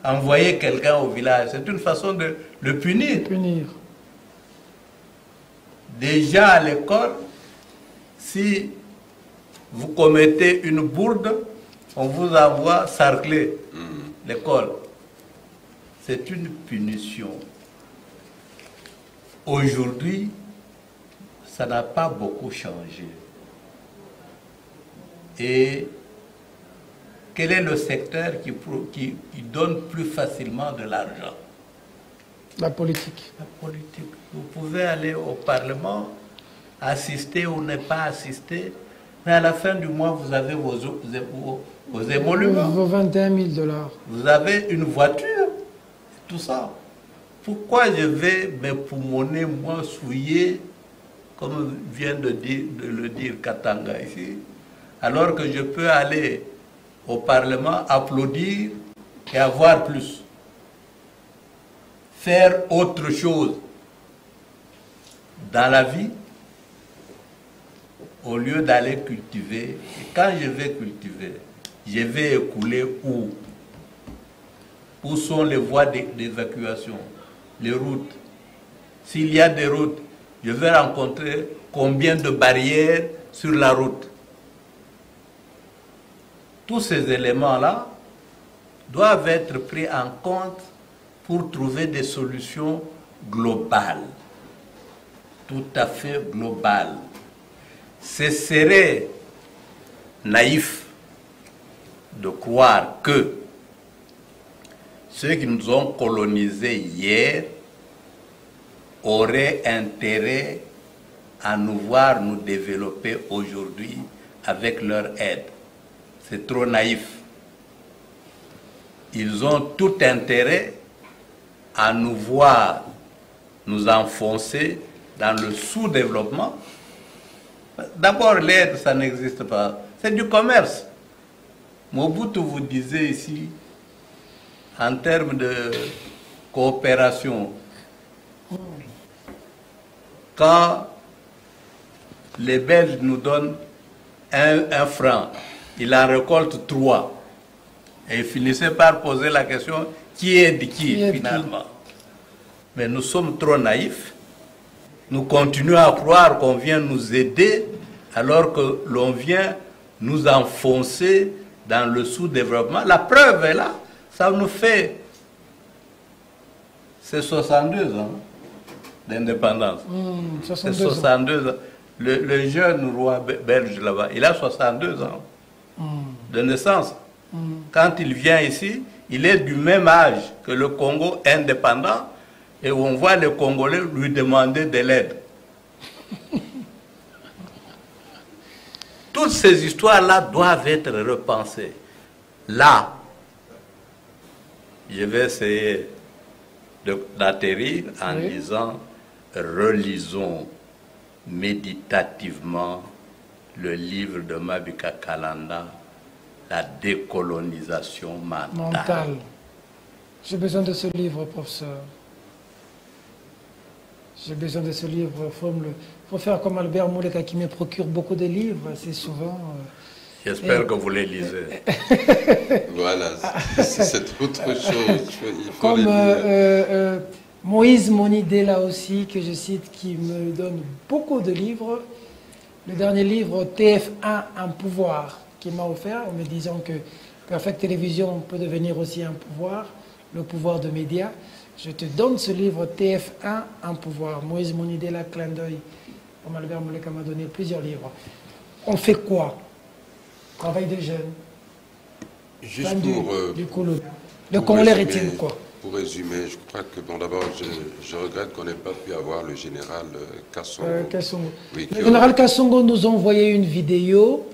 Speaker 6: Envoyer quelqu'un au village, c'est une façon de le punir. Déjà à l'école, si vous commettez une bourde, on vous envoie sarcler l'école. C'est une punition. Aujourd'hui, ça n'a pas beaucoup changé. Et quel est le secteur qui donne plus facilement de l'argent?
Speaker 1: La politique.
Speaker 6: La politique. Vous pouvez aller au Parlement, assister ou ne pas assister, mais à la fin du mois, vous avez vos émoluments.
Speaker 1: Vos 21 000 $.
Speaker 6: Vous avez une voiture, tout ça. Pourquoi je vais me poumonner, moi, souiller, comme vient de le dire Katanga ici, alors que je peux aller au Parlement, applaudir et avoir plus. Faire autre chose dans la vie, au lieu d'aller cultiver. Et quand je vais cultiver, je vais écouler où? Où sont les voies d'évacuation? Les routes. S'il y a des routes, je vais rencontrer combien de barrières sur la route? Tous ces éléments-là doivent être pris en compte pour trouver des solutions globales, tout à fait globales. Ce serait naïf de croire que ceux qui nous ont colonisés hier auraient intérêt à nous voir nous développer aujourd'hui avec leur aide. C'est trop naïf. Ils ont tout intérêt à nous voir nous enfoncer dans le sous-développement. D'abord, l'aide, ça n'existe pas. C'est du commerce. Mobutu vous disait ici, en termes de coopération, quand les Belges nous donnent un franc, il en récolte 3. Et il finissait par poser la question, qui est de qui finalement? Mais nous sommes trop naïfs. Nous continuons à croire qu'on vient nous aider alors que l'on vient nous enfoncer dans le sous-développement. La preuve est là. Ça nous fait... C'est 62 ans d'indépendance. C'est 62 ans. Le jeune roi belge là-bas, il a 62 ans de naissance. Quand il vient ici, il est du même âge que le Congo indépendant et on voit les Congolais lui demander de l'aide. Toutes ces histoires-là doivent être repensées. Là, je vais essayer d'atterrir en disant, relisons méditativement le livre de Mabika Kalanda, La décolonisation mentale.
Speaker 1: J'ai besoin de ce livre, professeur. J'ai besoin de ce livre. Il faut faire comme Albert Mouleka qui me procure beaucoup de livres. C'est souvent...
Speaker 6: J'espère que vous les lisez.
Speaker 4: Voilà, c'est autre chose.
Speaker 1: Comme Moïse Monidé, là aussi, que je cite, qui me donne beaucoup de livres. Le dernier livre, TF1, un pouvoir, qu'il m'a offert, en me disant que Perfect Télévision peut devenir aussi un pouvoir, le pouvoir de médias. Je te donne ce livre, TF1, un pouvoir. Moïse Monidé, là, clin d'œil. Comme Albert Mouleka m'a donné plusieurs livres. On fait quoi? Travail de jeunes.
Speaker 4: Juste pour...
Speaker 1: le Congolais retient quoi?
Speaker 4: Pour résumer, je crois que, bon, d'abord, je regrette qu'on n'ait pas pu avoir le général Kassongo.
Speaker 1: Oui, le général Kassongo nous a envoyé une vidéo.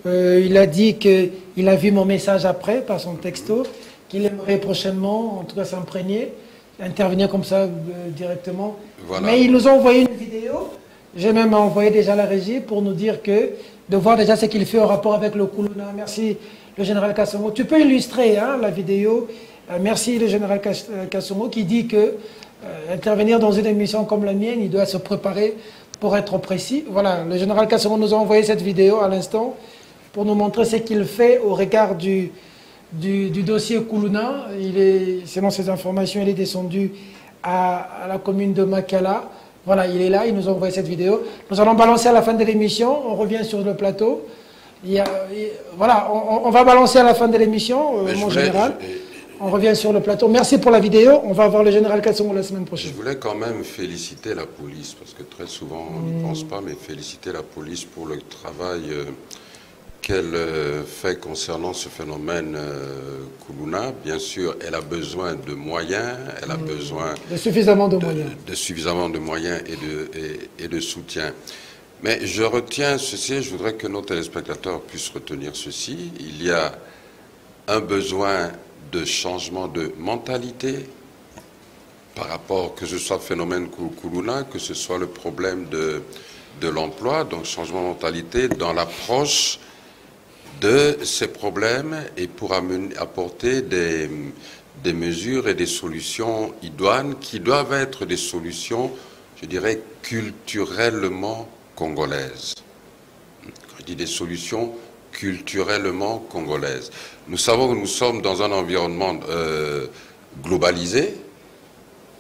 Speaker 1: Il a dit qu'il a vu mon message après, par son texto, qu'il aimerait prochainement, en tout cas s'imprégner, intervenir comme ça directement. Voilà. Mais il nous a envoyé une vidéo. J'ai même envoyé déjà la régie pour nous dire que, de voir déjà ce qu'il fait au rapport avec le Kuluna. Merci, le général Kassongo. Tu peux illustrer la vidéo. Merci, le général Kassongo, qui dit que intervenir dans une émission comme la mienne, il doit se préparer pour être précis. Voilà, le général Kassongo nous a envoyé cette vidéo à l'instant pour nous montrer ce qu'il fait au regard du dossier Kuluna. Selon ces informations, il est descendu à la commune de Makala. Voilà, il est là, il nous a envoyé cette vidéo. Nous allons balancer à la fin de l'émission, on revient sur le plateau. Voilà, on va balancer à la fin de l'émission, mon général. On revient sur le plateau. Merci pour la vidéo, on va voir le général Kassongo la semaine prochaine.
Speaker 4: Je voulais quand même féliciter la police, parce que très souvent on n'y pense pas, mais féliciter la police pour le travail qu'elle fait concernant ce phénomène Kuluna. Bien sûr, elle a besoin de moyens, elle a besoin
Speaker 1: de suffisamment de moyens.
Speaker 4: De suffisamment de moyens et de soutien. Mais je retiens ceci, je voudrais que nos téléspectateurs puissent retenir ceci. Il y a un besoin de changement de mentalité par rapport, que ce soit le phénomène Kuluna, que ce soit le problème de l'emploi, donc changement de mentalité dans l'approche de ces problèmes et pour apporter des mesures et des solutions idoines qui doivent être des solutions, je dirais, culturellement congolaises. Je dis des solutions culturellement congolaises. Nous savons que nous sommes dans un environnement globalisé.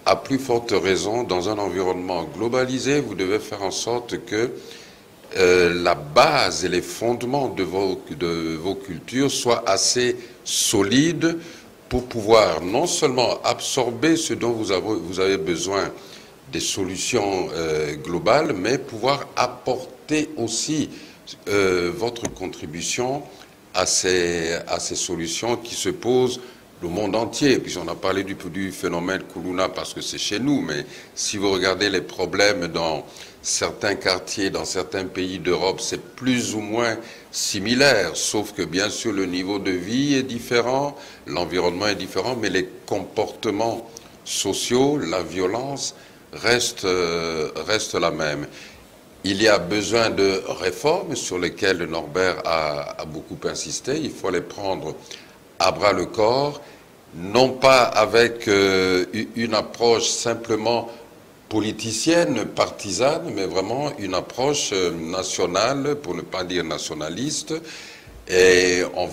Speaker 4: À plus forte raison, dans un environnement globalisé, vous devez faire en sorte que la base et les fondements de vos cultures soient assez solides pour pouvoir non seulement absorber ce dont vous avez besoin, des solutions globales, mais pouvoir apporter aussi votre contribution à ces solutions qui se posent le monde entier. Puis on a parlé du phénomène Koulouna parce que c'est chez nous, mais si vous regardez les problèmes dans certains quartiers, dans certains pays d'Europe, c'est plus ou moins similaire, sauf que bien sûr le niveau de vie est différent, l'environnement est différent, mais les comportements sociaux, la violence reste la même. Il y a besoin de réformes sur lesquelles Norbert a beaucoup insisté. Il faut les prendre à bras le corps, non pas avec une approche simplement politicienne, partisane, mais vraiment une approche nationale, pour ne pas dire nationaliste, et en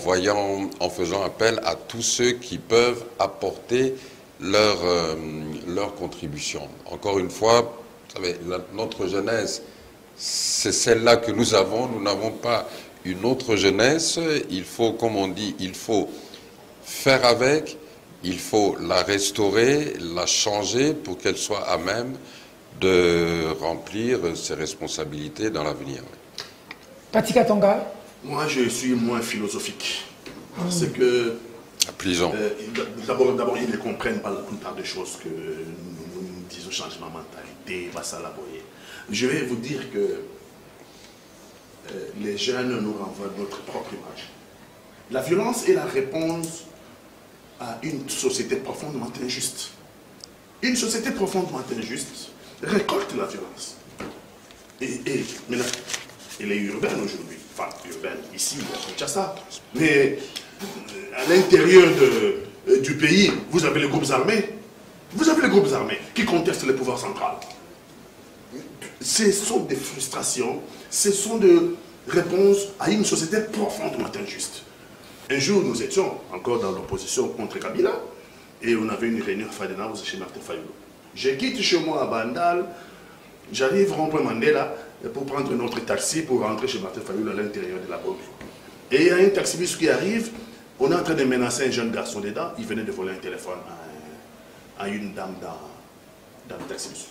Speaker 4: faisant appel à tous ceux qui peuvent apporter leur contribution. Encore une fois, vous savez, notre jeunesse, c'est celle-là que nous avons. Nous n'avons pas une autre jeunesse. Il faut, comme on dit, il faut faire avec, il faut la restaurer, la changer pour qu'elle soit à même de remplir ses responsabilités dans l'avenir.
Speaker 1: Patika Tonga.
Speaker 5: Moi, je suis moins philosophique. Parce que... D'abord, ils ne comprennent pas la plupart des choses que nous disons, changement de mentalité, vassalaboyer. Je vais vous dire que les jeunes nous renvoient notre propre image. La violence est la réponse à une société profondément injuste. Une société profondément injuste récolte la violence. Et maintenant, elle est urbaine aujourd'hui. Enfin, urbaine ici, à Kinshasa. Mais à l'intérieur du pays, vous avez les groupes armés. Vous avez les groupes armés qui contestent le pouvoir central. Ce sont des frustrations, ce sont des réponses à une société profondément injuste. Un jour, nous étions encore dans l'opposition contre Kabila et on avait une réunion à Fadenaouz chez Martin Fayoulou. Je quitte chez moi à Bandal, j'arrive à rond-point Mandela pour prendre notre taxi pour rentrer chez Martin Fayoulou à l'intérieur de la bombe. Et il y a un taxibus qui arrive, on est en train de menacer un jeune garçon dedans, il venait de voler un téléphone à une dame dans le taxibus.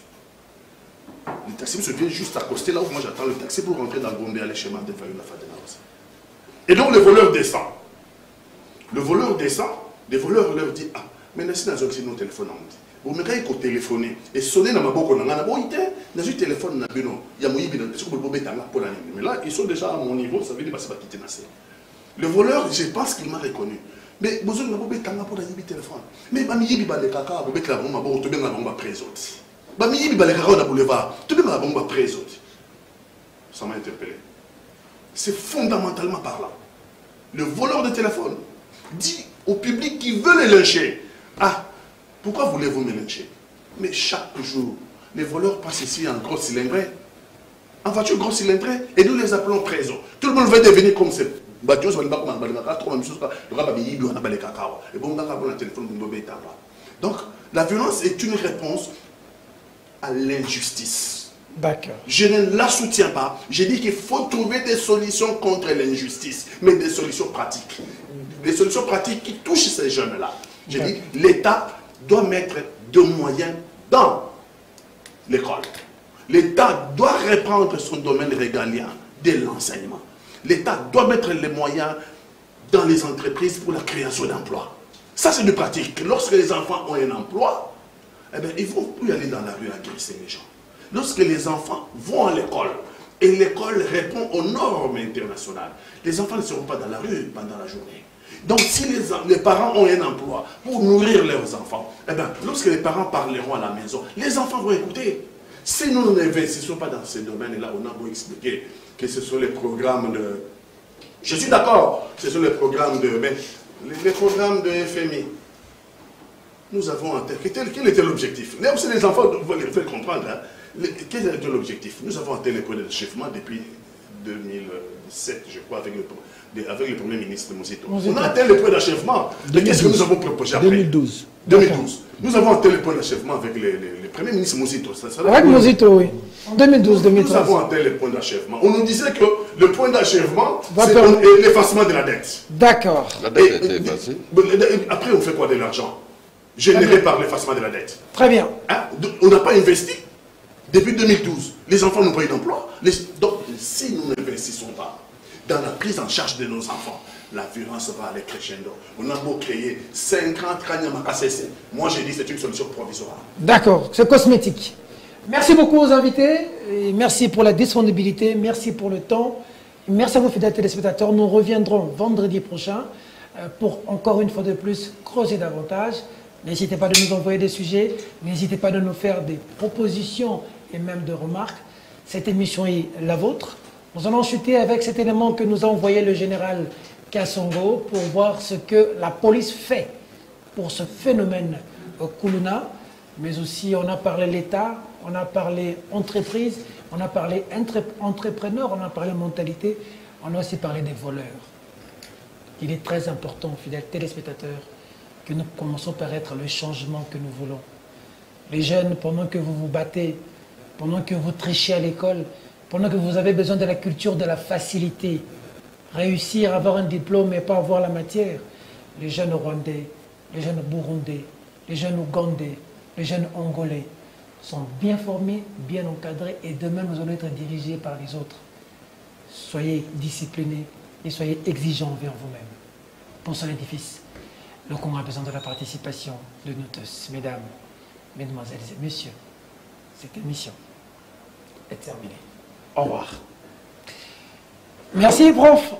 Speaker 5: Le taxibus vient juste accoster là où moi j'attends le taxi pour rentrer dans le Gombe et aller chez Martin Fayoulou à Fadenaouz. Et donc le voleur descend. Le voleur descend, les voleurs leur disent, ah, mais si nous avons nos téléphones, vous m'avez téléphoné et sonné dans ma bouche, on a un téléphone, mais là, ils sont déjà à mon niveau, ça veut dire que c'est quitter. Le voleur, je pense qu'il m'a reconnu. Mais vous avez un téléphone. Mais vous avez un caca, vous avez un présent. Vous avez un boulevard, vous avez un présent. Ça m'a interpellé. C'est fondamentalement parlant. Le voleur de téléphone dit au public qui veut les lyncher, ah, pourquoi voulez-vous me lyncher? Mais chaque jour, les voleurs passent ici en gros cylindré, en voiture gros cylindré, et nous les appelons présents. Tout le monde veut devenir comme c'est. Donc, la violence est une réponse à l'injustice.
Speaker 1: D'accord.
Speaker 5: Je ne la soutiens pas. Je dis qu'il faut trouver des solutions contre l'injustice, mais des solutions pratiques. Des solutions pratiques qui touchent ces jeunes-là. Je dis l'État doit mettre des moyens dans l'école. L'État doit reprendre son domaine régalien de l'enseignement. L'État doit mettre les moyens dans les entreprises pour la création d'emplois. Ça, c'est du pratique. Lorsque les enfants ont un emploi, eh bien, ils ne vont plus aller dans la rue agresser les gens. Lorsque les enfants vont à l'école, et l'école répond aux normes internationales, les enfants ne seront pas dans la rue pendant la journée. Donc si les parents ont un emploi pour nourrir leurs enfants, eh bien, lorsque les parents parleront à la maison, les enfants vont écouter. Si nous n'investissons pas dans ces domaines-là, on a beau expliquer que ce sont les programmes de... Je suis d'accord, ce sont les programmes de... Mais les programmes de FMI, nous avons en tête... Quel était l'objectif? Mais aussi les enfants doivent le faire comprendre. Hein. Quel était l'objectif? Nous avons atteint les points d'achèvement depuis 2007, je crois, avec le Premier ministre Mozito. On a atteint le point d'achèvement. Mais qu'est-ce que nous avons proposé après?
Speaker 3: 2012.
Speaker 5: 2012. Nous avons atteint le point d'achèvement avec le Premier ministre Mozito.
Speaker 1: Avec Mozito, oui. En 2012-2013.
Speaker 5: Nous avons atteint le point d'achèvement. On nous disait que le point d'achèvement, c'est l'effacement de la dette.
Speaker 1: D'accord.
Speaker 4: La dette était effacée.
Speaker 5: Après, on fait quoi de l'argent généré par l'effacement de la dette?
Speaker 1: Très bien.
Speaker 5: Hein? On n'a pas investi. Depuis 2012, les enfants n'ont pas eu d'emploi. Donc, si nous n'investissons pas dans la prise en charge de nos enfants, la violence va aller crescendo. On a beau créer 50 Kanyama KCC. Moi, j'ai dit c'est une solution provisoire.
Speaker 1: D'accord, c'est cosmétique. Merci beaucoup aux invités, et merci pour la disponibilité, merci pour le temps, merci à vous fidèles téléspectateurs. Nous reviendrons vendredi prochain pour encore une fois de plus creuser davantage. N'hésitez pas de nous envoyer des sujets, n'hésitez pas de nous faire des propositions et même de remarques. Cette émission est la vôtre. Nous allons chuter avec cet élément que nous a envoyé le général Kassongo pour voir ce que la police fait pour ce phénomène Kuluna. Mais aussi, on a parlé l'État, on a parlé entreprise, on a parlé entrepreneur, on a parlé mentalité, on a aussi parlé des voleurs. Il est très important, fidèles téléspectateurs, que nous commençons par être le changement que nous voulons. Les jeunes, pendant que vous vous battez, pendant que vous trichez à l'école, pendant que vous avez besoin de la culture de la facilité, réussir à avoir un diplôme et pas avoir la matière, les jeunes Rwandais, les jeunes Burundais, les jeunes Ougandais, les jeunes Angolais sont bien formés, bien encadrés et demain nous allons être dirigés par les autres. Soyez disciplinés et soyez exigeants envers vous-même. Pour son édifice, le Congo a besoin de la participation de nous tous, mesdames, mesdemoiselles et messieurs. Cette émission est terminée. Au revoir. Merci, prof.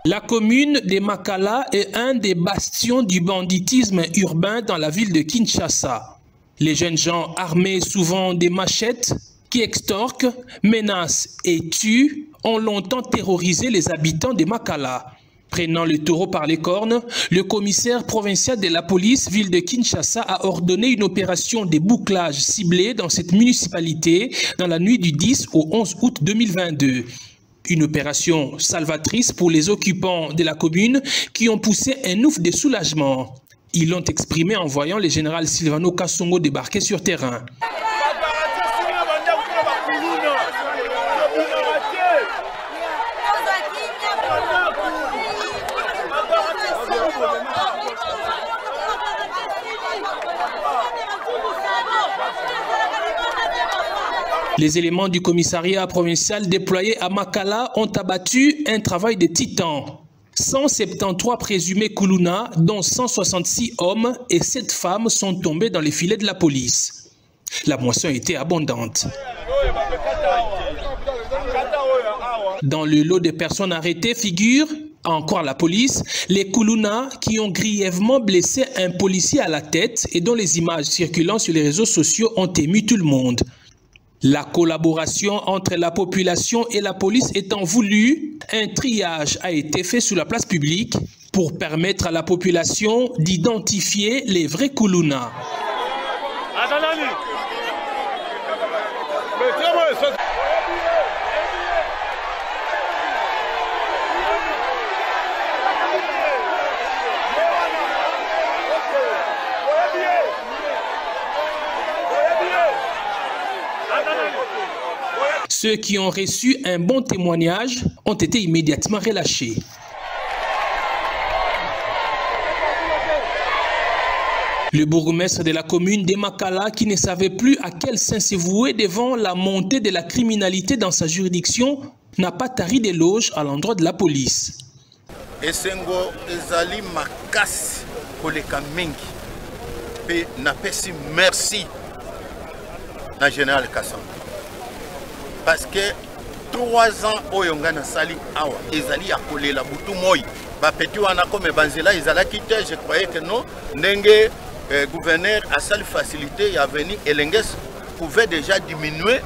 Speaker 7: La commune de Makala est un des bastions du banditisme urbain dans la ville de Kinshasa. Les jeunes gens armés souvent des machettes qui extorquent, menacent et tuent ont longtemps terrorisé les habitants de Makala. Prenant le taureau par les cornes, le commissaire provincial de la police ville de Kinshasa a ordonné une opération de bouclage ciblée dans cette municipalité dans la nuit du 10 au 11 août 2022. Une opération salvatrice pour les occupants de la commune qui ont poussé un ouf de soulagement. Ils l'ont exprimé en voyant le général Silvano Kassongo débarquer sur terrain. Les éléments du commissariat provincial déployés à Makala ont abattu un travail de titan. 173 présumés Kuluna, dont 166 hommes et 7 femmes sont tombés dans les filets de la police. La moisson était abondante. Dans le lot de personnes arrêtées figurent, encore la police, les Kuluna qui ont grièvement blessé un policier à la tête et dont les images circulant sur les réseaux sociaux ont ému tout le monde. La collaboration entre la population et la police étant voulue, un triage a été fait sur la place publique pour permettre à la population d'identifier les vrais Kuluna. Ceux qui ont reçu un bon témoignage ont été immédiatement relâchés. Le bourgmestre de la commune de Makala, qui ne savait plus à quel saint se vouer devant la montée de la criminalité dans sa juridiction, n'a pas tari d'éloges à l'endroit de la police.
Speaker 8: Esengo ezali makasi koleka mingi pe napesi merci na général Kassongo. Parce que 3 ans oyonga na sali awa ezali akolela la butu moi ba petit wana comme banzela ezala kite je croyais que non ndenge gouverneur a sali facilité ya venu elenges pouvait déjà diminuer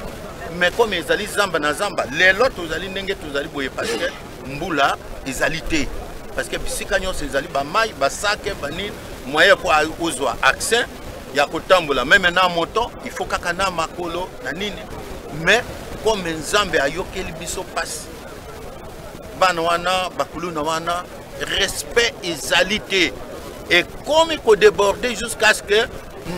Speaker 8: mais comme ezali zamba na zamba les lots ezali ndenge tozali boye parce que mbula ezali te parce que bisika nyonso ezali ba mai ba sac ba nini moyen pour ozwa accès ya kotambola même na moto il faut kaka na makolo na nini mais comme Nzambe a yokeli biso passe bana wana bakuluna wana respect ezalité et comme il faut déborder jusqu'à ce que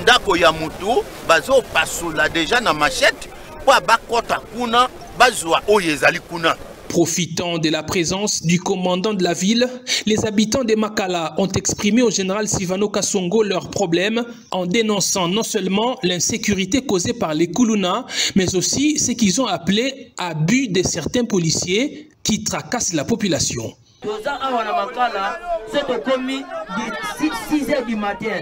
Speaker 8: ndako ya mutu bazo pasola déjà na machette pour bakota kuna bazwa oyo ezali kuna
Speaker 7: Profitant de la présence du commandant de la ville, les habitants de Makala ont exprimé au général Sylvano Kasongo leurs problèmes en dénonçant non seulement l'insécurité causée par les Kuluna, mais aussi ce qu'ils ont appelé abus de certains policiers qui tracassent la population.
Speaker 9: 6 heures du matin,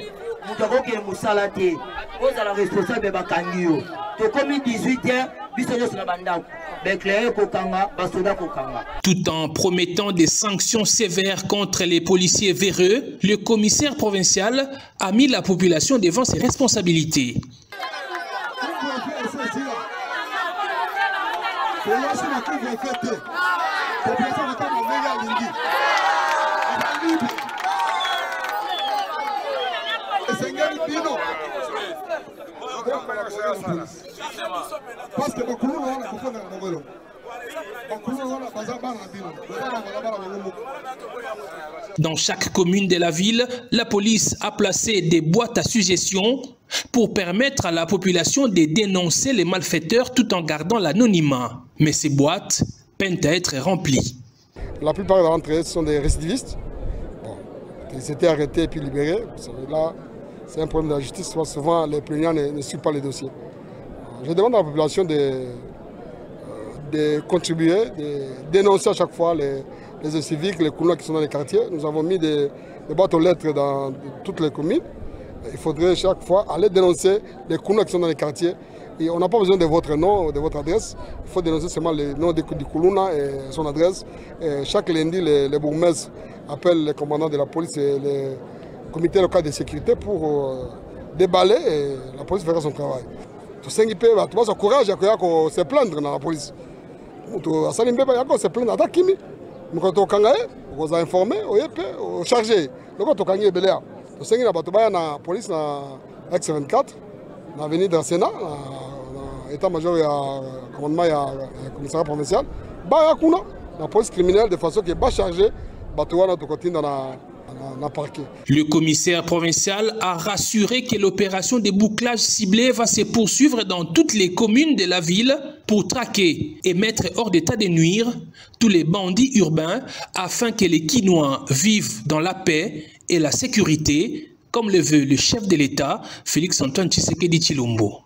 Speaker 9: nous avons que nous salaté. Vous êtes la responsable de Bakangio. Nous avons 18 heures, nous sommes la bande.
Speaker 7: Tout en promettant des sanctions sévères contre les policiers véreux, le commissaire provincial a mis la population devant ses responsabilités. Dans chaque commune de la ville, la police a placé des boîtes à suggestions pour permettre à la population de dénoncer les malfaiteurs tout en gardant l'anonymat. Mais ces boîtes peinent à être remplies.
Speaker 10: La plupart d'entre eux sont des récidivistes. Bon, ils étaient arrêtés et puis libérés. Vous savez, là, c'est un problème de la justice. Souvent, les plaignants ne suivent pas les dossiers. Je demande à la population de contribuer, de dénoncer à chaque fois les civiques, les Kuluna qui sont dans les quartiers. Nous avons mis des boîtes aux lettres dans toutes les communes. Il faudrait chaque fois aller dénoncer les Kuluna qui sont dans les quartiers. Et on n'a pas besoin de votre nom, de votre adresse. Il faut dénoncer seulement le nom du Kuluna et son adresse. Et chaque lundi, les bourgmestres appellent les commandants de la police et les comités locaux de sécurité pour déballer et la police fera son travail. Tout ce qui peut, tu vas courage à se plaindre dans la police. Tu vas se plaindre à ta kimi. Quand tu vas informer, tu vas charger. Donc tu vas charger. Tout ce qui est dans la police, dans X24, dans l'avenue de Sénat, dans l'état-major et le commandement et le commissariat provincial, la police criminelle de façon qui est chargée, tu vas continuer dans la parquet.
Speaker 7: Le commissaire provincial a rassuré que l'opération de bouclage ciblé va se poursuivre dans toutes les communes de la ville pour traquer et mettre hors d'état de nuire tous les bandits urbains afin que les Kinois vivent dans la paix et la sécurité, comme le veut le chef de l'État, Félix Antoine Tshisekedi Tshilombo.